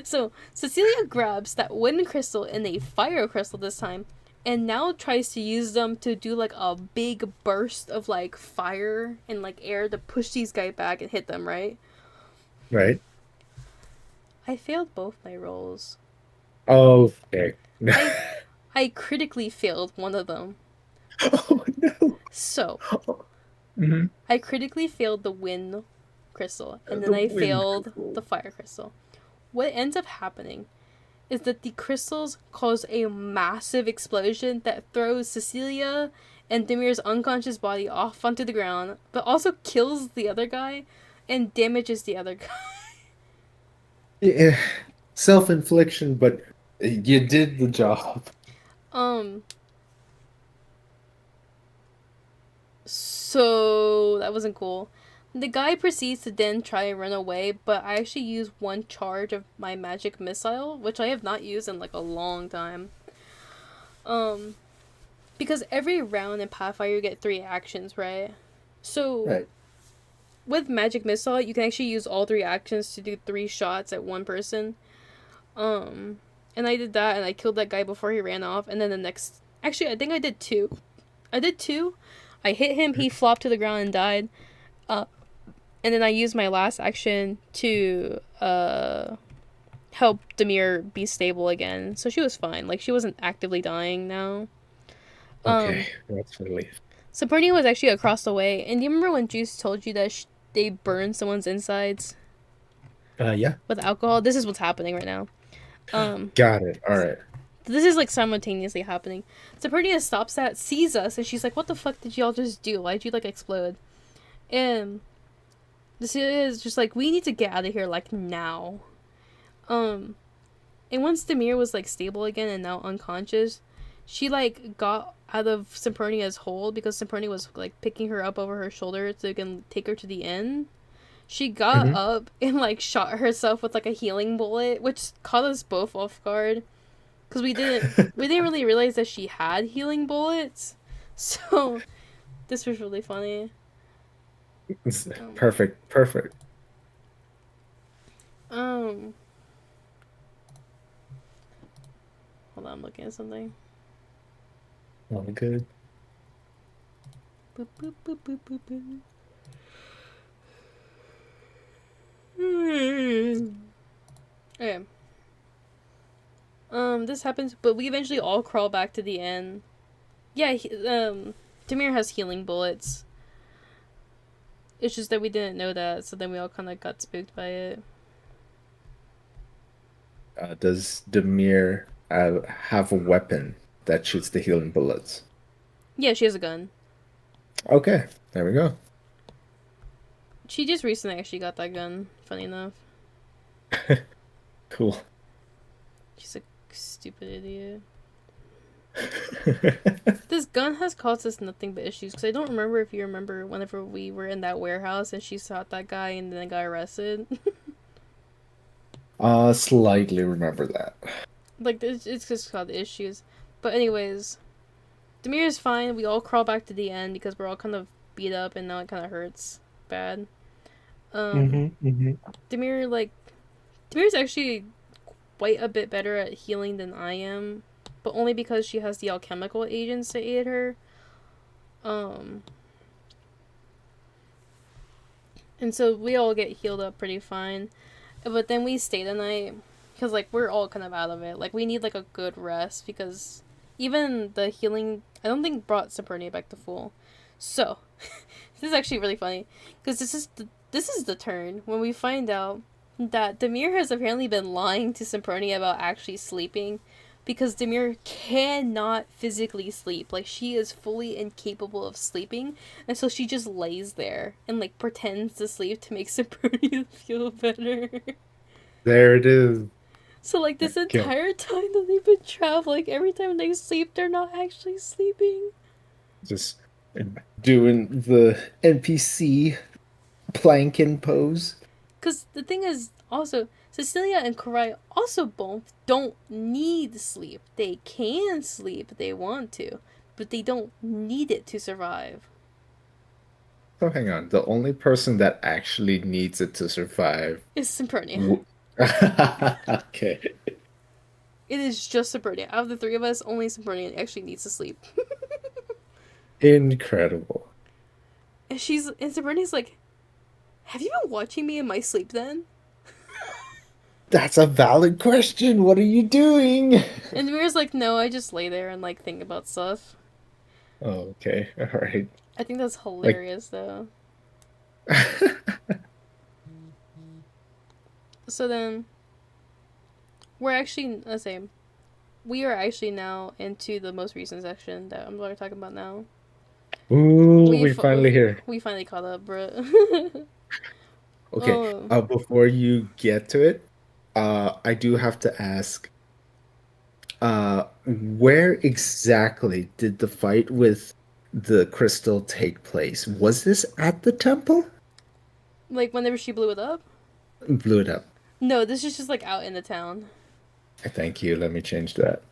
So, Cecilia grabs that wind crystal and a fire crystal this time, and now tries to use them to do like a big burst of like fire and like air to push these guys back and hit them, right? Right. I failed both my rolls. Okay. I critically failed one of them. Oh no. So, Mm-hmm. I critically failed the wind crystal, and then I failed the fire crystal. What ends up happening is that the crystals cause a massive explosion that throws Cecilia and Demir's unconscious body off onto the ground, but also kills the other guy and damages the other guy. Yeah. Self-infliction, but you did the job. So that wasn't cool. The guy proceeds to then try and run away, but I actually use one charge of my magic missile, which I have not used in like a long time. Because every round in Pathfinder you get 3 actions, right? So Right. with magic missile, you can actually use all 3 actions to do 3 shots at one person. And I did that, and I killed that guy before he ran off, and then the next... Actually, I think I did 2. I hit him, he flopped to the ground and died. And then I used my last action to help Demir be stable again. So she was fine. Like, she wasn't actively dying now. Okay, that's relief. Sapernia was actually across the way. And do you remember when Juice told you that they burned someone's insides Yeah. with alcohol? This is what's happening right now. Got it. All right. This is like simultaneously happening. Sapernia stops that, sees us, and she's like, "What the fuck did y'all just do? Why'd you like explode?" And this is just like, we need to get out of here like now. And once Demir was like stable again and now unconscious, she like got out of Sempernia's hold because Sempernia was like picking her up over her shoulder so they can take her to the inn. She got Mhm. up and like shot herself with like a healing bullet, which caught us both off guard because we didn't really realize that she had healing bullets. So this was really funny. Um, Perfect. Perfect. um hold on, I'm looking at something. All good. Boop, boop, boop, boop, boop, boop. Okay. This happens, but we eventually all crawl back to the inn. Yeah, Demir has healing bullets. It's just that we didn't know that, so then we all kind of got spooked by it. Does Demir have a weapon that shoots the healing bullets? Yeah, she has a gun. Okay, there we go. She just recently actually got that gun, funny enough. Cool. She's a stupid idiot. This gun has caused us nothing but issues, because I don't remember if you remember whenever we were in that warehouse and she shot that guy and then got arrested. Slightly remember that. Like, it's just called issues. But anyways, Demir is fine. We all crawl back to the end because we're all kind of beat up and now it kind of hurts bad. Um, Mm-hmm. Demir, like, Demir's actually quite a bit better at healing than I am, but only because she has the alchemical agents to aid her. Um, and so we all get healed up pretty fine. But then we stay the night because, like, we're all kind of out of it. Like, we need, like, a good rest because even the healing, I don't think brought Sapernia back to full. So, this is actually really funny because this is the turn when we find out that Demir has apparently been lying to Sapernia about actually sleeping because Demir cannot physically sleep. Like, she is fully incapable of sleeping, and so she just lays there and like pretends to sleep to make Sapernia feel better. There it is. So like this Okay. entire time that they've been traveling, every time they sleep, they're not actually sleeping. Just doing the NPC planking pose. Because the thing is, also, Cecilia and Karai also both don't need sleep. They can sleep if they want to, but they don't need it to survive. So hang on. The only person that actually needs it to survive. It's Sempernia. w- Okay. It is just Sempernia. Out of the three of us, only Sempernia actually needs to sleep. Incredible. And Sempernia's like, have you been watching me in my sleep then? That's a valid question. What are you doing? And Mira's like, no, I just lay there and like think about stuff. Oh, okay. All right. I think that's Like, hilarious though. So then we're actually, let's say, we are actually now into the most recent section that I'm going to talk about now. ooh, we finally here. We finally caught up, bro. Okay. Oh, Before you get to it, I do have to ask, where exactly did the fight with the crystal take place? Was this at the temple? like whenever she blew it up? Blew it up. No, this is just like out in the town. Thank you. Let me change that.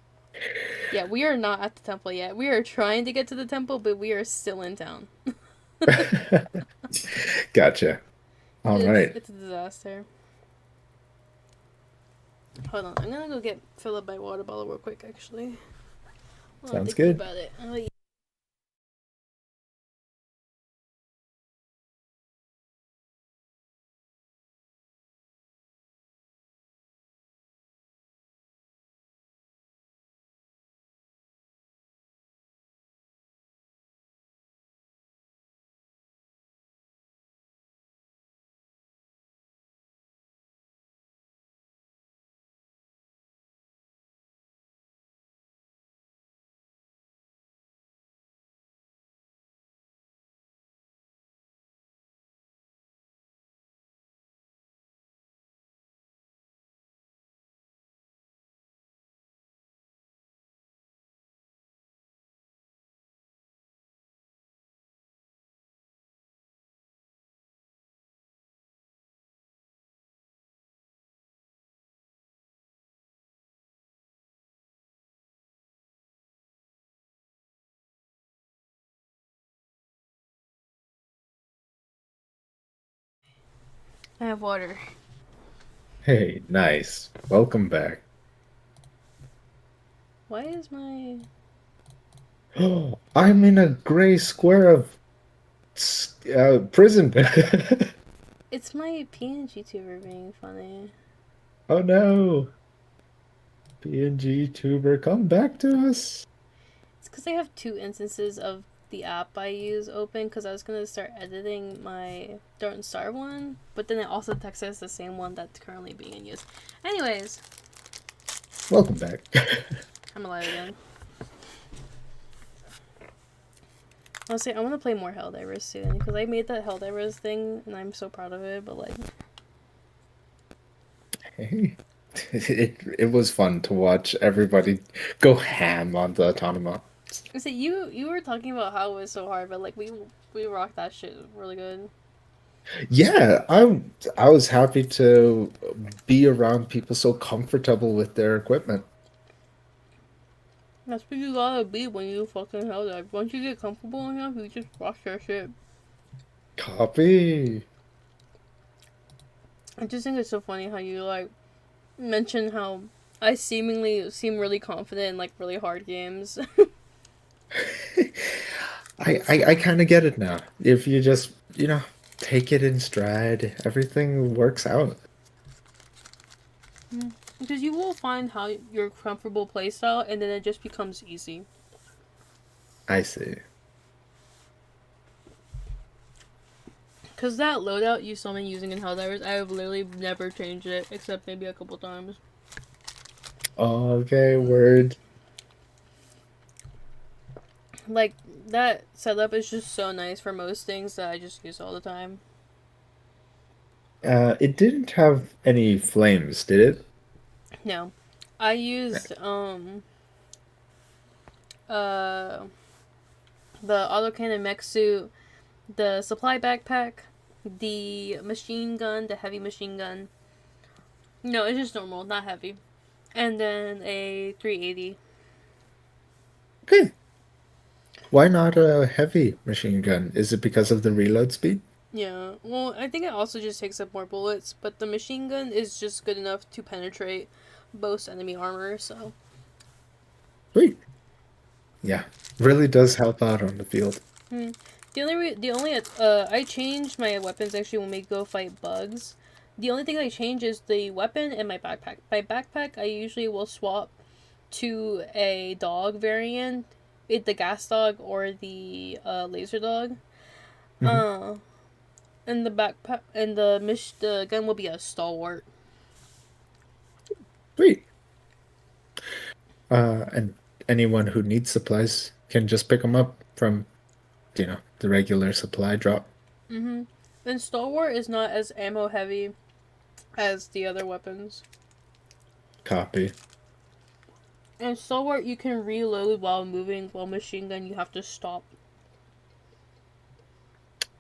Yeah, we are not at the temple yet. We are trying to get to the temple, but we are still in town. Gotcha. All right. It's a disaster. Hold on, I'm gonna go fill up my water bottle real quick. Actually, while I'm Sounds thinking good. about it. Oh, I have water. Hey, nice. Welcome back. Why is my... Oh, I'm in a gray square of prison. It's my PNG tuber being funny. Oh no. PNG tuber, come back to us. It's because I have 2 instances of the app I use open because I was going to start editing my Don't Starve one, but then it also texts the same one that's currently being in use. Anyways, Welcome back. I'm alive again. Honestly, I want to play more Helldivers soon because I made that Helldivers thing and I'm so proud of it, but like... Hey. It was fun to watch everybody go ham on the autonomous. So you were talking about how it was so hard, but like we rocked that shit really good. Yeah, I was happy to be around people so comfortable with their equipment. That's what you gotta be when you fucking Helldive. Once you get comfortable enough, you just rock your shit. Copy. I just think it's so funny how you like mention how I seemingly seem really confident in like really hard games. I kind of get it now. If you just, take it in stride, everything works out. Because you will find how your comfortable playstyle and then it just becomes easy. I see. Because that loadout you saw me using in Helldivers, I have literally never changed it except maybe a couple times. Okay, word. Like, that setup is just so nice for most things that I just use all the time. It didn't have any flames, did it? No. I used, uh, the autocannon mech suit, the supply backpack, the machine gun, the heavy machine gun. No, it's just normal, not heavy. And then a 380. Okay. Why not a heavy machine gun? Is it because of the reload speed? Yeah, well, I think it also just takes up more bullets, but the machine gun is just good enough to penetrate most enemy armor, so. Sweet. Yeah, really does help out on the field. I changed my weapons actually when we go fight bugs. The only thing I change is the weapon and my backpack. My backpack, I usually will swap to a dog variant, the gas dog or the laser dog. Mhm. And the backpack and the gun will be a stalwart. Sweet. And anyone who needs supplies can just pick them up from, the regular supply drop. And stalwart is not as ammo heavy as the other weapons. Copy. And stalwart you can reload while moving, while machine gun you have to stop.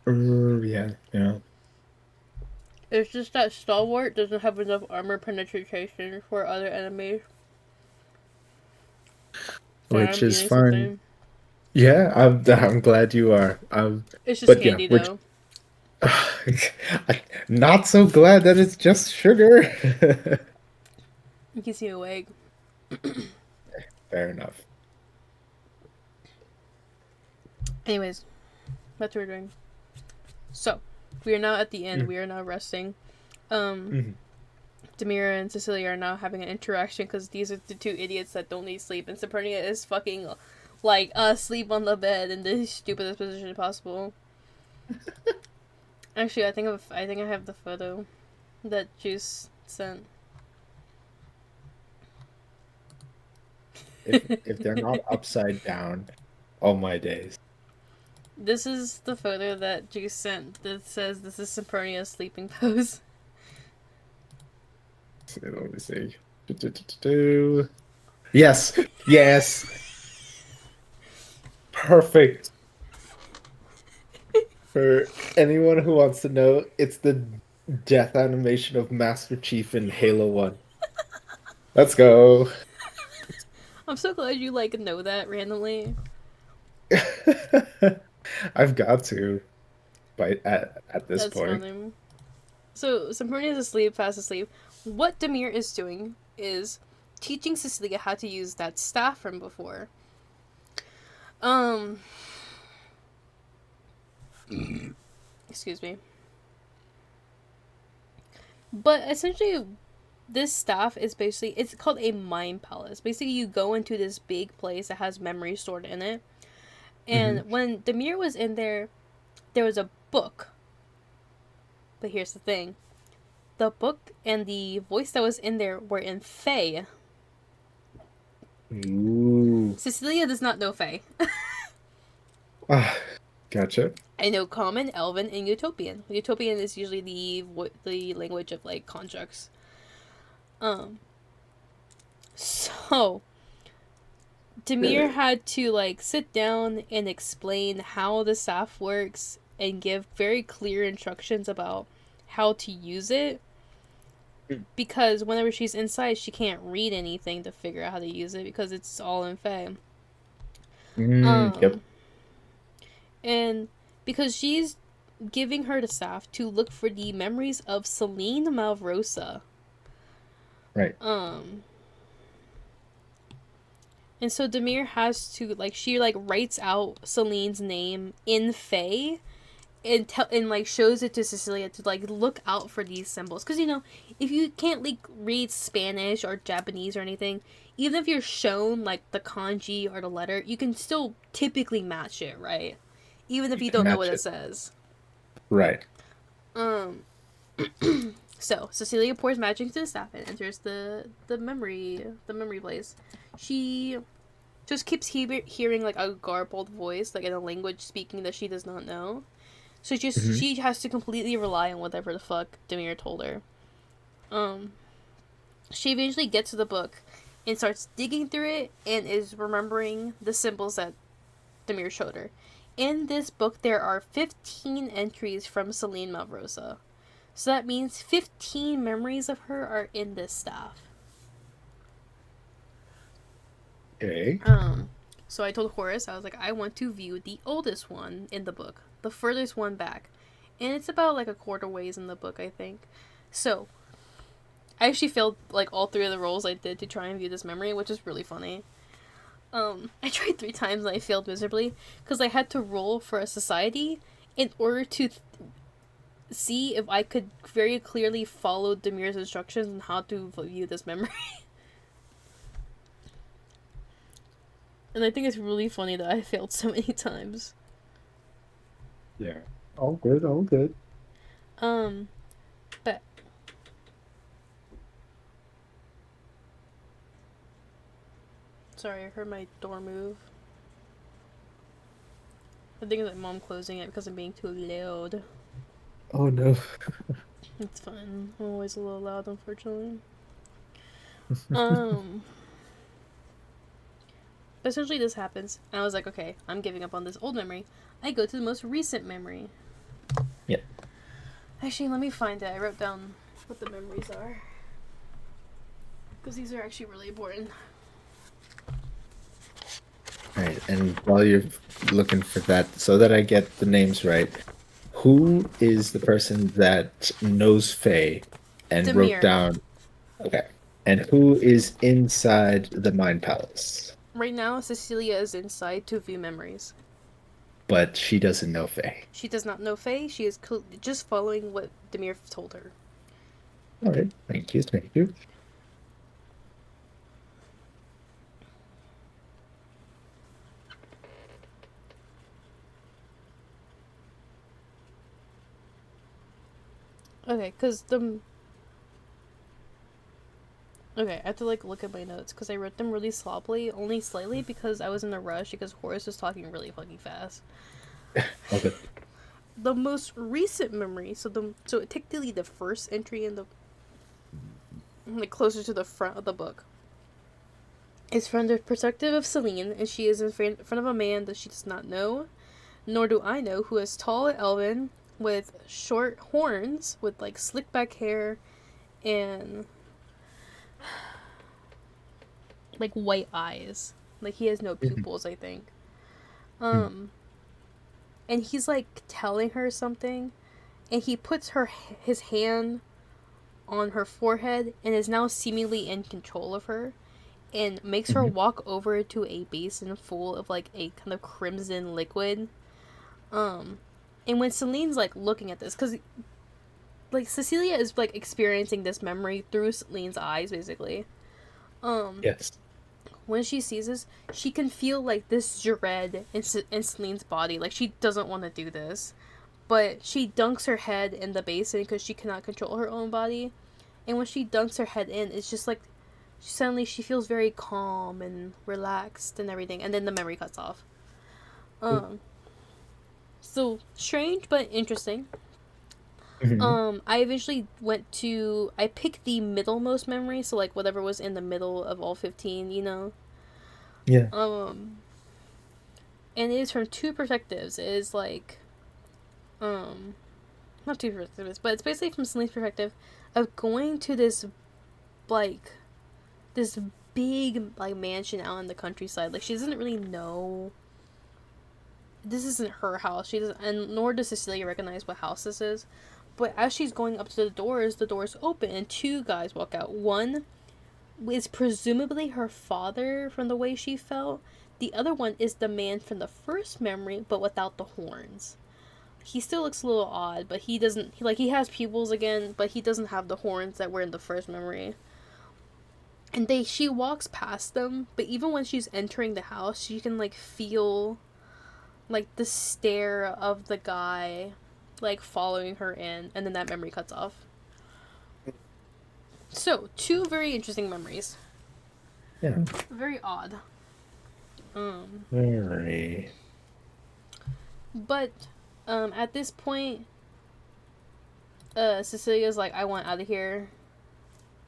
Yeah. It's just that stalwart doesn't have enough armor penetration for other enemies. Sorry, Which I'm is eating fine. something. Yeah, I'm glad you are. It's just But candy though. Not so glad that it's just sugar. You can see me awake. Fair enough. Anyways, that's what we're doing. So, we are now at the end. We are now resting. Mhm. Demira and Cecilia are now having an interaction because these are the 2 idiots that don't need sleep, and Sapernia is fucking like asleep on the bed in the stupidest position possible. Actually, I think I have the photo that Juice sent. If they're not upside down, all my days. This is the photo that Juice sent that says this is Sapernia's sleeping pose. So, let me see. Yes. Perfect. For anyone who wants to know, it's the death animation of Master Chief in Halo 1. Let's go. I'm so glad you know that randomly. I've got to, by at this That's point. funny. So Sempernia is asleep, fast asleep. What Demir is doing is teaching Cecilia how to use that staff from before. Excuse me. But essentially, this staff is basically, it's called a mind palace. Basically, you go into this big place that has memories stored in it. And when Demir was in there, there was a book. But here's the thing. The book and the voice that was in there were in Fae. Ooh. Cecilia does not know Fae. Ah, gotcha. I know Common, Elven, and Utopian. Utopian is usually the language of, like, constructs. So Demir had to, like, sit down and explain how the staff works and give very clear instructions about how to use it. Because whenever she's inside, she can't read anything to figure out how to use it because it's all in Fae. Yep. And because she's giving her the staff to look for the memories of Celine Malrosa. Right. And so Demir has to, like, she, like, writes out Celine's name in Fae and like shows it to Cecilia to, like, look out for these symbols. Because, you know, if you can't, like, read Spanish or Japanese or anything, even if you're shown, like, the kanji or the letter, you can still typically match it, right? Even if you don't know what it says. Right. So Cecilia pours magic into the staff and enters the memory place. She just keeps hearing, like, a garbled voice, like, in a language speaking that she does not know. So she has to completely rely on whatever the fuck Demir told her. She eventually gets to the book and starts digging through it and is remembering the symbols that Demir showed her. In this book, there are 15 entries from Celine Malrosa. So that means 15 memories of her are in this staff. Okay. So I told Horace, I was like, I want to view the oldest one in the book. The furthest one back. And it's about, like, a quarter ways in the book, I think. So I actually failed, like, all 3 of the rolls I did to try and view this memory, which is really funny. I tried 3 times and I failed miserably because I had to roll for a society in order to see if I could very clearly follow Demir's instructions on how to view this memory. And I think it's really funny that I failed so many times. Yeah. All good, all good. But sorry, I heard my door move. I think it's like mom closing it because I'm being too loud. Oh no. It's fine. I'm always a little loud, unfortunately. But essentially this happens, and I was like, okay, I'm giving up on this old memory. I go to the most recent memory. Yep. Actually, let me find it. I wrote down what the memories are. Because these are actually really important. Right, and while you're looking for that, so that I get the names right, who is the person that knows Faye and Demir. wrote down? Okay, and who is inside the Mind Palace? Right now, Cecilia is inside to view memories. But she doesn't know Faye. She does not know Faye. She is just following what Demir told her. All right, thank you, thank you. Okay, because okay, I have to, like, look at my notes because I wrote them really sloppily, only slightly because I was in a rush because Horace was talking really fucking fast. Okay. The most recent memory, so technically the first entry in the, like, closer to the front of the book, is from the perspective of Celine, and she is in front of a man that she does not know, nor do I know, who is tall and elven, with short horns, with, like, slick back hair, and like white eyes. Like, he has no pupils, I think. And he's, like, telling her something, and he puts his hand on her forehead and is now seemingly in control of her, and makes her walk over to a basin full of like a kind of crimson liquid. And when Celine's like looking at this, because like Cecilia is like experiencing this memory through Celine's eyes, basically. Yes. When she sees this, she can feel like this dread in Celine's body. Like she doesn't want to do this, but she dunks her head in the basin because she cannot control her own body. And when she dunks her head in, it's just like suddenly she feels very calm and relaxed and everything. And then the memory cuts off. So strange but interesting. I eventually I picked the middlemost memory, so like whatever was in the middle of all 15, you know? Yeah. And it is from two perspectives. It is like, not two perspectives, but it's basically from Celine's perspective of going to this, like, this big, like, mansion out in the countryside. Like, she doesn't really know. This isn't her house. She doesn't, and nor does Cecilia recognize what house this is. But as she's going up to the doors open and two guys walk out. One is presumably her father from the way she felt. The other one is the man from the first memory, but without the horns. He still looks a little odd, but he doesn't, he has pupils again, but he doesn't have the horns that were in the first memory. And she walks past them, but even when she's entering the house, she can, like, feel, like, the stare of the guy, like, following her in, and then that memory cuts off. So, two very interesting memories. Yeah. Very odd. Very. But, at this point, Cecilia's like, I want out of here.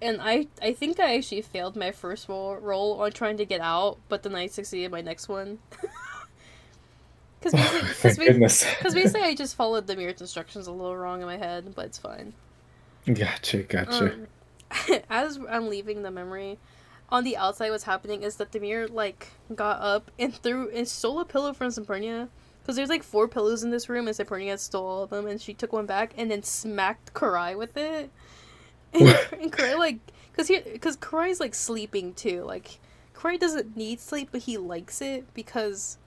And I think I actually failed my first roll on trying to get out, but then I succeeded my next one. Because basically I just followed the mirrored instructions a little wrong in my head, but it's fine. Gotcha. As I'm leaving the memory, on the outside what's happening is that the mirror, like, got up and stole a pillow from Sapernia. Because there's, like, 4 pillows in this room, and Sapernia stole all of them, and she took one back, and then smacked Karai with it. And Karai, like, because Karai's, like, sleeping, too. Like, Karai doesn't need sleep, but he likes it, because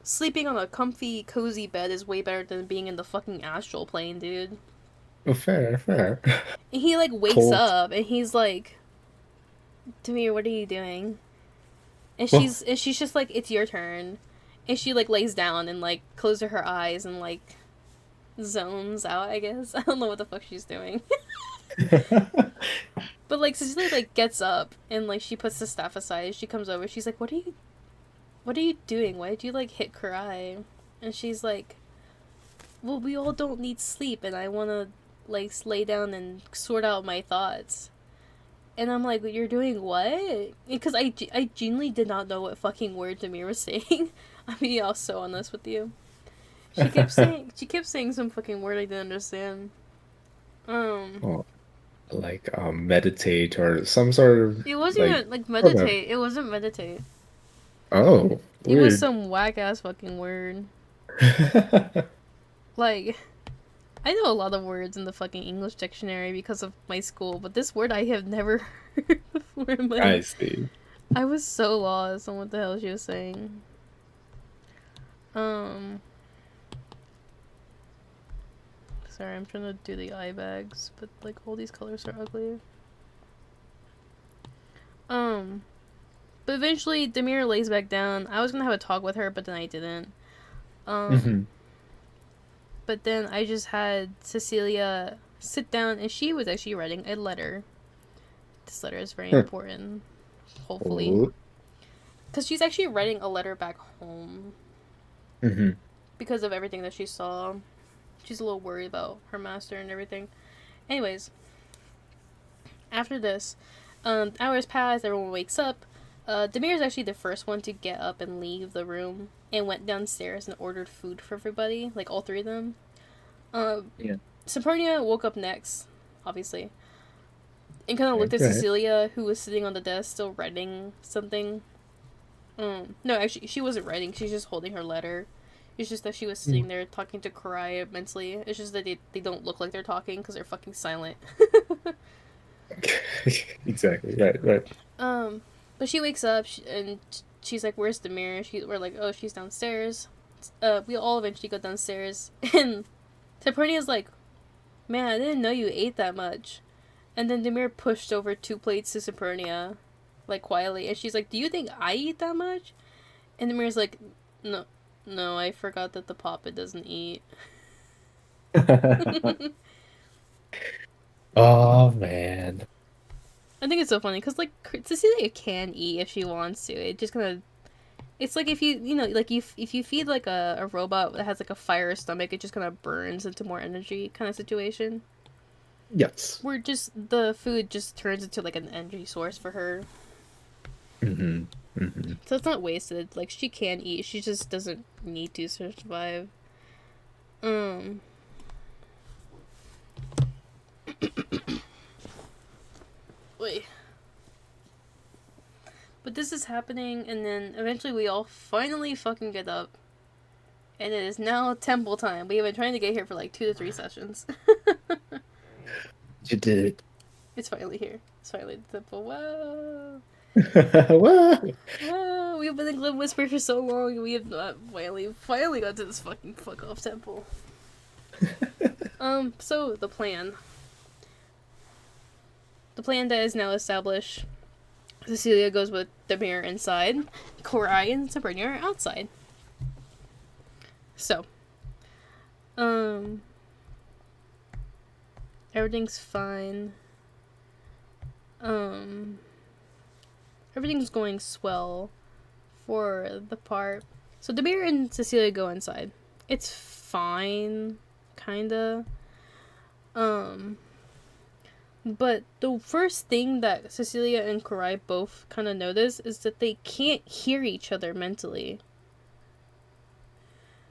sleeping on a comfy, cozy bed is way better than being in the fucking astral plane, dude. Oh, fair. And he, like, wakes up, and he's like, Demir, what are you doing? And she's just like, it's your turn. And she, like, lays down and, like, closes her eyes and, like, zones out, I guess. I don't know what the fuck she's doing. But, like, Cecilia, like, gets up and, like, she puts the staff aside. She comes over. She's like, what are you doing? Why did you, like, hit Karai? And she's like, well, we all don't need sleep, and I want to, like, lay down and sort out my thoughts. And I'm like, you're doing what? Because I genuinely did not know what fucking word Demir was saying. I mean, I'll so honest with you. She kept saying some fucking word I didn't understand. Well, like meditate or some sort of. It wasn't even like meditate. It wasn't meditate. Oh, it was some whack ass fucking word. Like, I know a lot of words in the fucking English dictionary because of my school, but this word I have never heard before in my I see. I was so lost on what the hell she was saying. Sorry, I'm trying to do the eye bags, but like all these colors are ugly. But eventually Demir lays back down. I was gonna have a talk with her, but then I didn't. But then I just had Cecilia sit down, and she was actually writing a letter. This letter is very important, hopefully. Because she's actually writing a letter back home. Because of everything that she saw. She's a little worried about her master and everything. Anyways. After this, hours pass, everyone wakes up. Demir is actually the first one to get up and leave the room. And went downstairs and ordered food for everybody. Like, all 3 of them. Sapernia woke up next, obviously. And kind of looked at Cecilia, who was sitting on the desk still writing something. No, actually, she wasn't writing. She's just holding her letter. It's just that she was sitting there talking to Karai mentally. It's just that they don't look like they're talking because they're fucking silent. Exactly. Right. Right. But she wakes up and she's like, "Where's the mirror?" We're like, "Oh, she's downstairs." We all eventually go downstairs, and Sapernia's like, "Man, I didn't know you ate that much." And then Demir pushed over 2 plates to Sapernia, like quietly, and she's like, "Do you think I eat that much?" And Demir's like, "No, no, I forgot that the papa doesn't eat." Oh man. I think it's so funny because like Cecilia can eat if she wants to. It just kind of it's like if you know like if you feed like a robot that has like a fire stomach, it just kind of burns into more energy kind of situation. Yes. Where just the food just turns into like an energy source for her. Hmm. Hmm. So it's not wasted. Like she can eat, she just doesn't need to survive. Wait. But this is happening, and then eventually we all finally fucking get up. And it is now temple time. We have been trying to get here for like 2 to 3 sessions. You did It's finally here. It's finally the temple. Whoa. it. What? Whoa. We've been in Glim Whisper for so long, and we have not finally got to this fucking fuck off temple. So the plan. The plan that is now established. Cecilia goes with the mirror inside. Korai and Sabrina are outside. So, everything's fine. Everything's going swell for the part. So Demir and Cecilia go inside. It's fine, kinda. But the first thing that Cecilia and Karai both kind of notice is that they can't hear each other mentally.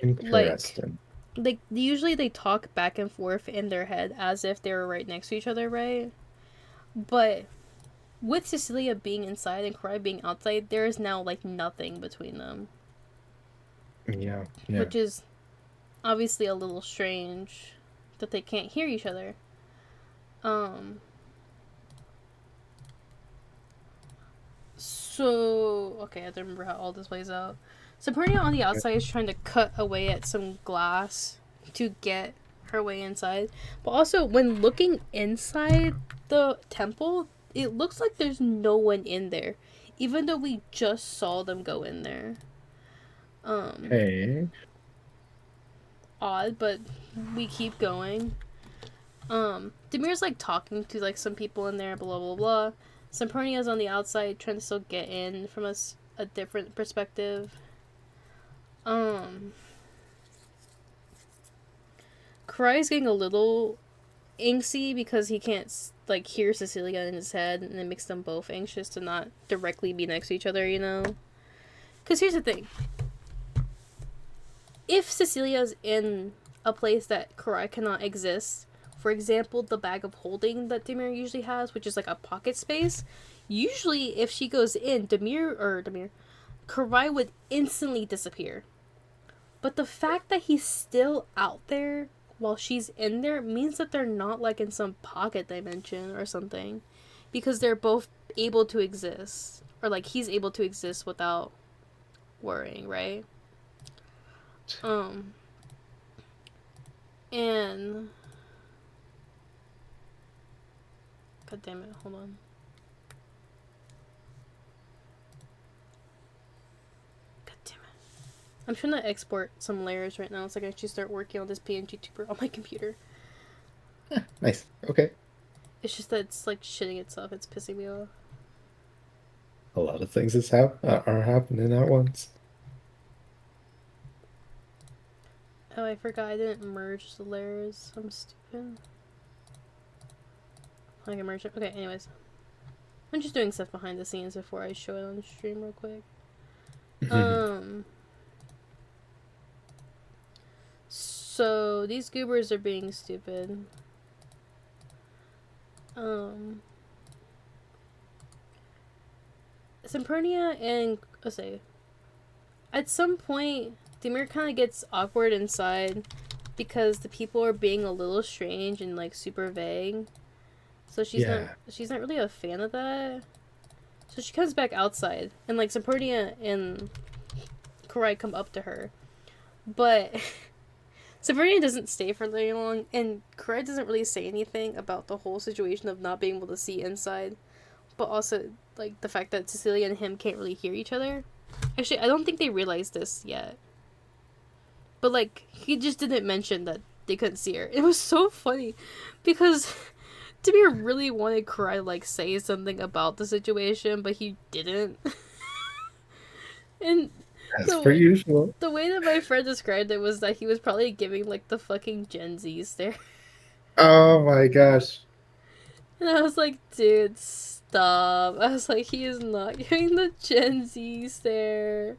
Interesting. Like usually they talk back and forth in their head as if they were right next to each other, right? But with Cecilia being inside and Karai being outside, there is now like nothing between them. Yeah. Yeah. Which is obviously a little strange that they can't hear each other. So okay, I have to remember how all this plays out. Sapernia on the outside is trying to cut away at some glass to get her way inside. But also when looking inside the temple, it looks like there's no one in there. Even though we just saw them go in there. Hey. Odd, but we keep going. Demir's like talking to like some people in there, blah blah blah. Sapernia's on the outside trying to still get in from a different perspective. Karai's getting a little angsty because he can't like hear Cecilia in his head, and it makes them both anxious to not directly be next to each other, you know? Because here's the thing. If Cecilia's in a place that Karai cannot exist, for example, the bag of holding that Demir usually has, which is like a pocket space, usually if she goes in, Karai would instantly disappear. But the fact that he's still out there while she's in there means that they're not like in some pocket dimension or something. Because they're both able to exist. Or like he's able to exist without worrying, right? And God damn it, hold on. God damn it. I'm trying to export some layers right now so I can actually start working on this PNG tuber on my computer. Nice. Okay. It's just that it's like shitting itself, it's pissing me off. A lot of things are happening at once. Oh, I forgot I didn't merge the layers. I'm stupid. I can merge it. Okay, anyways. I'm just doing stuff behind the scenes before I show it on stream real quick. So these goobers are being stupid. Sempernia and let's say at some point Demir kind of gets awkward inside because the people are being a little strange and like super vague. So she's not really a fan of that. So she comes back outside and like Sapernia and Karai come up to her. But Sapernia doesn't stay for very long, and Karai doesn't really say anything about the whole situation of not being able to see inside. But also like the fact that Cecilia and him can't really hear each other. Actually, I don't think they realized this yet. But, like, he just didn't mention that they couldn't see her. It was so funny because Demir really wanted Karai to, like, say something about the situation, but he didn't. And That's per usual. the way that my friend described it was that he was probably giving, like, the fucking Gen Z stare. Oh my gosh. And I was like, dude, stop. I was like, he is not giving the Gen Z stare.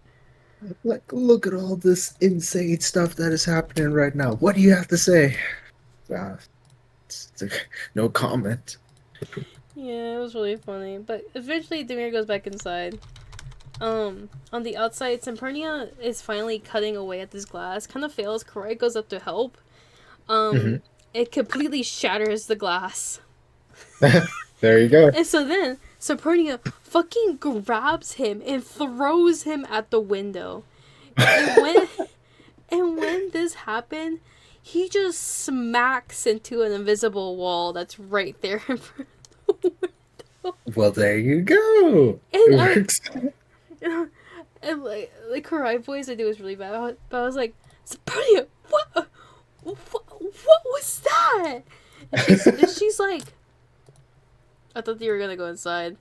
Like, look at all this insane stuff that is happening right now. What do you have to say? Uh, no comment. Yeah, it was really funny. But eventually Demir goes back inside. On the outside, Sempernia is finally cutting away at this glass. Kind of fails. Karai goes up to help. It completely shatters the glass. There you go. And so then, Sempernia fucking grabs him and throws him at the window. And when this happened, he just smacks into an invisible wall that's right there in front of the window. Well, there you go. And It works. And like Karai voice I do was really bad, but I was like, Sabrina, what was that? And she's like, I thought you were gonna go inside.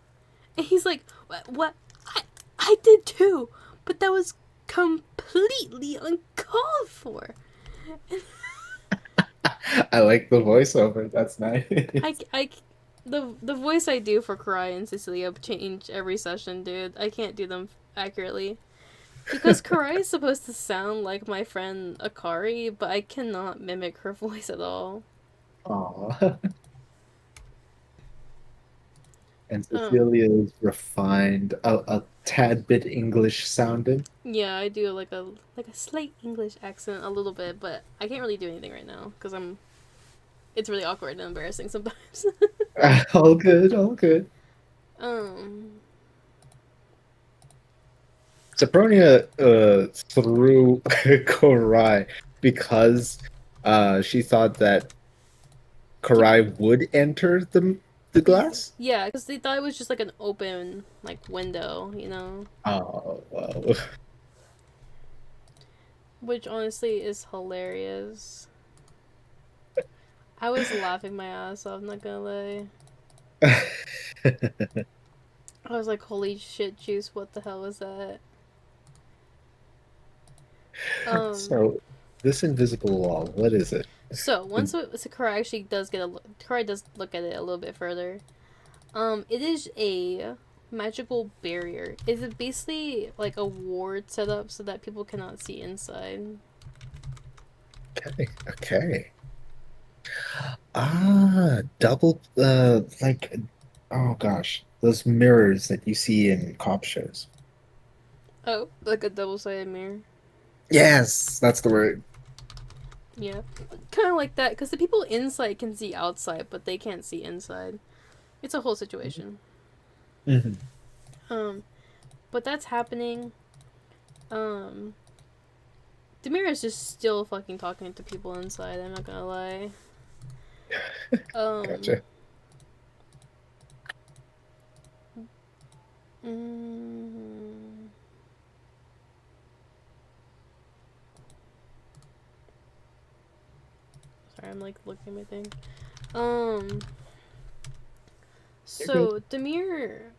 And he's like, what? I did too, but that was completely uncalled for. I like the voiceover. That's nice. The voice I do for Karai and Cecilia change every session, dude. I can't do them accurately. Because Karai is supposed to sound like my friend Akari, but I cannot mimic her voice at all. Aww. And Cecilia is refined, a tad bit English sounding. Yeah, I do like a slight English accent a little bit, but I can't really do anything right now because it's really awkward and embarrassing sometimes. All good, all good. Sapronia threw Korai because she thought that Korai would enter the glass. Yeah, because they thought it was just like an open like window, you know. Oh, wow. Which honestly is hilarious. I was laughing my ass off, I'm not gonna lie. I was like, holy shit, Juice, what the hell was that? So, this invisible wall, what is it? So, once Sakura actually does Sakura does look at it a little bit further. It is a magical barrier. Is it basically like a ward set up so that people cannot see inside? Okay. Double, like, oh gosh, those mirrors that you see in cop shows. Oh, like a double-sided mirror? Yes, that's the word. Yeah. Kind of like that, because the people inside can see outside, but they can't see inside. It's a whole situation. Mm-hmm. But that's happening. Demir is just still fucking talking to people inside, I'm not gonna lie. Gotcha. Sorry, I'm like looking at my thing. So Demir,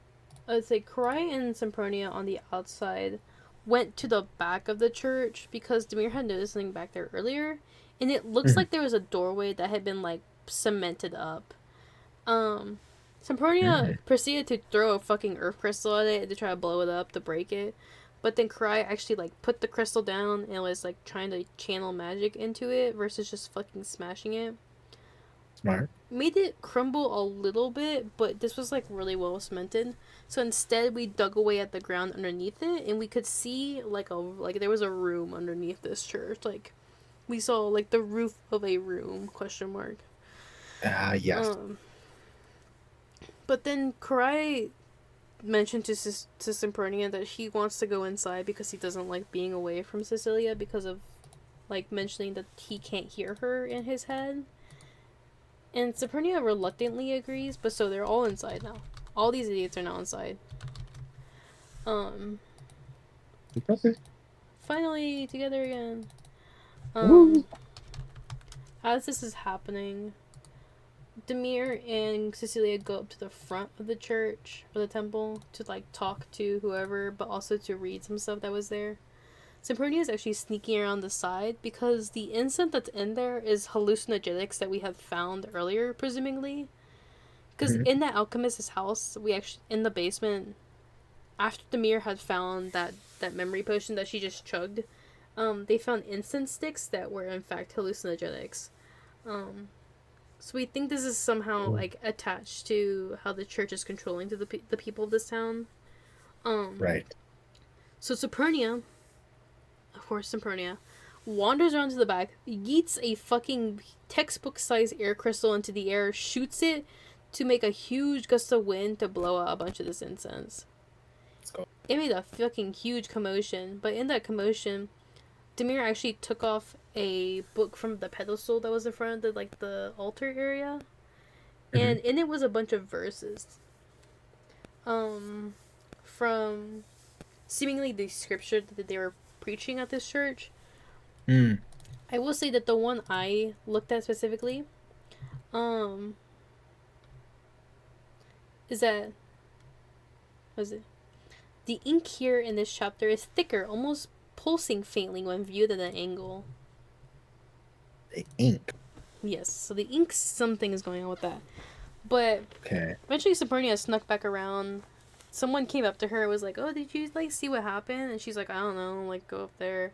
let's say Karai and Sempronia on the outside went to the back of the church because Demir had noticed something back there earlier, and it looks like there was a doorway that had been like cemented up. Sempronia proceeded to throw a fucking earth crystal at it to try to blow it up to break it, but then Karai actually like put the crystal down and was like trying to channel magic into it versus just fucking smashing it. Smart. made it crumble a little bit, but this was like really well cemented. So instead, we dug away at the ground underneath it, and we could see like there was a room underneath this church. Like we saw like the roof of a room? Question mark. Yes. But then Karai mentioned to Sempernia that he wants to go inside because he doesn't like being away from Cecilia because of like mentioning that he can't hear her in his head. And Sempernia reluctantly agrees, but so they're all inside now. All these idiots are now inside. Okay. Finally together again. Woo. As this is happening, Demir and Cecilia go up to the front of the church or the temple to like talk to whoever, but also to read some stuff that was there. Sempernia is actually sneaking around the side because the incense that's in there is hallucinogenics that we had found earlier, presumably. Because in that alchemist's house, we actually in the basement, after Demir had found that memory potion that she just chugged, they found incense sticks that were in fact hallucinogenics. So we think this is somehow like attached to how the church is controlling to the people of this town. Right. So Sempernia, of course Sempernia, wanders around to the back, yeets a fucking textbook-sized air crystal into the air, shoots it to make a huge gust of wind to blow out a bunch of this incense. Let's go. It made a fucking huge commotion, but in that commotion, Demir actually took off a book from the pedestal that was in front of the altar area, and in it was a bunch of verses from seemingly the scripture that they were preaching at this church. I will say that the one I looked at specifically is that, what is it? The ink here in this chapter is thicker, almost pulsing faintly when viewed at an angle. The ink. Yes, so the ink, something is going on with that. But Okay. eventually Sempernia snuck back around. Someone came up to her and was like, "Oh, did you like see what happened?" And she's like, "I don't know, like go up there."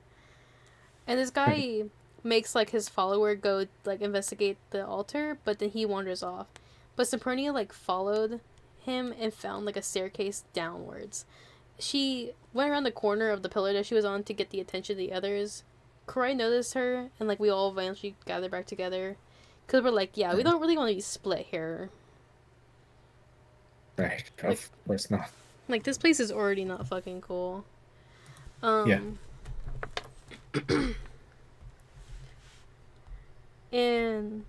And this guy makes like his follower go like investigate the altar, but then he wanders off. But Sempernia like followed him and found like a staircase downwards. She went around the corner of the pillar that she was on to get the attention of the others. Karai noticed her, and like we all eventually gathered back together, cause we're like, yeah, we don't really want to be split here. Right. Of course not. Like this place is already not fucking cool. Yeah. And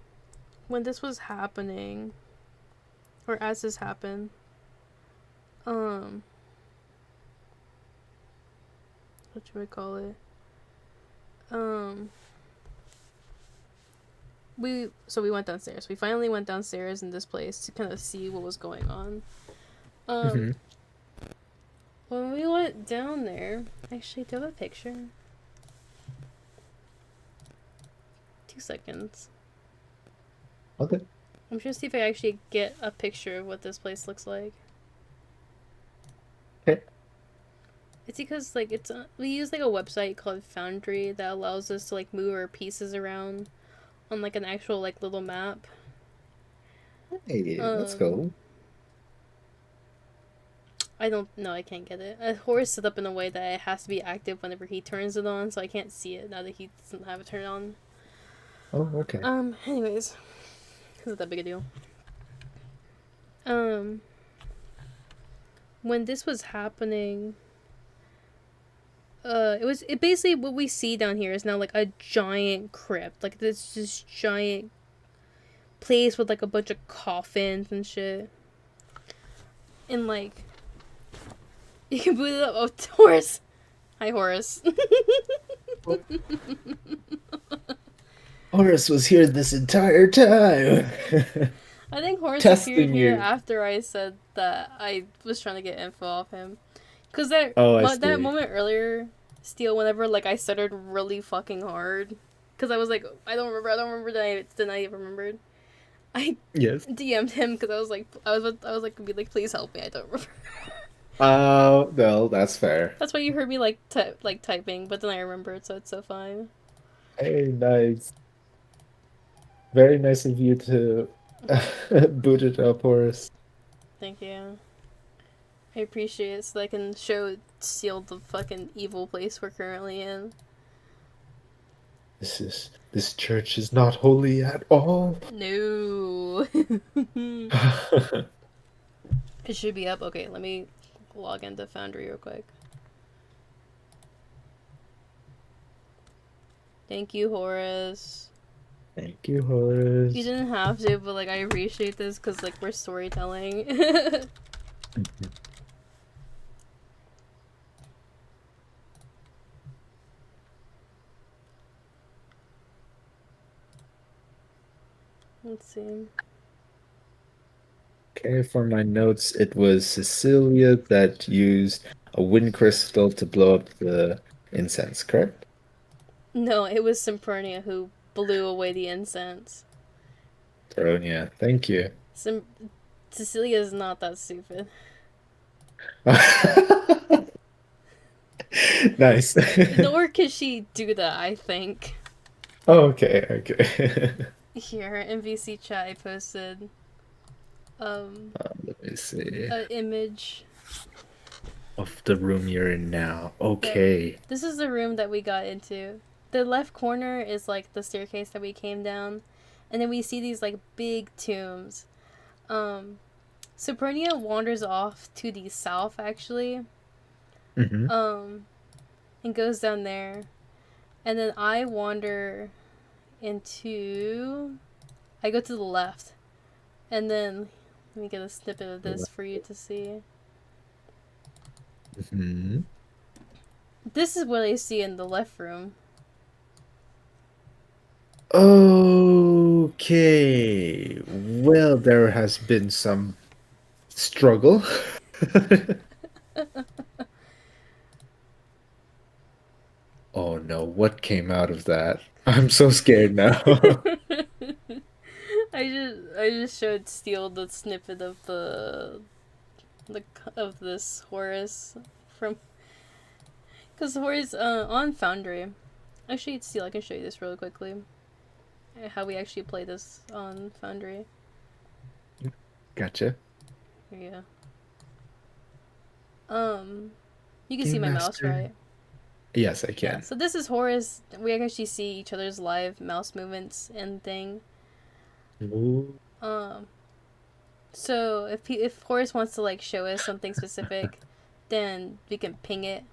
when this was happening, or as this happened, what should I call it? We went downstairs. We finally went downstairs in this place to kind of see what was going on. When we went down there, actually, do I have a picture? 2 seconds. Okay. I'm trying to see if I actually get a picture of what this place looks like. Okay. It's because like we use like a website called Foundry that allows us to like move our pieces around on like an actual like little map. Hey, let's go. I don't know. I can't get it. A horse set up in a way that it has to be active whenever he turns it on, so I can't see it now that he doesn't have it turned on. Oh, okay. Anyways, it's not that big a deal. When this was happening, it basically what we see down here is now like a giant crypt, like this giant place with like a bunch of coffins and shit, and like you can boot it up. Oh, Horace! Hi, Horace. Horace was here this entire time. I think Horace Testing appeared here you. after I said that I was trying to get info off him. Cause that I that see. moment earlier, Steel, whenever like I stuttered really fucking hard, cause I was like, I don't remember that I remembered. I Yes. DM'd him because I was like, be like, please help me, I don't remember. No, that's fair. That's why you heard me like typing, but then I remembered, so it's so fine. Hey, nice. Very nice of you to boot it up, Horace. Thank you. I appreciate it so I can seal the fucking evil place we're currently in. This church is not holy at all. No. It should be up. Okay, let me log into Foundry real quick. Thank you, Horace. Thank you, Horace. You didn't have to, but like I appreciate this because like we're storytelling. Let's see. Okay, for my notes, it was Cecilia that used a wind crystal to blow up the incense, correct? No, it was Sempernia who blew away the incense. Bronya, thank you. Cecilia is not that stupid. Nice. Nor could she do that, I think. Oh, okay. Here, MVC chat, I posted Let me see. an image. Of the room you're in now. Okay. This is the room that we got into. The left corner is like the staircase that we came down, and then we see these like big tombs. Sapernia wanders off to the south actually. Mm-hmm. And goes down there. And then I wander into I go to the left. And then let me get a snippet of this for you to see. Mm-hmm. This is what I see in the left room. Okay. Well, there has been some struggle. Oh no, what came out of that? I'm so scared now. I just showed Steele the snippet of the of this Horus from because Horus on Foundry. Actually, Steele, I can show you this really quickly. How we actually play this on Foundry. Gotcha. Yeah. You can Game see my mouse, Master. right? Yes, I can. Yeah. So this is Horus. We can actually see each other's live mouse movements and thing. Ooh. So if Horus wants to like show us something specific, then we can ping it.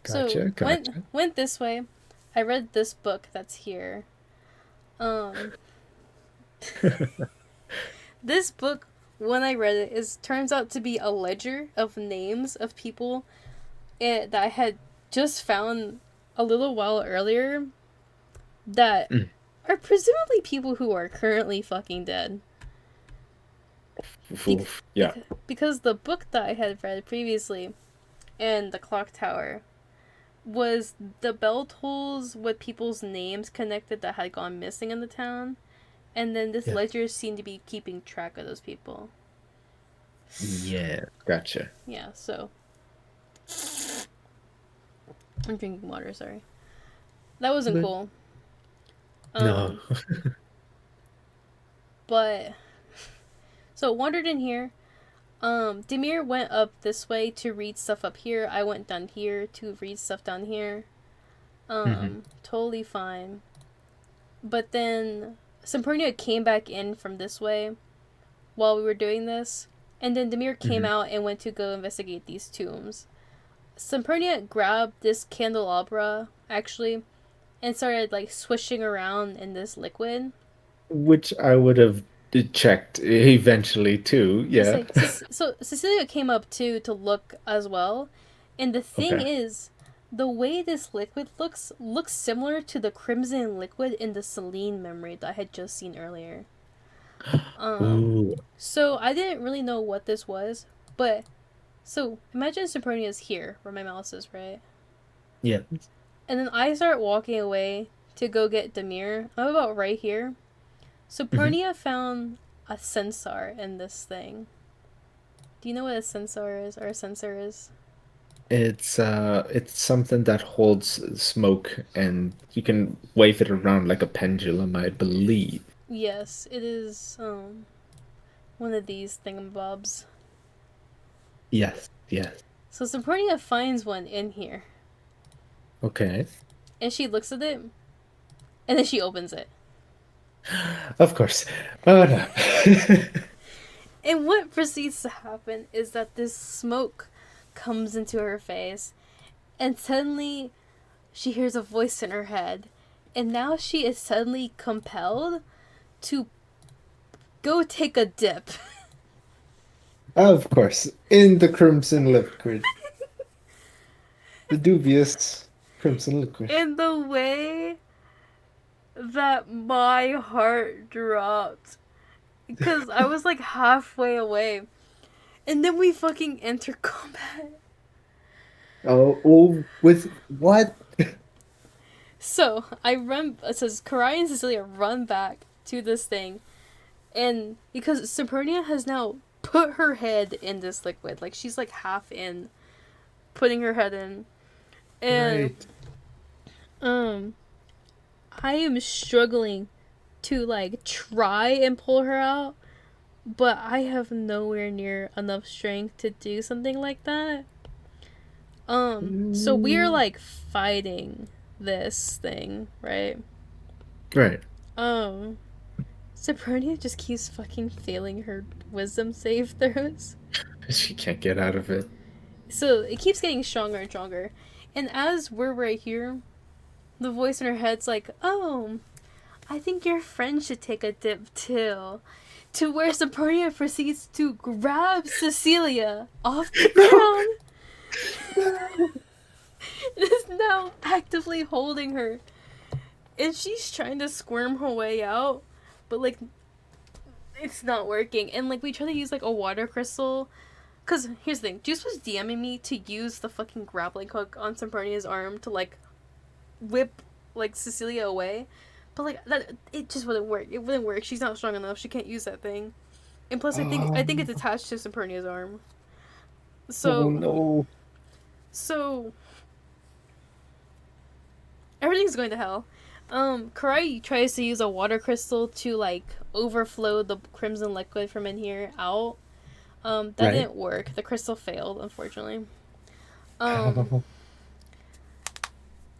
Gotcha. Went this way. I read this book that's here. This book, when I read it, turns out to be a ledger of names of people that I had just found a little while earlier that are presumably people who are currently fucking dead. Yeah. Because the book that I had read previously and the clock tower was the bell tolls with people's names connected that had gone missing in the town. And then this ledger seemed to be keeping track of those people. Yeah, gotcha. Yeah, so I'm drinking water, sorry. That wasn't cool. No. But so wandered in here. Demir went up this way to read stuff up here. I went down here to read stuff down here. Totally fine. But then Sempernia came back in from this way while we were doing this. And then Demir came out and went to go investigate these tombs. Sempernia grabbed this candelabra, actually, and started, like, swishing around in this liquid. Which I would have checked eventually, too. Yeah. So Cecilia came up, too, to look as well. And the thing is, the way this liquid looks similar to the crimson liquid in the Selene memory that I had just seen earlier. Ooh. So I didn't really know what this was, but so imagine Sempernia is here where my mouse is, right? Yeah. And then I start walking away to go get Demir. I'm about right here. Sempernia found a sensor in this thing. Do you know what a sensor is or a sensor is? It's something that holds smoke, and you can wave it around like a pendulum, I believe. Yes, it is one of these thingamabobs. Yes, yes. So Sapronia finds one in here, Okay. and she looks at it, and then she opens it. Of course. Oh no. And what proceeds to happen is that this smoke comes into her face, and suddenly she hears a voice in her head, and now she is suddenly compelled to go take a dip. Of course. In the crimson liquid. The dubious crimson liquid. In the way that my heart dropped. Because I was like halfway away. And then we fucking enter combat. Oh, with what? So it says Karai and Cecilia run back to this thing. And because Sapernia has now put her head in this liquid. Like she's like half in, putting her head in. And Right. I am struggling to like try and pull her out, but I have nowhere near enough strength to do something like that. So we are like fighting this thing, right? Right. Sapronia just keeps fucking failing her wisdom save throws. She can't get out of it. So it keeps getting stronger and stronger. And as we're right here, the voice in her head's like, oh, I think your friend should take a dip too. To where Sapronia proceeds to grab Cecilia off the ground. And is now actively holding her. And she's trying to squirm her way out, but like, it's not working. And like, we try to use like a water crystal. Because here's the thing, Juice was DMing me to use the fucking grappling hook on Sapronia's arm to like whip like Cecilia away. But like that, it just wouldn't work. It wouldn't work. She's not strong enough. She can't use that thing. And plus, I think it's attached to Sapernia's arm. So Oh no. so everything's going to hell. Karai tries to use a water crystal to like overflow the crimson liquid from in here out. That Right. didn't work. The crystal failed, unfortunately. Oh.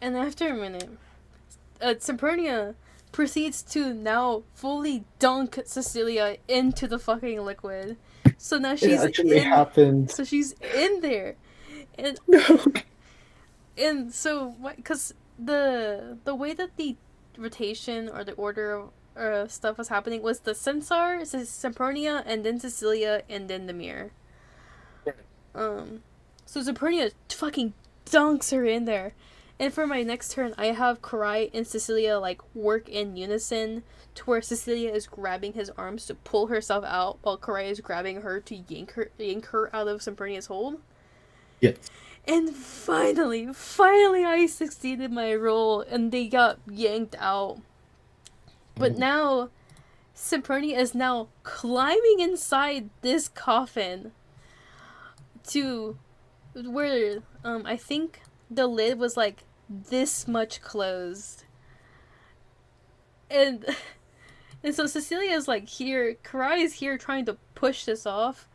And after a minute, Sapernia proceeds to now fully dunk Cecilia into the fucking liquid. So now It she's actually in. happened. So she's in there, and No. so because the way that the rotation or the order of stuff was happening was the Censar, Sapernia, and then Cecilia, and then the mirror. So Sapernia fucking dunks her in there. And for my next turn, I have Karai and Cecilia like work in unison to where Cecilia is grabbing his arms to pull herself out while Karai is grabbing her to yank her out of Sapernia's hold. Yes. And finally I succeeded my role and they got yanked out. But now Sapernia is now climbing inside this coffin to where I think the lid was like this much closed. And so Cecilia is like here, Karai is here trying to push this off.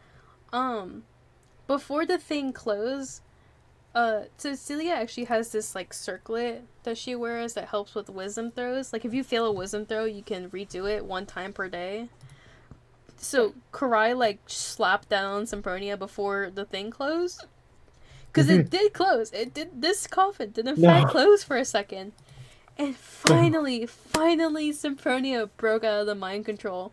Before the thing closed, Cecilia actually has this like circlet that she wears that helps with wisdom throws. Like if you fail a wisdom throw, you can redo it 1 time per day. So Karai like slapped down Sempronia before the thing closed. Because it did close. This coffin did in fact close for a second. And finally, Sempronia broke out of the mind control.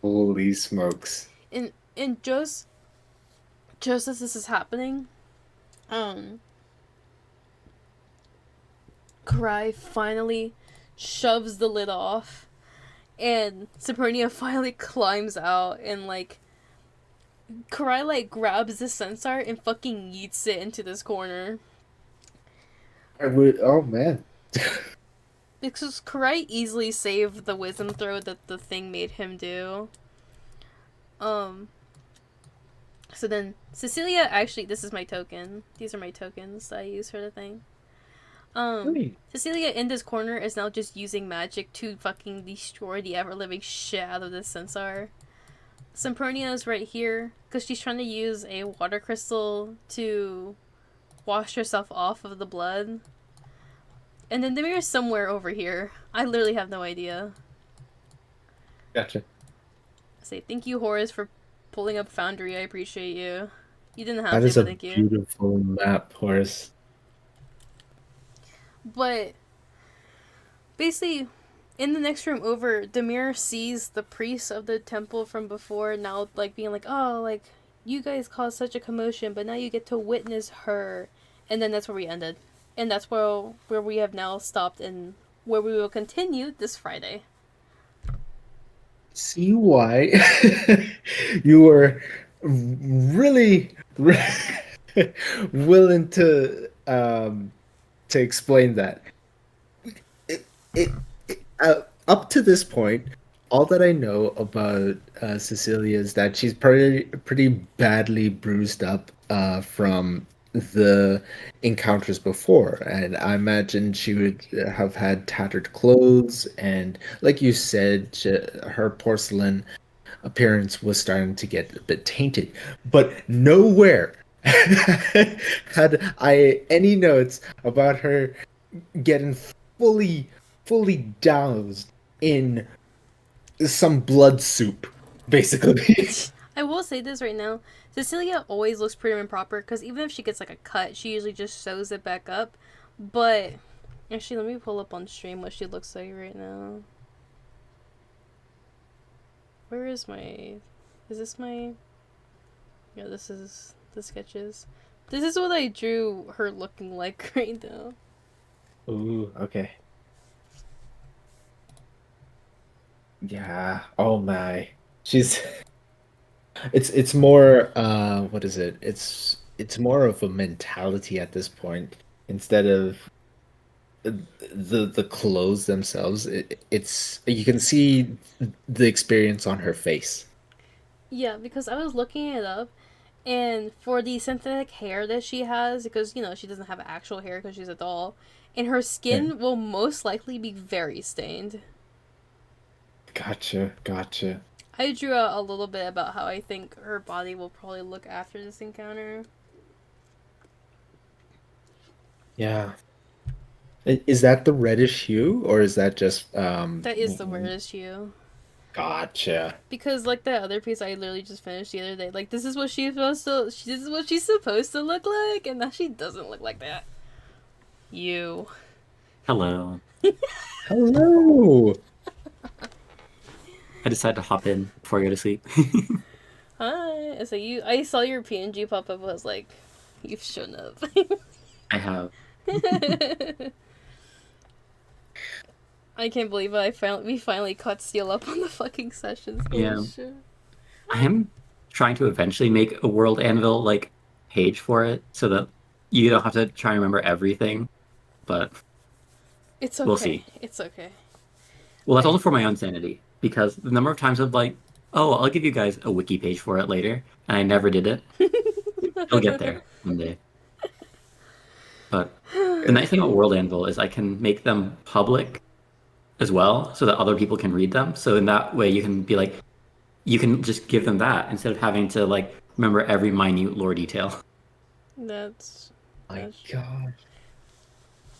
Holy smokes. And just as this is happening, Karai finally shoves the lid off, and Sempronia finally climbs out, and like Karai like grabs the Censar and fucking yeets it into this corner. Oh man. Because Karai easily saved the wisdom throw that the thing made him do. So then Cecilia actually, this is my token. These are my tokens that I use for the thing. Right. Cecilia in this corner is now just using magic to fucking destroy the ever living shit out of this centaur. Sempronia is right here because she's trying to use a water crystal to wash herself off of the blood. And then Demir is somewhere over here. I literally have no idea. Gotcha. I say thank you, Horace, for pulling up Foundry. I appreciate you. You didn't have That to, is but a thank you. beautiful map, Horace. But basically, in the next room over, Demir sees the priest of the temple from before now, like being like, "Oh, like you guys caused such a commotion, but now you get to witness her." And then that's where we ended, and that's where we have now stopped, and where we will continue this Friday. See why you were really willing to explain that. It, up to this point, all that I know about Cecilia is that she's pretty badly bruised up from the encounters before, and I imagine she would have had tattered clothes, and like you said, her porcelain appearance was starting to get a bit tainted. But nowhere had I any notes about her getting fully doused in some blood soup, basically. I will say this right now. Cecilia always looks prim and proper because even if she gets like a cut, she usually just sews it back up. But actually, let me pull up on stream what she looks like right now. Where is my... Is this my... Yeah, this is the sketches. This is what I drew her looking like right now. Ooh, okay. Yeah. Oh my. She's it's more what is it? It's more of a mentality at this point instead of the clothes themselves. It's you can see the experience on her face. Yeah, because I was looking it up, and for the synthetic hair that she has, because, you know, she doesn't have actual hair because she's a doll, and her skin Yeah. will most likely be very stained. Gotcha. I drew out a little bit about how I think her body will probably look after this encounter. Yeah. Is that the reddish hue or is that just That is the weirdest hue. Gotcha. Because like that other piece I literally just finished the other day, like this is what she's supposed to this is what she's supposed to look like, and now she doesn't look like that. You. Hello. Hello. I decided to hop in before I go to sleep. Hi. So I saw your PNG pop up, I was like, you've shown up. I have. I can't believe we finally caught Steel up on the fucking sessions. Holy Yeah. shit. I am trying to eventually make a World Anvil like page for it so that you don't have to try and remember everything. But It's okay. We'll see. It's okay. well, that's also for my own sanity because the number of times I've like, oh, I'll give you guys a wiki page for it later, and I never did it. I'll get there one day. But the nice thing about World Anvil is I can make them public as well so that other people can read them. So in that way you can be like, you can just give them that instead of having to like remember every minute lore detail. That's My Gosh. God.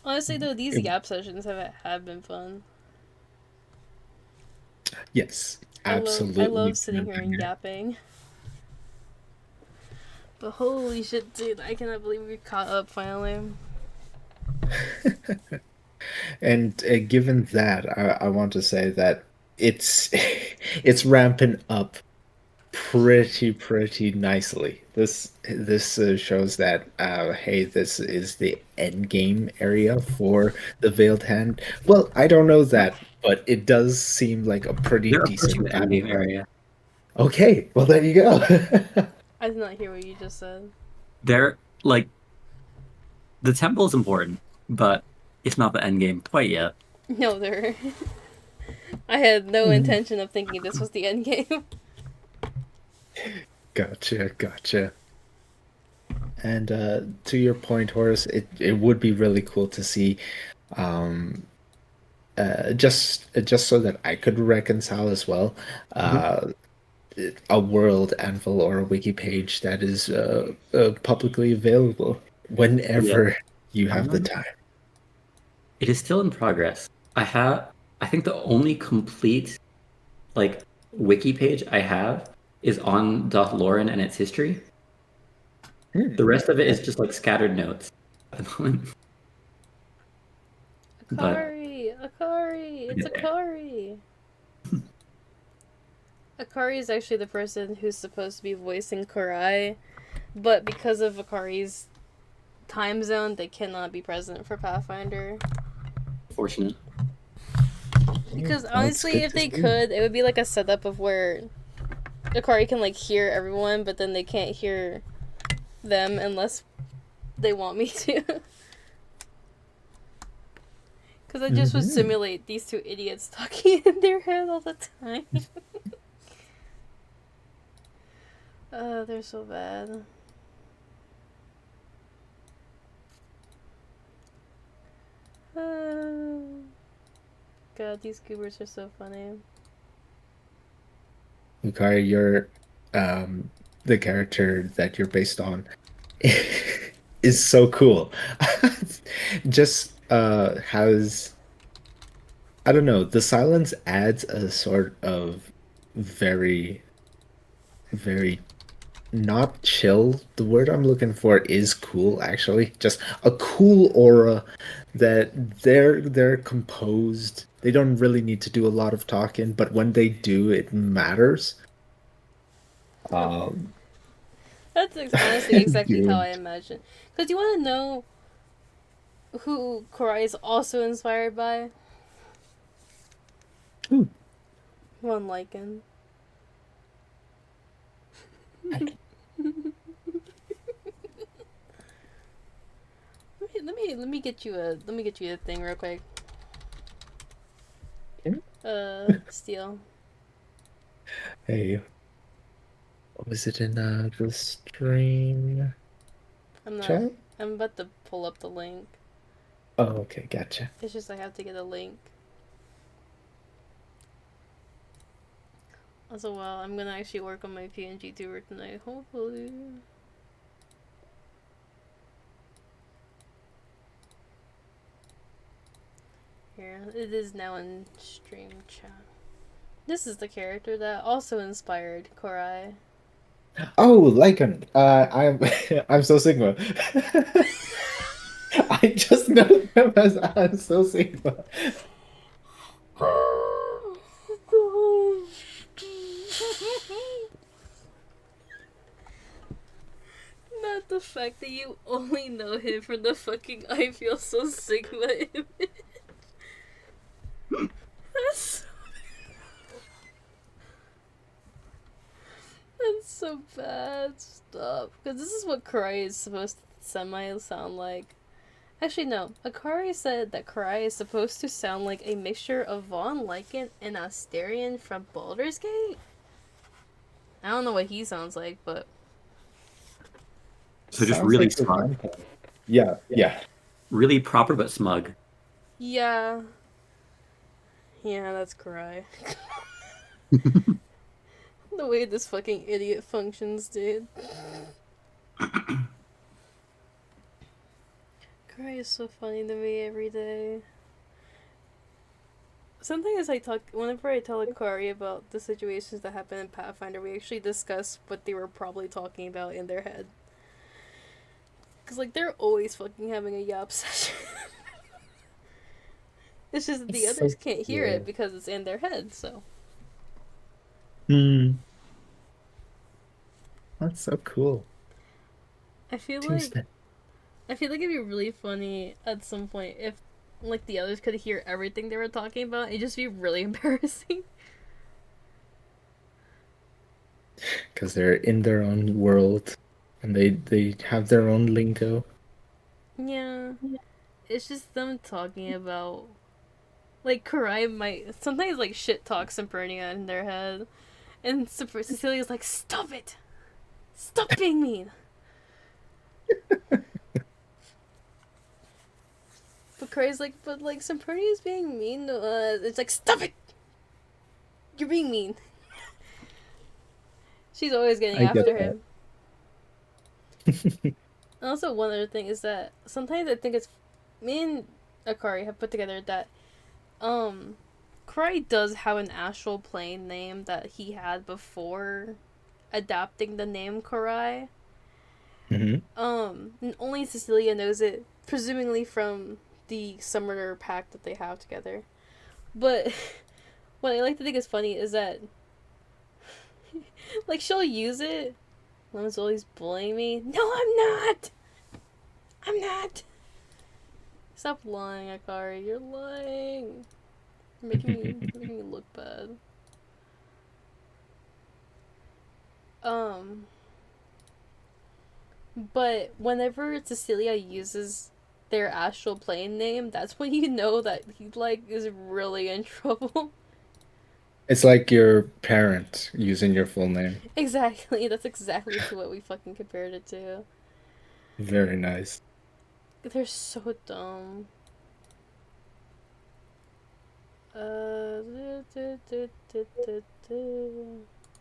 honestly though, these Yap sessions have been fun. Yes, absolutely. I love sitting here and yapping. But holy shit, dude, I cannot believe we caught up finally. And given that, I want to say that it's it's ramping up pretty nicely. This shows that hey, this is the end game area for the Veiled Hand. Well, I don't know that, but it does seem like a pretty They're decent approaching the end game battle. area. Okay, well there you go. I did not hear what you just said. They're like, the temple is important, but it's not the end game quite yet. No, there. I had no intention of thinking this was the end game. Gotcha. And to your point, Horace, it would be really cool to see, um, just so that I could reconcile as well, Mhm. uh, a world anvil or a wiki page that is publicly available Yeah. whenever you have the Um, time. it is still in progress. I think the only complete like wiki page I have is on Lauren and its history. Hmm. The rest of it is just like scattered notes at the moment. But Akari! Akari! we'll It's get there. Akari! Akari is actually the person who's supposed to be voicing Kurai, but because of Akari's time zone, they cannot be present for Pathfinder. Fortunate. Because That's honestly, good if to they see. could, it would be like a setup of where Akari can like hear everyone, but then they can't hear them unless they want me to. Because I just would Mhm. simulate these two idiots talking in their head all the time. Oh, they're so bad. God, these goobers are so funny. Yukari, you're um, the character that you're based on is so cool. Just has I don't know, the silence adds a sort of very, very not chill. The word I'm looking for is cool, actually. Just a cool aura that they're composed. They don't really need to do a lot of talking, but when they do, it matters. Um, That's honestly exactly how I Dude. imagine. Because you want to know who Korai is also inspired by? Ooh. One Lycan. Let me get you a thing real quick. Steel. Hey, was it in the stream I'm not. chat? I'm about to pull up the link. Oh, okay, gotcha. It's just I have to get a link. Also, well, I'm gonna actually work on my PNG tour tonight, hopefully. Here, it is now in stream chat. This is the character that also inspired Korai. Oh, Lycan. I'm I'm so Sigma. I just know them as I'm so Sigma. Not the fact that you only know him from the fucking I feel so Sigma image. That's That's so bad. Stop. Because this is what Karai is supposed to semi sound like. Actually, no. Akari said that Karai is supposed to sound like a mixture of Von Lycan and Asterion from Baldur's Gate. I don't know what he sounds like, but So just Sounds really like the smug. vampire. Yeah. Really proper but smug. yeah. Yeah, that's Karai. The way this fucking idiot functions, dude. Karai is so funny to me every day. Sometimes whenever I tell Akari about the situations that happen in Pathfinder, we actually discuss what they were probably talking about in their head. Because, like, they're always fucking having a yap session. It's just that the It's so others can't hear cool. it because it's in their head, so. Hmm. That's so cool. I feel like Tuesday. it'd be really funny at some point if, like, the others could hear everything they were talking about. It'd just be really embarrassing. Because they're in their own world and they have their own lingo. Yeah. It's just them talking about, like, Karai might sometimes, like, shit talk Sempernia in their head. And Cecilia's like, stop it! Stop being mean. But Craig's like, but like, Semperni is being mean to us. It's like, stop it! You're being mean. She's always getting I get after that. him. And also, one other thing is that sometimes I think it's me and Akari have put together that Karai does have an astral plane name that he had before adopting the name Karai. Mhm. And only Cecilia knows it, presumably from the summoner pact that they have together. But what I like to think is funny is that like she'll use it. Lemon's always bullying me. No, I'm not. I'm not. Stop lying, Akari. You're lying. You're making me look bad. But whenever Cecilia uses their astral plane name, that's when you know that he like is really in trouble. It's like your parent using your full name. Exactly. That's exactly to what we fucking compared it to. Very nice. They're so dumb.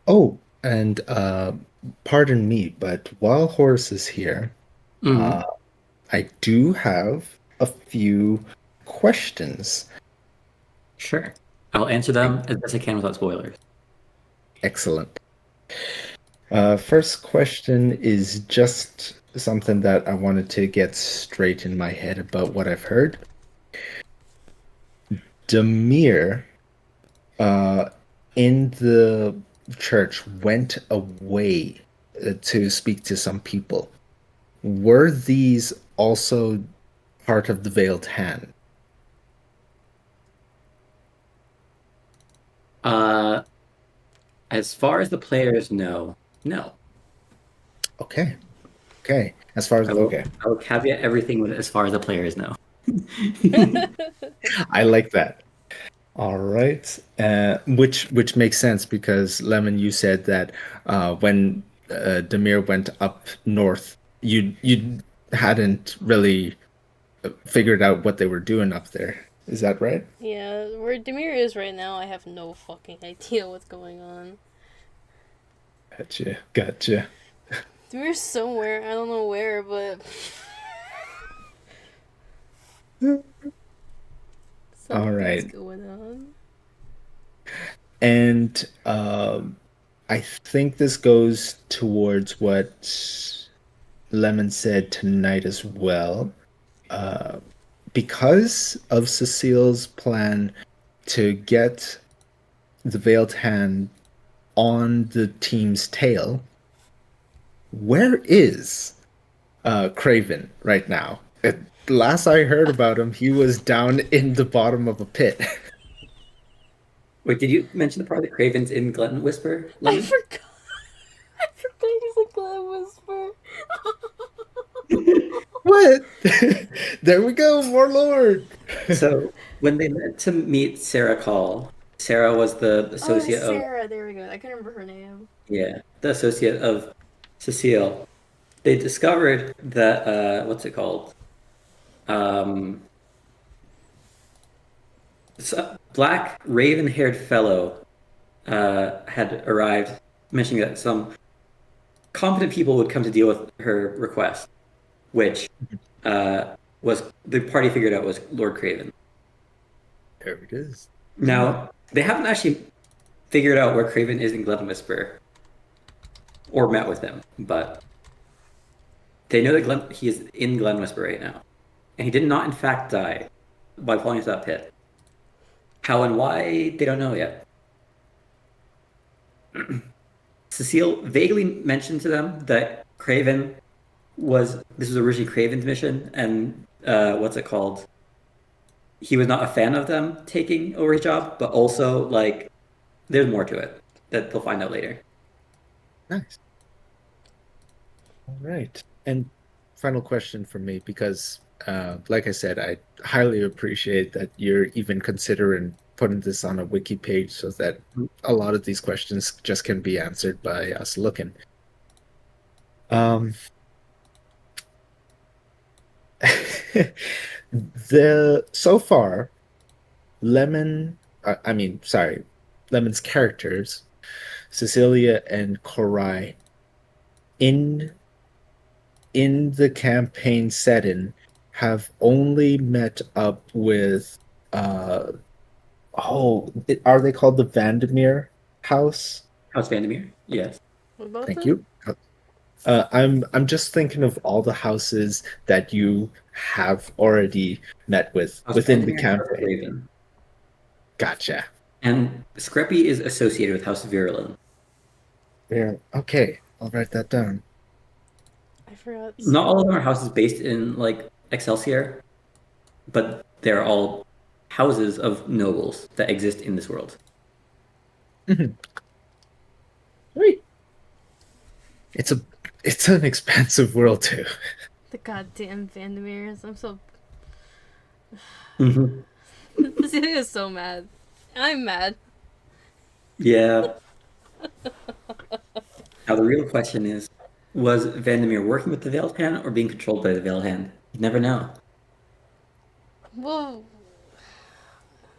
Oh, and pardon me, but while Horace is here, Mhm. I do have a few questions. Sure. I'll answer them as best I can without spoilers. Excellent. First question is just something that I wanted to get straight in my head about what I've heard. Demir, in the church, went away to speak to some people. Were these also part of the Veiled Hand? Uh, as far as the players know, no. Okay. Okay. As far as okay. I will caveat everything with as far as the players know. I like that. All right. Which makes sense because Lemon, you said that when Demir went up north, you hadn't really figured out what they were doing up there. Is that right? Yeah, where Demir is right now, I have no fucking idea what's going on. Gotcha. Gotcha. Demir's somewhere, I don't know where, but All something's right. going on. And I think this goes towards what Lemon said tonight as well. Because of Cecile's plan to get the Veiled Hand on the team's tail, where is Craven right now? Last I heard about him, he was down in the bottom of a pit. Wait, did you mention the part that Craven's in Glen Whisper? I Lemon? forgot. I forgot he's a Glen Whisper. What? There we go, more Lord. So when they met to meet Sarah Call, Sarah was the Oh, associate of Sarah. There we go. I couldn't remember her name. the associate of Cecile. They discovered that what's it called? Um, black raven-haired fellow had arrived, mentioning that some competent people would come to deal with her request, which was the party figured out was Lord Craven. There it is. Now they haven't actually figured out where Craven is in Glen Whisper or met with him, but they know that he is in Glen Whisper right now, and he did not in fact die by falling into that pit. How and why, they don't know yet. Cecile vaguely mentioned to them that this was originally Craven's mission, and what's it called? He was not a fan of them taking over his job, but also like there's more to it that they'll find out later. Nice. All right. And final question for me, because like I said, I highly appreciate that you're even considering putting this on a wiki page so that a lot of these questions just can be answered by us looking. Um, the so far, I mean, sorry, Lemon's characters, Cecilia and Korai, in the campaign setting, have only met up with uh are they called the Vandermeer house? House Vandermeer? Yes. What about Thank them? you. I'm just thinking of all the houses that you have already met with House within the Vandermeer and House campaign. Raven. Gotcha. And Scrappy is associated with House Virulent. Yeah. Okay, I'll write that down. I forgot. Not all of them are houses based in like Excelsior, but they're all houses of nobles that exist in this world. Mhm. Great. It's a it's an expansive world too. The goddamn Vandermeers. I'm so. Mm-hmm. Cecilia is so mad. I'm mad. Yeah. Now the real question is, was Vandermeer working with the Veiled Hand or being controlled by the Veiled Hand? You never know. Well,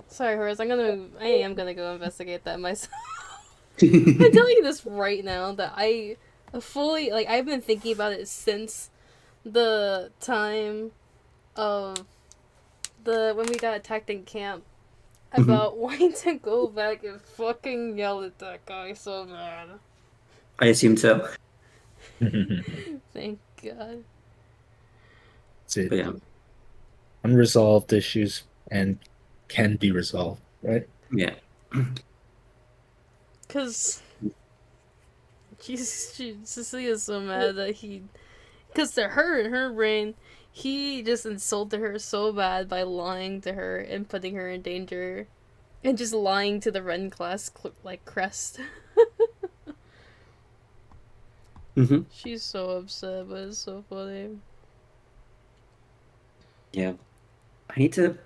sorry, Horace. I am gonna go investigate that myself. I'm telling you this right now that I fully like. I've been thinking about it since the time of when we got attacked in camp about wanting to go back and fucking yell at that guy so bad. I assume so. Thank God. It's it. But yeah. Unresolved issues and can be resolved, right? Yeah. Cause Cecilia's so mad that cause to her in her brain, he just insulted her so bad by lying to her and putting her in danger, and just lying to the Ren class crest. Mm-hmm. She's so upset, but it's so funny. Yeah. I need to.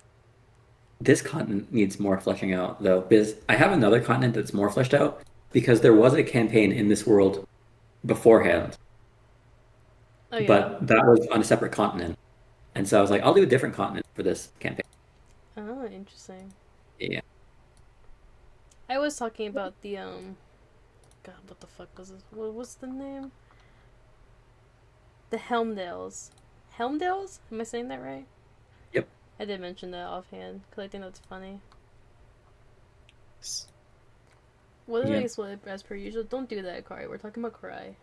This continent needs more fleshing out, though, because I have another continent that's more fleshed out, because there was a campaign in this world beforehand, Oh yeah. but that was on a separate continent. And so I was like, I'll do a different continent for this campaign. Oh, interesting. Yeah. I was talking about the God, what the fuck was this? What's the name? The Helmdales. Helmdales? Am I saying that right? Yep. I did mention that offhand because I think that's funny. What did Yeah. I split as per usual? Don't do that, Kari. We're talking about Karai.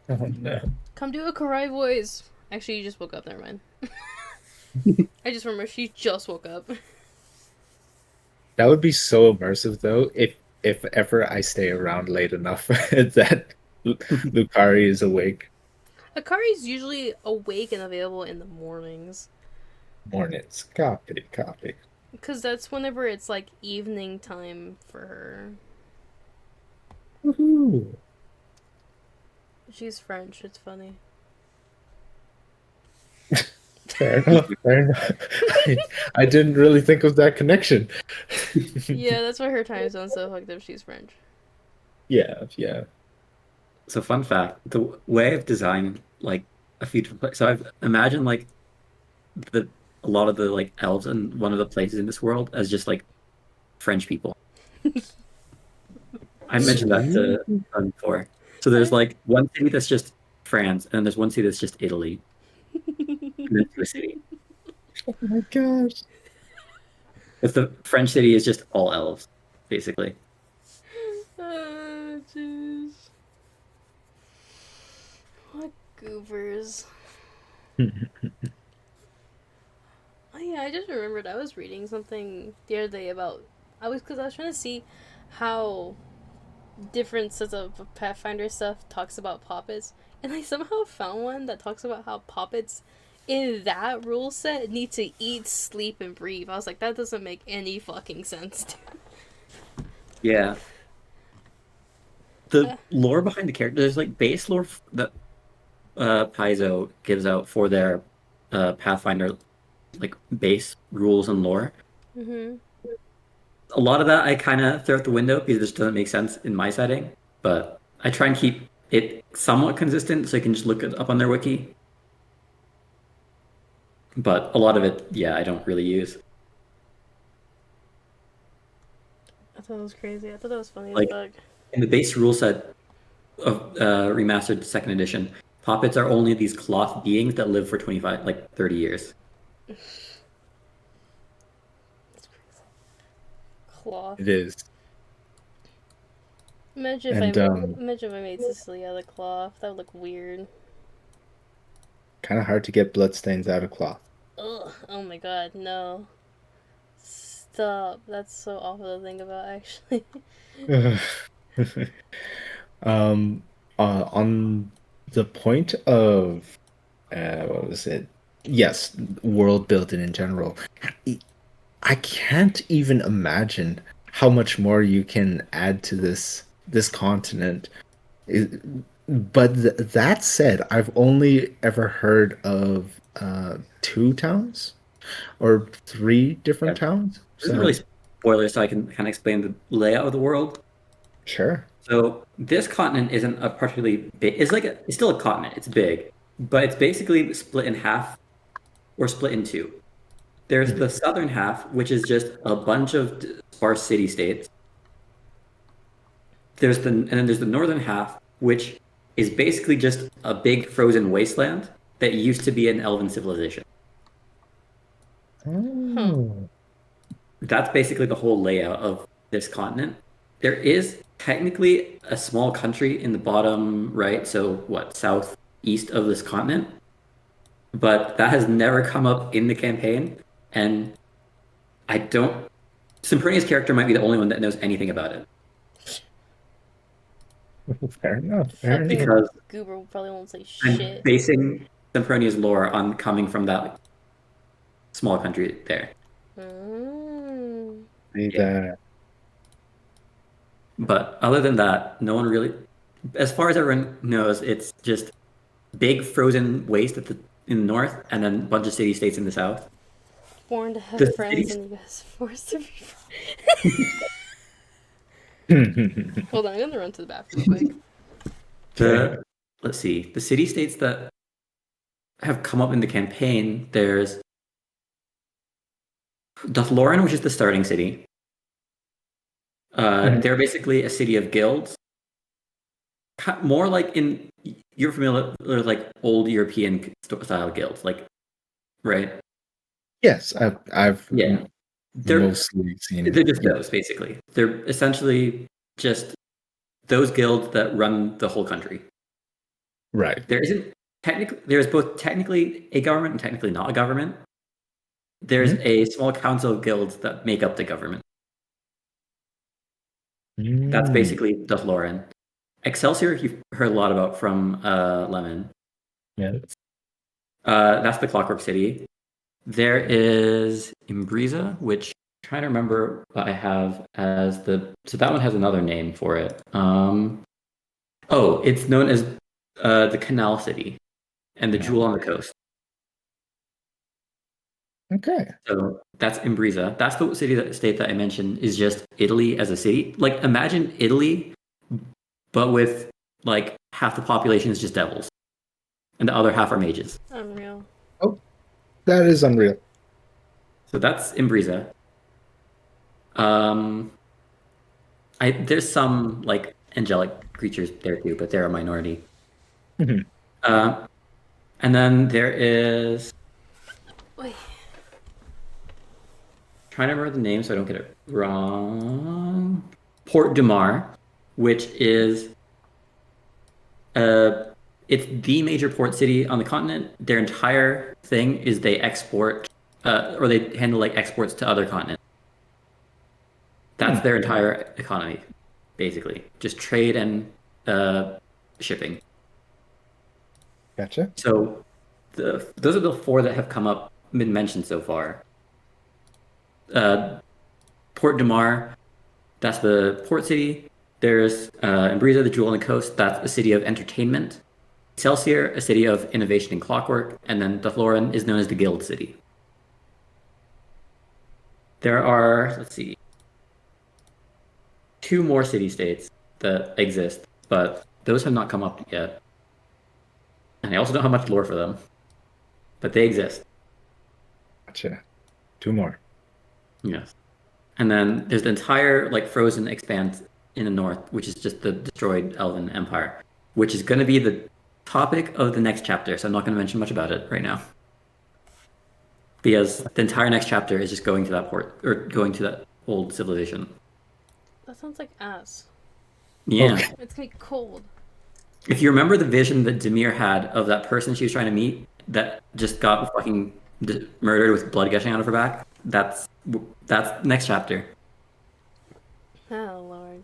Oh no. Come do a Karai voice. Actually, you just woke up. Never mind. I just remember she just woke up. That would be so immersive though, if ever I stay around late enough that Lucari is awake. Akari's usually awake and available in the mornings. Mornings. Copy, copy. Because that's whenever it's like evening time for her. Woohoo. She's French. It's funny. Fair enough, fair enough. I didn't really think of that connection. Yeah, that's why her time zone's so fucked up. She's French. Yeah, yeah. So fun fact, the way I've designed like a few different places. So I've imagined like a lot of the like elves in one of the places in this world as just like French people. I mentioned that to Fun before. So there's like one city that's just France, and there's one city that's just Italy, and then to a city. Oh my gosh. But the French city is just all elves, basically. Oh, jeez. What goobers. Oh yeah, I just remembered I was reading something the other day about because I was trying to see how different sets of Pathfinder stuff talks about poppets, and I somehow found one that talks about how poppets in that rule set need to eat, sleep, and breathe. I was like, that doesn't make any fucking sense. Yeah. The lore behind the character, there's like base lore that Paizo gives out for their Pathfinder like base rules and lore. Mm-hmm. A lot of that I kind of throw out the window because it just doesn't make sense in my setting. But I try and keep it somewhat consistent so you can just look it up on their wiki. But a lot of it, yeah, I don't really use. I thought it was crazy. I thought that was funny as Like fuck. in the base rule set of remastered second edition, puppets are only these cloth beings that live for 25, like 30 years. That's crazy. Cloth. It is. Imagine if And imagine if I made Sicily out of cloth. That would look weird. kind of hard to get bloodstains out of cloth. Ugh. Oh my god, no. Stop. That's so awful to think about, actually. um, on the point of what was it? Yes, world building in general. I can't even imagine how much more you can add to this continent. But that said, I've only ever heard of two towns or three different Yeah. towns. This is So really spoilers, so I can kind of explain the layout of the world. sure. So this continent isn't a particularly big. It's still a continent. It's big, but it's basically split in half or split in two. There's the southern half, which is just a bunch of sparse city states. And then there's the northern half, which is basically just a big frozen wasteland that used to be an elven civilization. Oh. That's basically the whole layout of this continent. There is technically a small country in the bottom right, so what, southeast of this continent, but that has never come up in the campaign, and I don't. Sempernia's character might be the only one that knows anything about it. Fair enough. Fair Fucking enough. Because Goober probably won't say I'm shit. basing Sempernia's lore on coming from that small country there. Mm. See Yeah. that. But other than that, no one really, as far as everyone knows, it's just big frozen waste in the north and then a bunch of city states in the south. Born to have The friends cities- and you guys forced to be Hold on, I'm gonna run to the bathroom quick. Let's see, the city states that have come up in the campaign, there's Duthloran, which is the starting city. They're basically a city of guilds. More like you're familiar with like old European style guilds, like, right? Yes, I've Yeah. They're mostly seen. they're just those, basically. They're essentially just those guilds that run the whole country. Right. There's both technically a government and technically not a government. There's a small council of guilds that make up the government. That's basically Duthloran. Excelsior, you've heard a lot about from Lemon. Yeah. That's the Clockwork City. There is Imbriza, which I'm trying to remember what I have as so that one has another name for it. It's known as the Canal City and the Jewel on the Coast. Okay. So that's Imbriza. That's the state that I mentioned is just Italy as a city. Like imagine Italy, but with like half the population is just devils, and the other half are mages. Unreal. Oh, that is unreal. So that's Imbriza. There's some like angelic creatures there too, but they're a minority. Mhm. And then there is. Wait. Trying to remember the name so I don't get it wrong. Port du Mar, which is it's the major port city on the continent. Their entire thing is they export or they handle like exports to other continents. That's their entire economy, basically. Just trade and shipping. Gotcha. So those are the four that have been mentioned so far. Port du Mar, that's the port city. There's Imbriza, the Jewel on the Coast, that's a city of entertainment. Excelsior, a city of innovation and clockwork, and then Duthloran is known as the Guild City. There are, let's see, two more city-states that exist. but those have not come up yet. And I also don't have much lore for them, but they exist. Gotcha. 2 more. Yes. And then there's the entire like frozen expanse in the north, which is just the destroyed Elven Empire, which is going to be the topic of the next chapter. So I'm not going to mention much about it right now, because the entire next chapter is just going to that port or going to that old civilization. That sounds like ass. Yeah. Okay. It's gonna be cold. If you remember the vision that Demir had of that person she was trying to meet that just got fucking murdered with blood gushing out of her back, that's next chapter. Oh lord.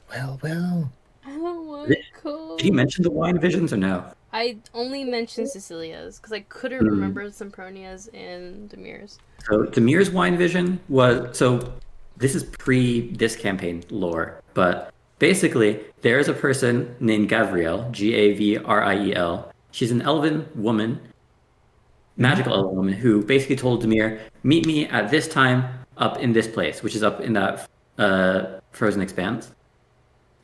Well. I don't want cold. Did you mention the wine visions or no? I only mentioned Cecilia's because I couldn't remember Sempronia's and Demir's. So Demir's wine vision was this is pre this campaign lore, but basically there is a person named Gavriel, Gavriel. She's an elven woman, magical elven woman, who basically told Demir, meet me at this time up in this place, which is up in that frozen expanse.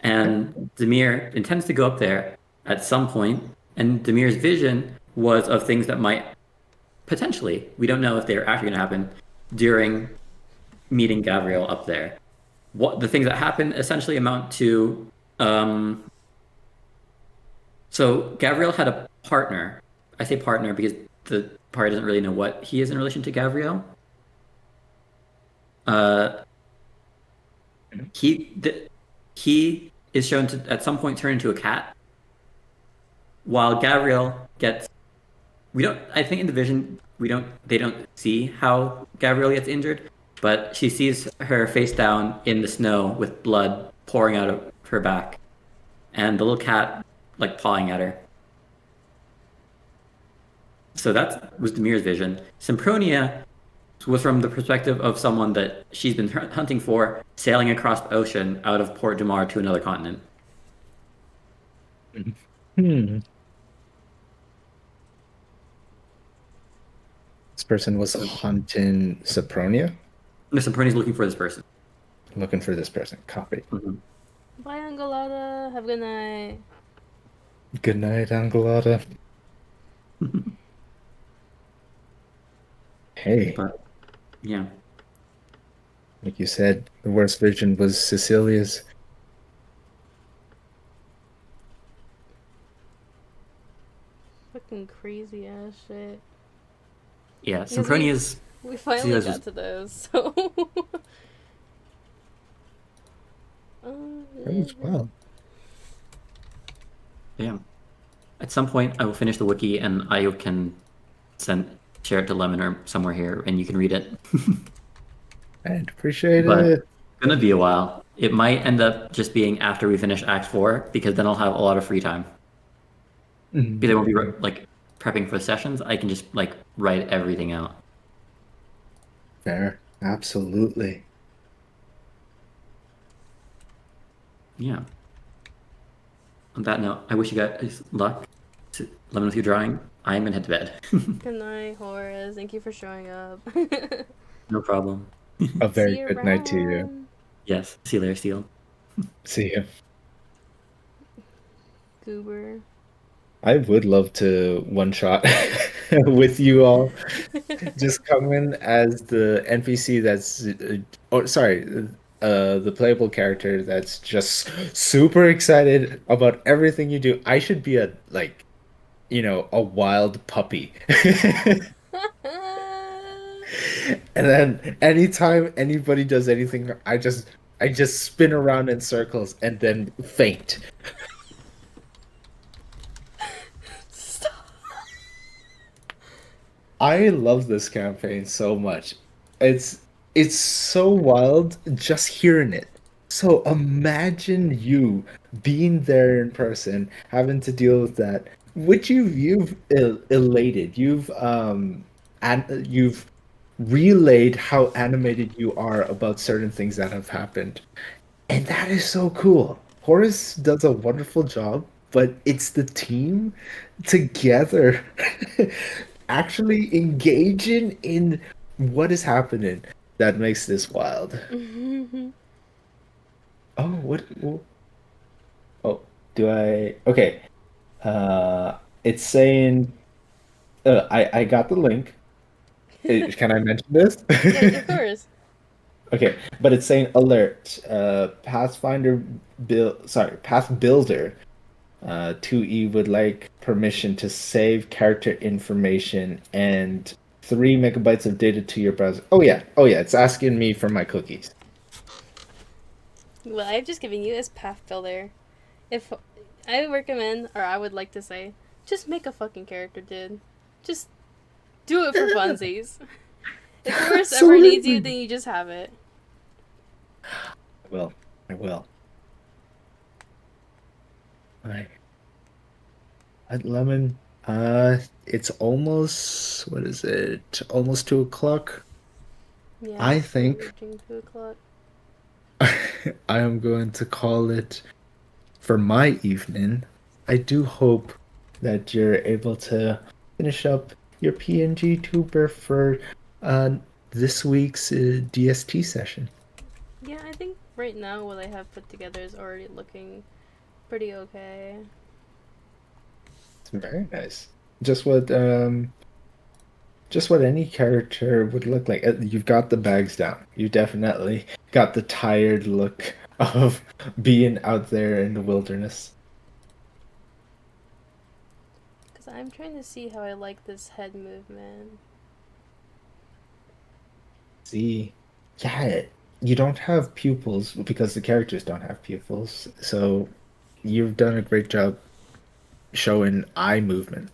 And Demir intends to go up there at some point, and Demir's vision was of things that might potentially, we don't know if they're actually going to happen, during meeting Gavriel up there. What the things that happen essentially amount to so Gavriel had a partner. I say partner because the party doesn't really know what he is in relation to Gavriel. He is shown to at some point turn into a cat, while Gavriel gets. I think in the vision they don't see how Gavriel gets injured, but she sees her face down in the snow with blood pouring out of her back, and the little cat like pawing at her. So that was Demir's vision. Sempronia was from the perspective of someone that she's been hunting for, sailing across the ocean out of Port Dumar to another continent. This person was hunting Sopronia? No, Sempronia's looking for this person. Looking for this person. Copy. Mm-hmm. Bye, Angelada. Have a good night. Good night, Angelada. Hey, But yeah, like you said, the worst vision was Cecilia's. Fucking crazy ass shit. yeah. Because Sempronia's We finally Cecilia's got was- to those, so. That was wild. yeah. At some point, I will finish the wiki and I can share it to Lemon or somewhere here, and you can read it. I'd appreciate But- it. It's gonna be a while. It might end up just being after we finish Act 4, because then I'll have a lot of free time. Because I won't be like prepping for the sessions. I can just like write everything out. Fair. Absolutely. Yeah. On that note, I wish you guys luck. Lemon with your drawing. I am gonna head to bed. Good night, Horace. Thank you for showing up. No problem. A very See you good night to you. around. Yes. See you later, Steel. See you. Goober. I would love to one shot with you all. Just come in as the NPC that's, the playable character that's just super excited about everything you do. I should be a wild puppy. And then anytime anybody does anything, I just spin around in circles and then faint. Stop. I love this campaign so much. It's so wild just hearing it. So imagine you being there in person, having to deal with that, which you've elated. You've relayed how animated you are about certain things that have happened. And that is so cool. Horace does a wonderful job, but it's the team together actually engaging in what is happening that makes this wild. Oh, oh, do I? Okay. It's saying. I got the link. Can I mention this? Yeah, of course. Okay, but it's saying alert. Pathfinder build. Sorry, Path Builder. 2E would like permission to save character information and 3 MB of data to your browser. Oh yeah. Oh yeah. It's asking me for my cookies. Well, I've just given you as path builder. If I recommend, or I would like to say, just make a fucking character, dude. Just do it for funsies. If Forrest ever needs you, then Absolutely. you just have it. I will. I will. I Lemon. It's almost, what is it? Almost 2 o'clock. Yeah, I it's think approaching 2 o'clock. I am going to call it for my evening. I do hope that you're able to finish up your PNG tuber for uh, this week's DST session. Yeah, I think right now what I have put together is already looking pretty okay. It's very nice. Just what just what any character would look like. You've got the bags down. You definitely got the tired look of being out there in the wilderness. Because I'm trying to see how I like this head movement. See, yeah, you don't have pupils because the characters don't have pupils. So you've done a great job showing eye movement.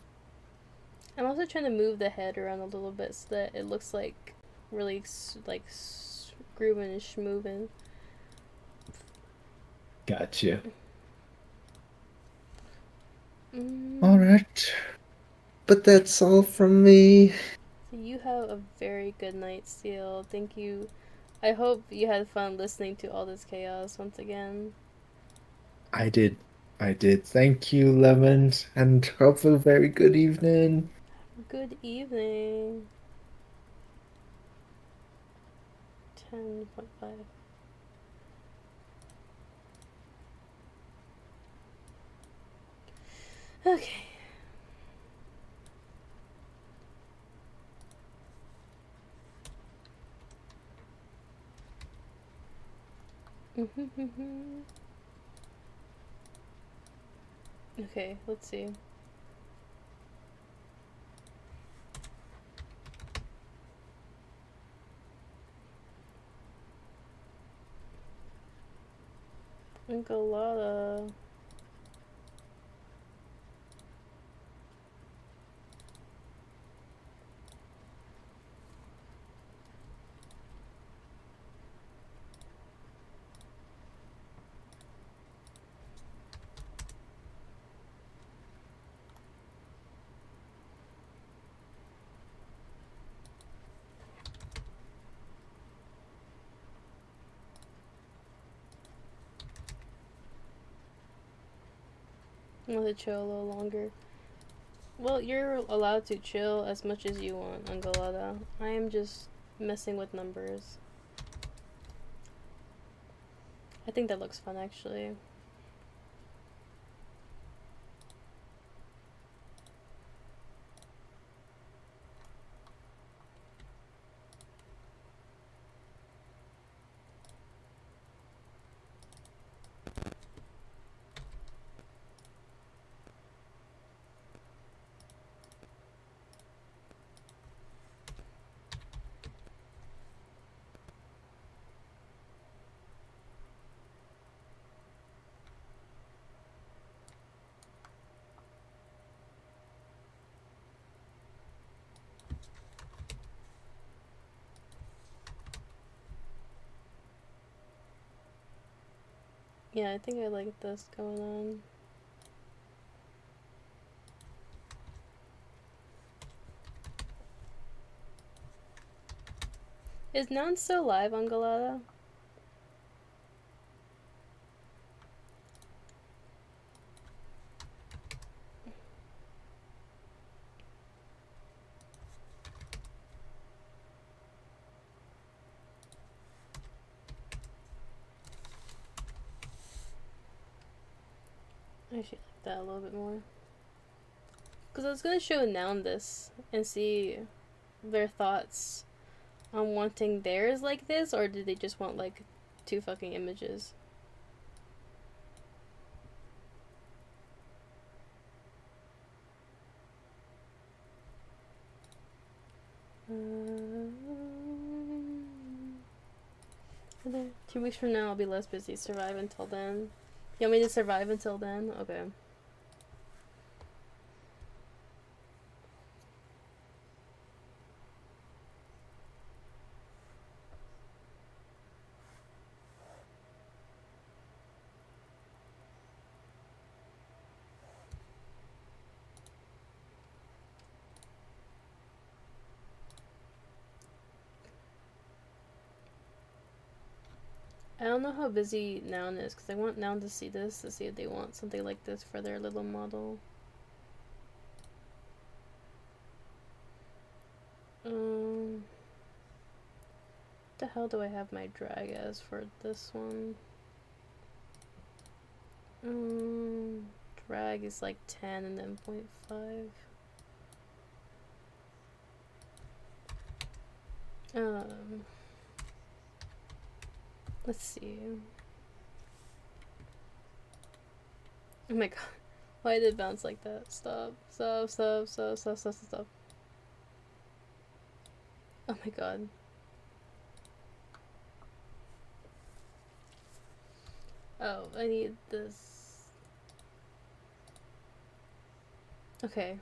I'm also trying to move the head around a little bit so that it looks like really like grooving and schmoving. Gotcha. All Mm. right. But that's all from me. So you have a very good night, Steel. Thank you. I hope you had fun listening to all this chaos once again. I did. I did. Thank you, Lemon, and have a very good evening. Good evening. 10.5. Okay. Okay, let's see. Enchilada. I'm gonna chill a little longer. Well, you're allowed to chill as much as you want, Angalada. I am just messing with numbers. I think that looks fun, actually. Yeah, I think I like this going on. Is Noun still live on Galata? I actually like that a little bit more. Because I was going to show Noun this and see their thoughts on wanting theirs like this, or did they just want like 2 fucking images? Okay. 2 weeks from now I'll be less busy. Survive until then. You want me to survive until then? Okay. I don't know how busy Noun is, because I want Noun to see this, to see if they want something like this for their little model. What the hell do I have my drag as for this one? Drag is like 10 and then 0.5. Let's see. Oh my god. Why did it bounce like that? Stop. Stop, stop, stop, stop, stop, stop. Oh my god. Oh, I need this. Okay.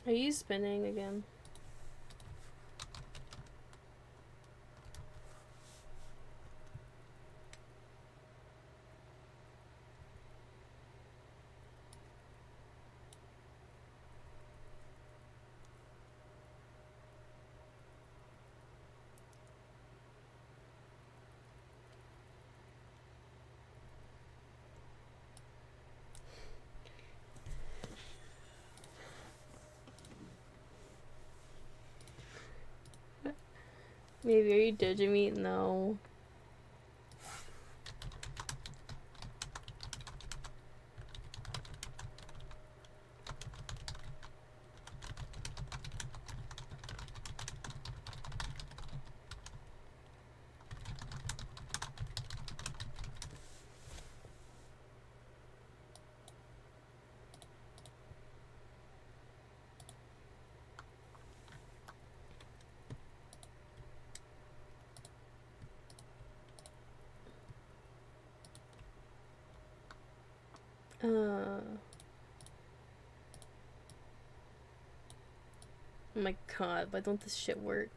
Are you spinning again? Maybe, are you judging me? No. Oh my god, why don't this shit work?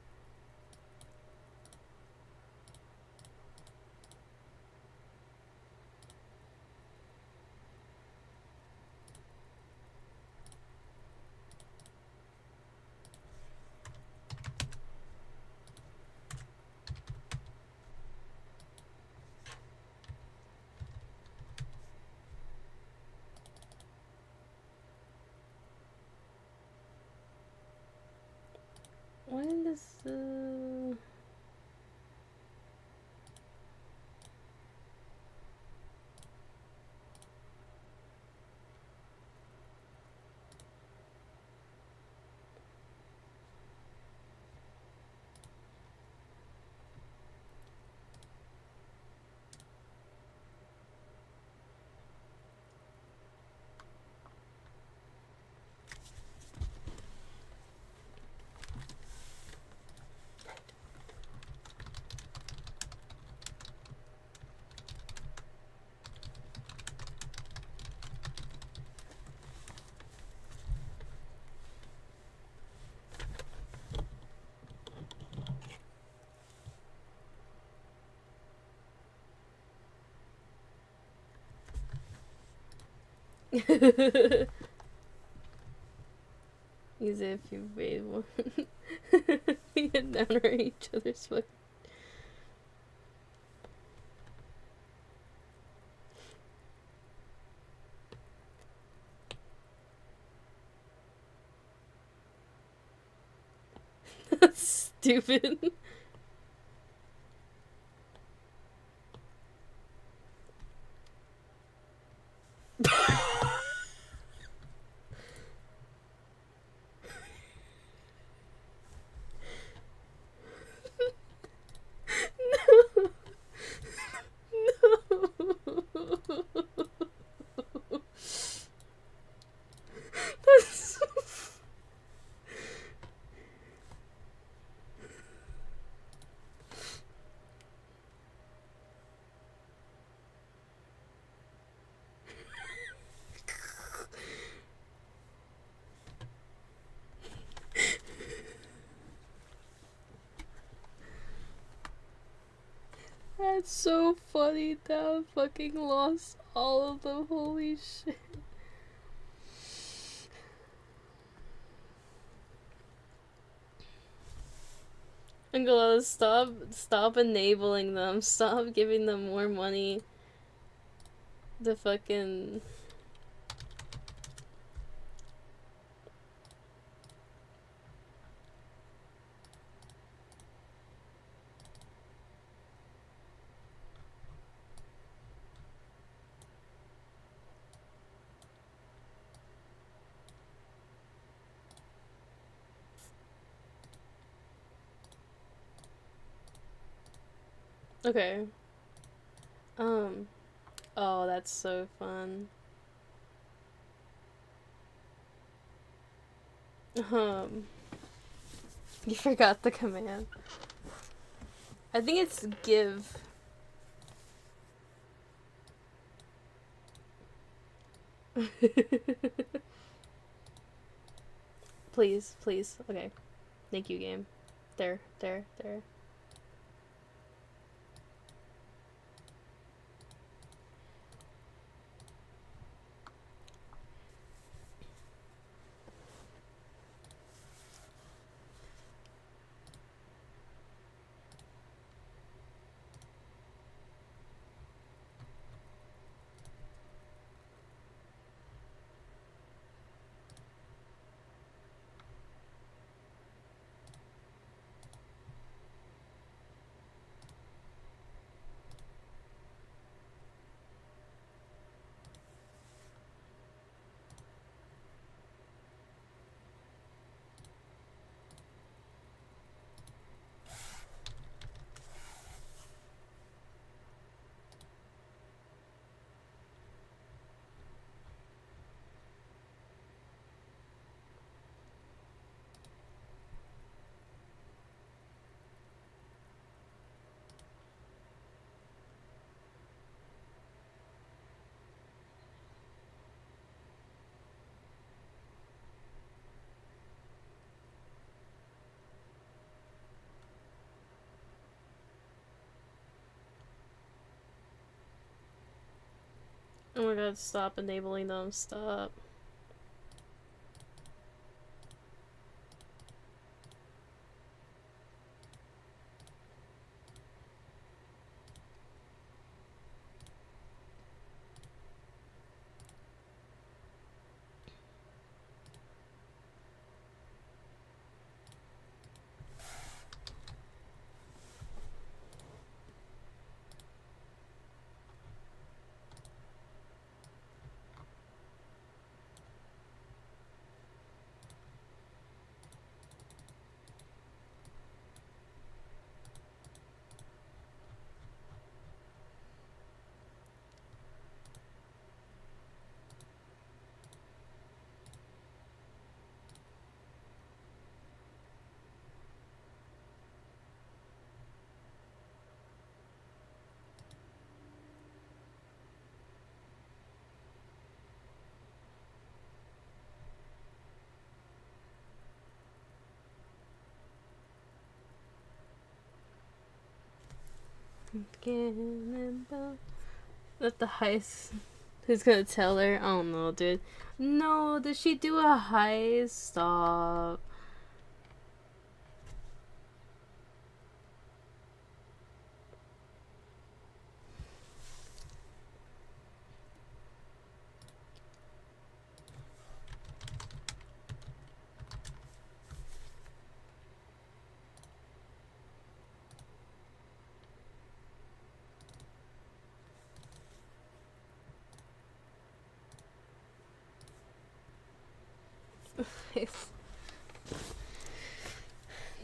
Why is As if you made one. We get down on each other's foot. stupid. No. No. That's so That's so funny that I fucking lost all of them. Holy shit. Angela, stop enabling them. Stop giving them more money. The fucking... Okay. Oh, that's so fun. You forgot the command. I think it's give. Please, please. Okay. Thank you, game. There. Oh my god, stop enabling them. Stop. Let the heist. Who's gonna tell her? I don't know, dude. No, did she do a heist? Stop.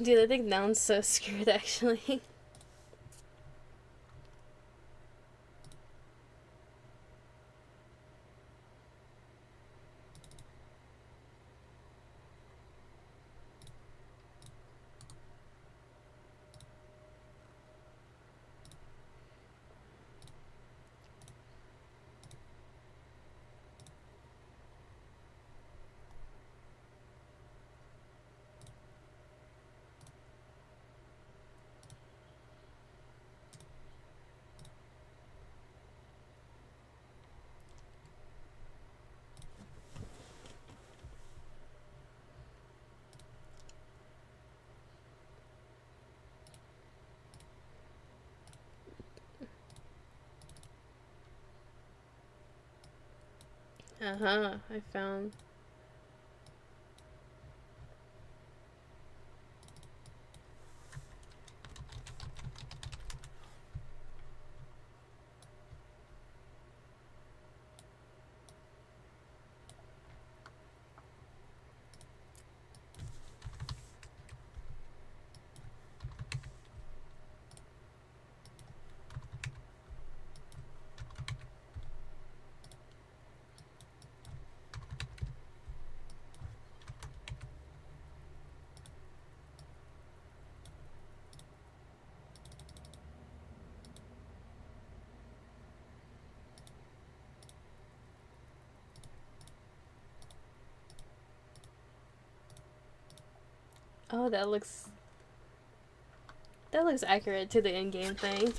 Dude, I think Noun's so screwed actually. I found. Oh, that looks accurate to the in-game thing.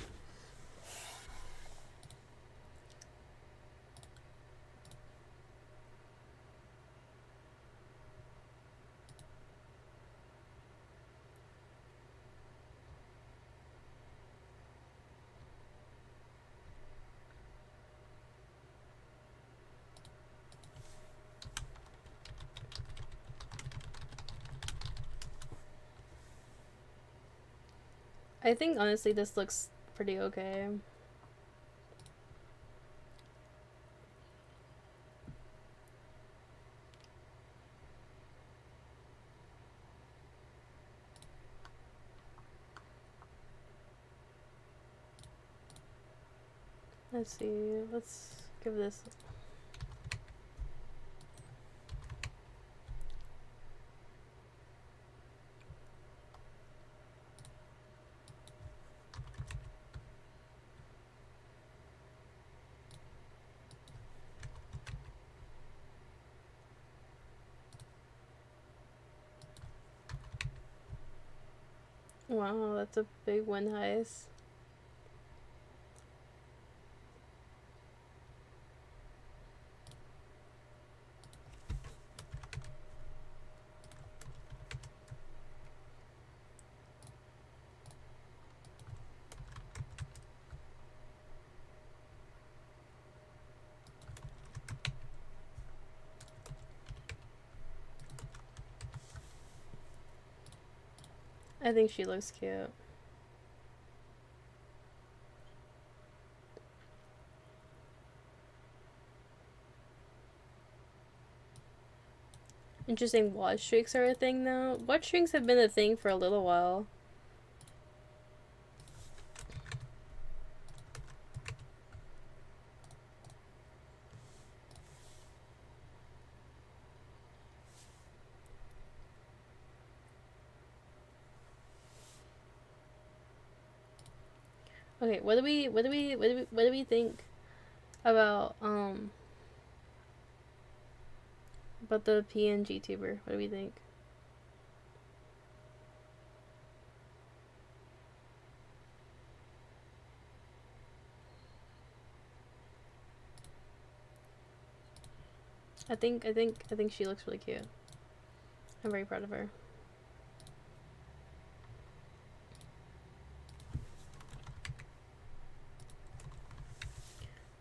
I think honestly this looks pretty okay. Let's see. Let's give this. Wow, that's a big one heist. I think she looks cute. Interesting, watch streaks are a thing now. Watch streaks have been a thing for a little while. Okay, what do we think about the PNG tuber? What do we think? I think she looks really cute. I'm very proud of her.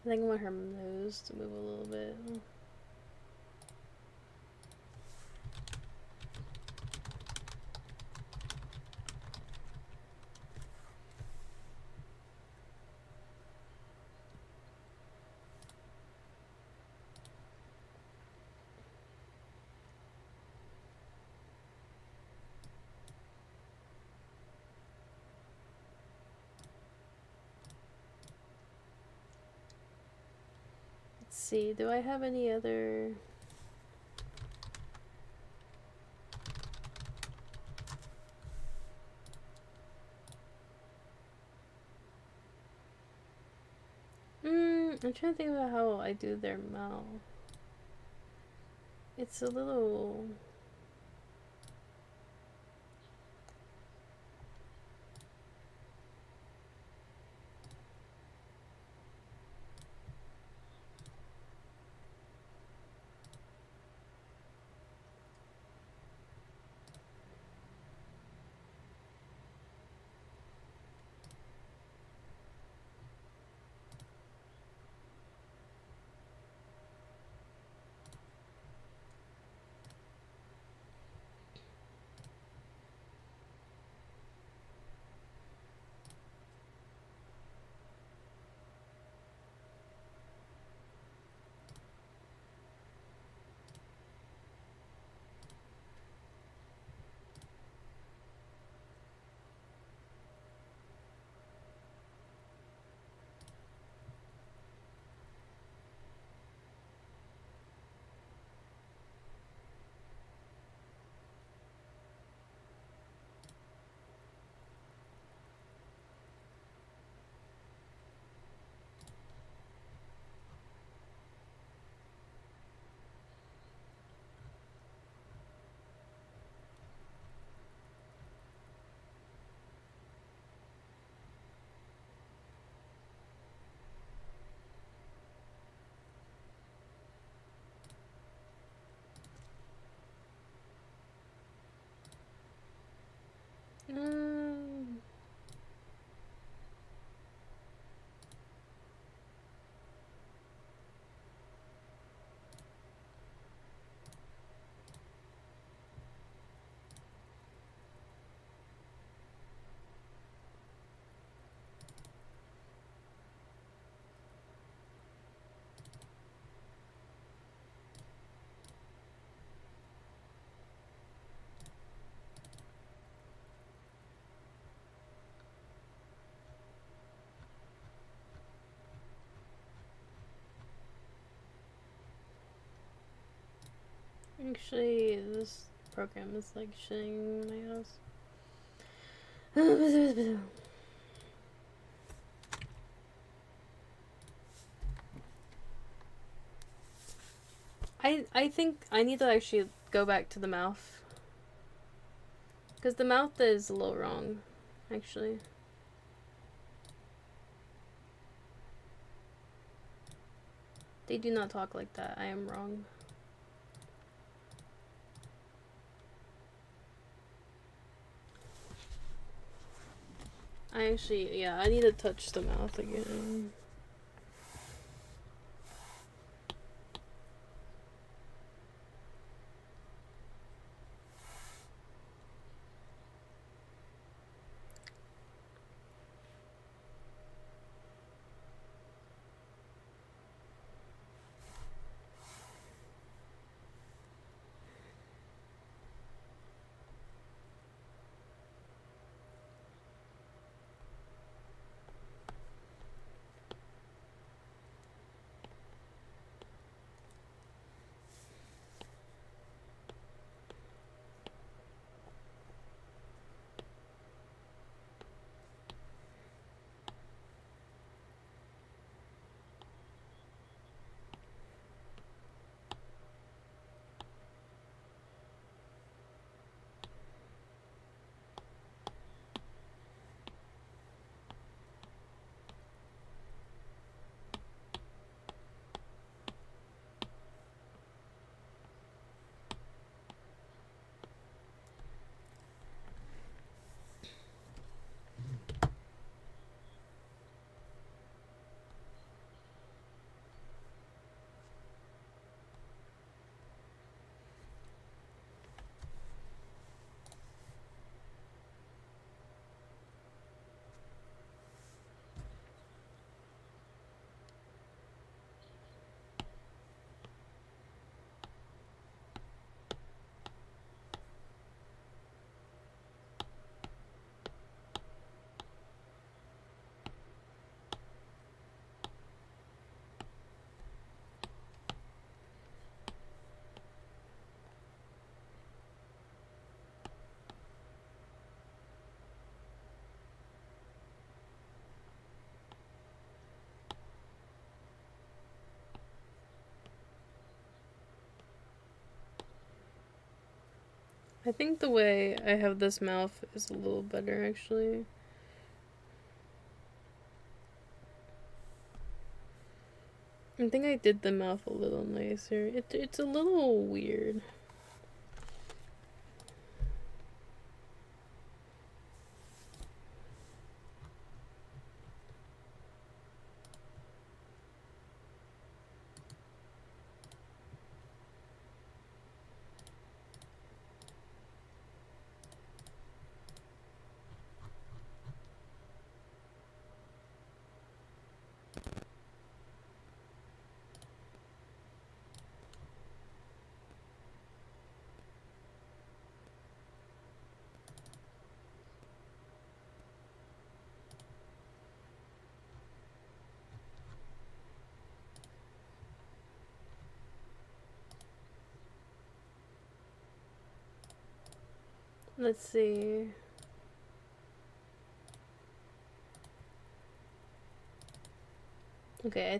I think I want her nose to move a little bit. see. Do I have any other... I'm trying to think about how I do their mouth. It's a little... Actually, this program is like shitting my house. I think I need to actually go back to the mouth. Because the mouth is a little wrong, actually. They do not talk like that. I am wrong. I actually, yeah, I need to touch the mouth again. I think the way I have this mouth is a little better, actually. I think I did the mouth a little nicer. It's a little weird. Let's see. Okay, I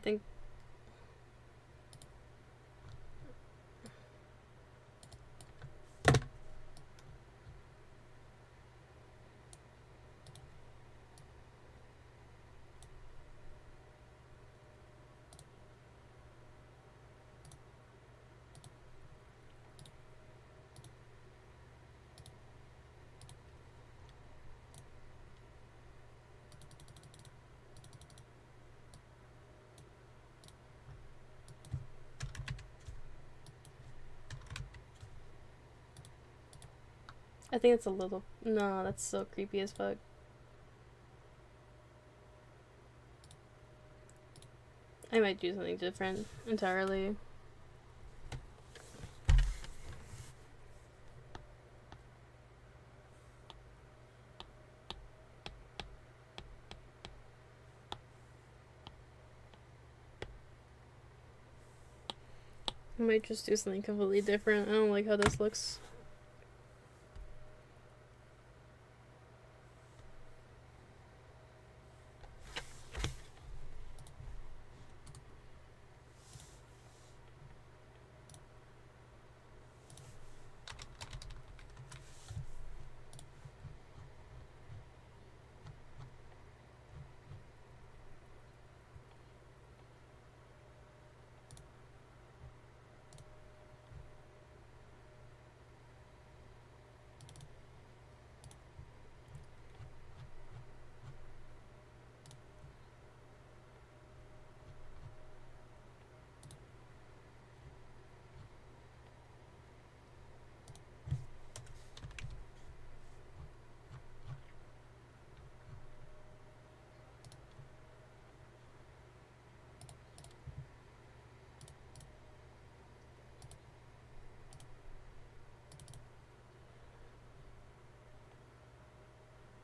think it's a little. No, that's so creepy as fuck. I might do something different entirely. I might just do something completely different. I don't like how this looks.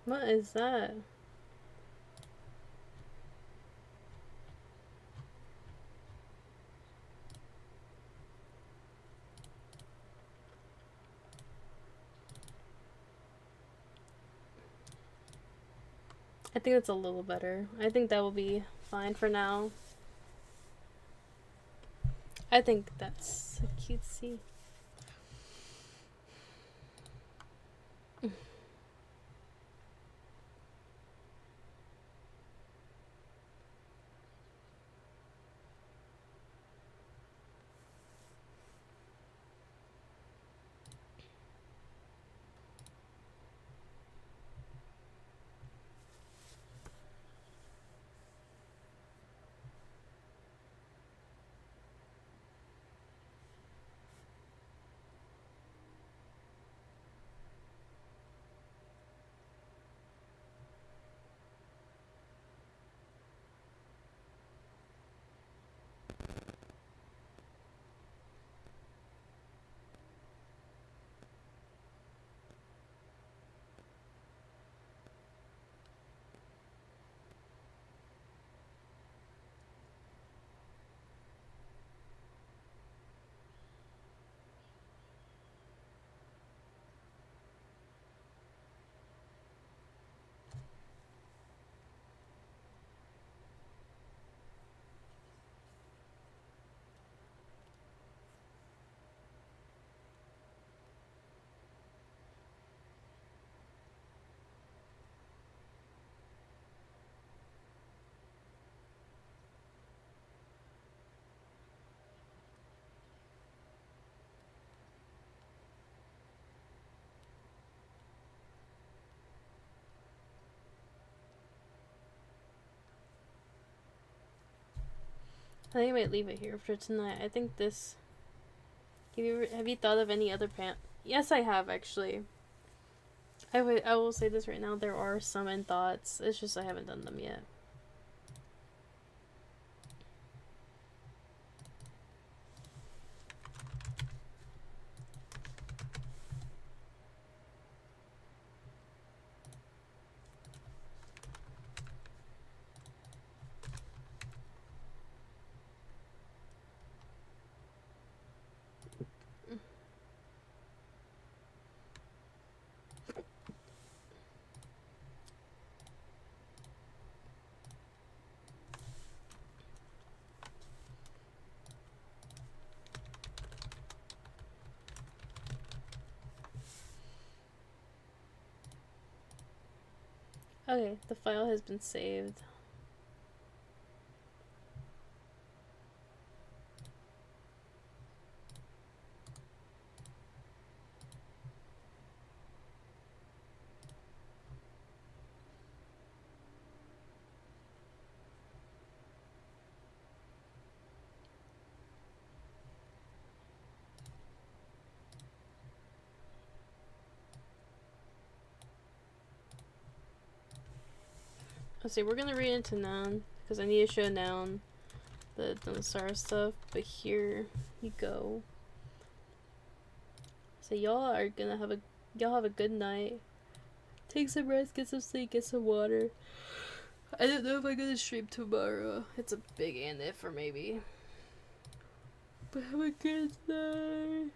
What is that? I think it's a little better. I think that will be fine for now. I think that's cutesy. think I might leave it here for tonight. I think this. Have you thought of any other pant? Yes, I have actually. I will say this right now. There are some in thoughts. It's just I haven't done them yet. Okay, the file has been saved. Let's see, we're gonna read into noun because I need to show noun the dinosaur stuff, but here you go. So y'all have a good night. Take some rest, get some sleep, get some water. I don't know if I'm gonna stream tomorrow. It's a big and if or maybe. But have a good night.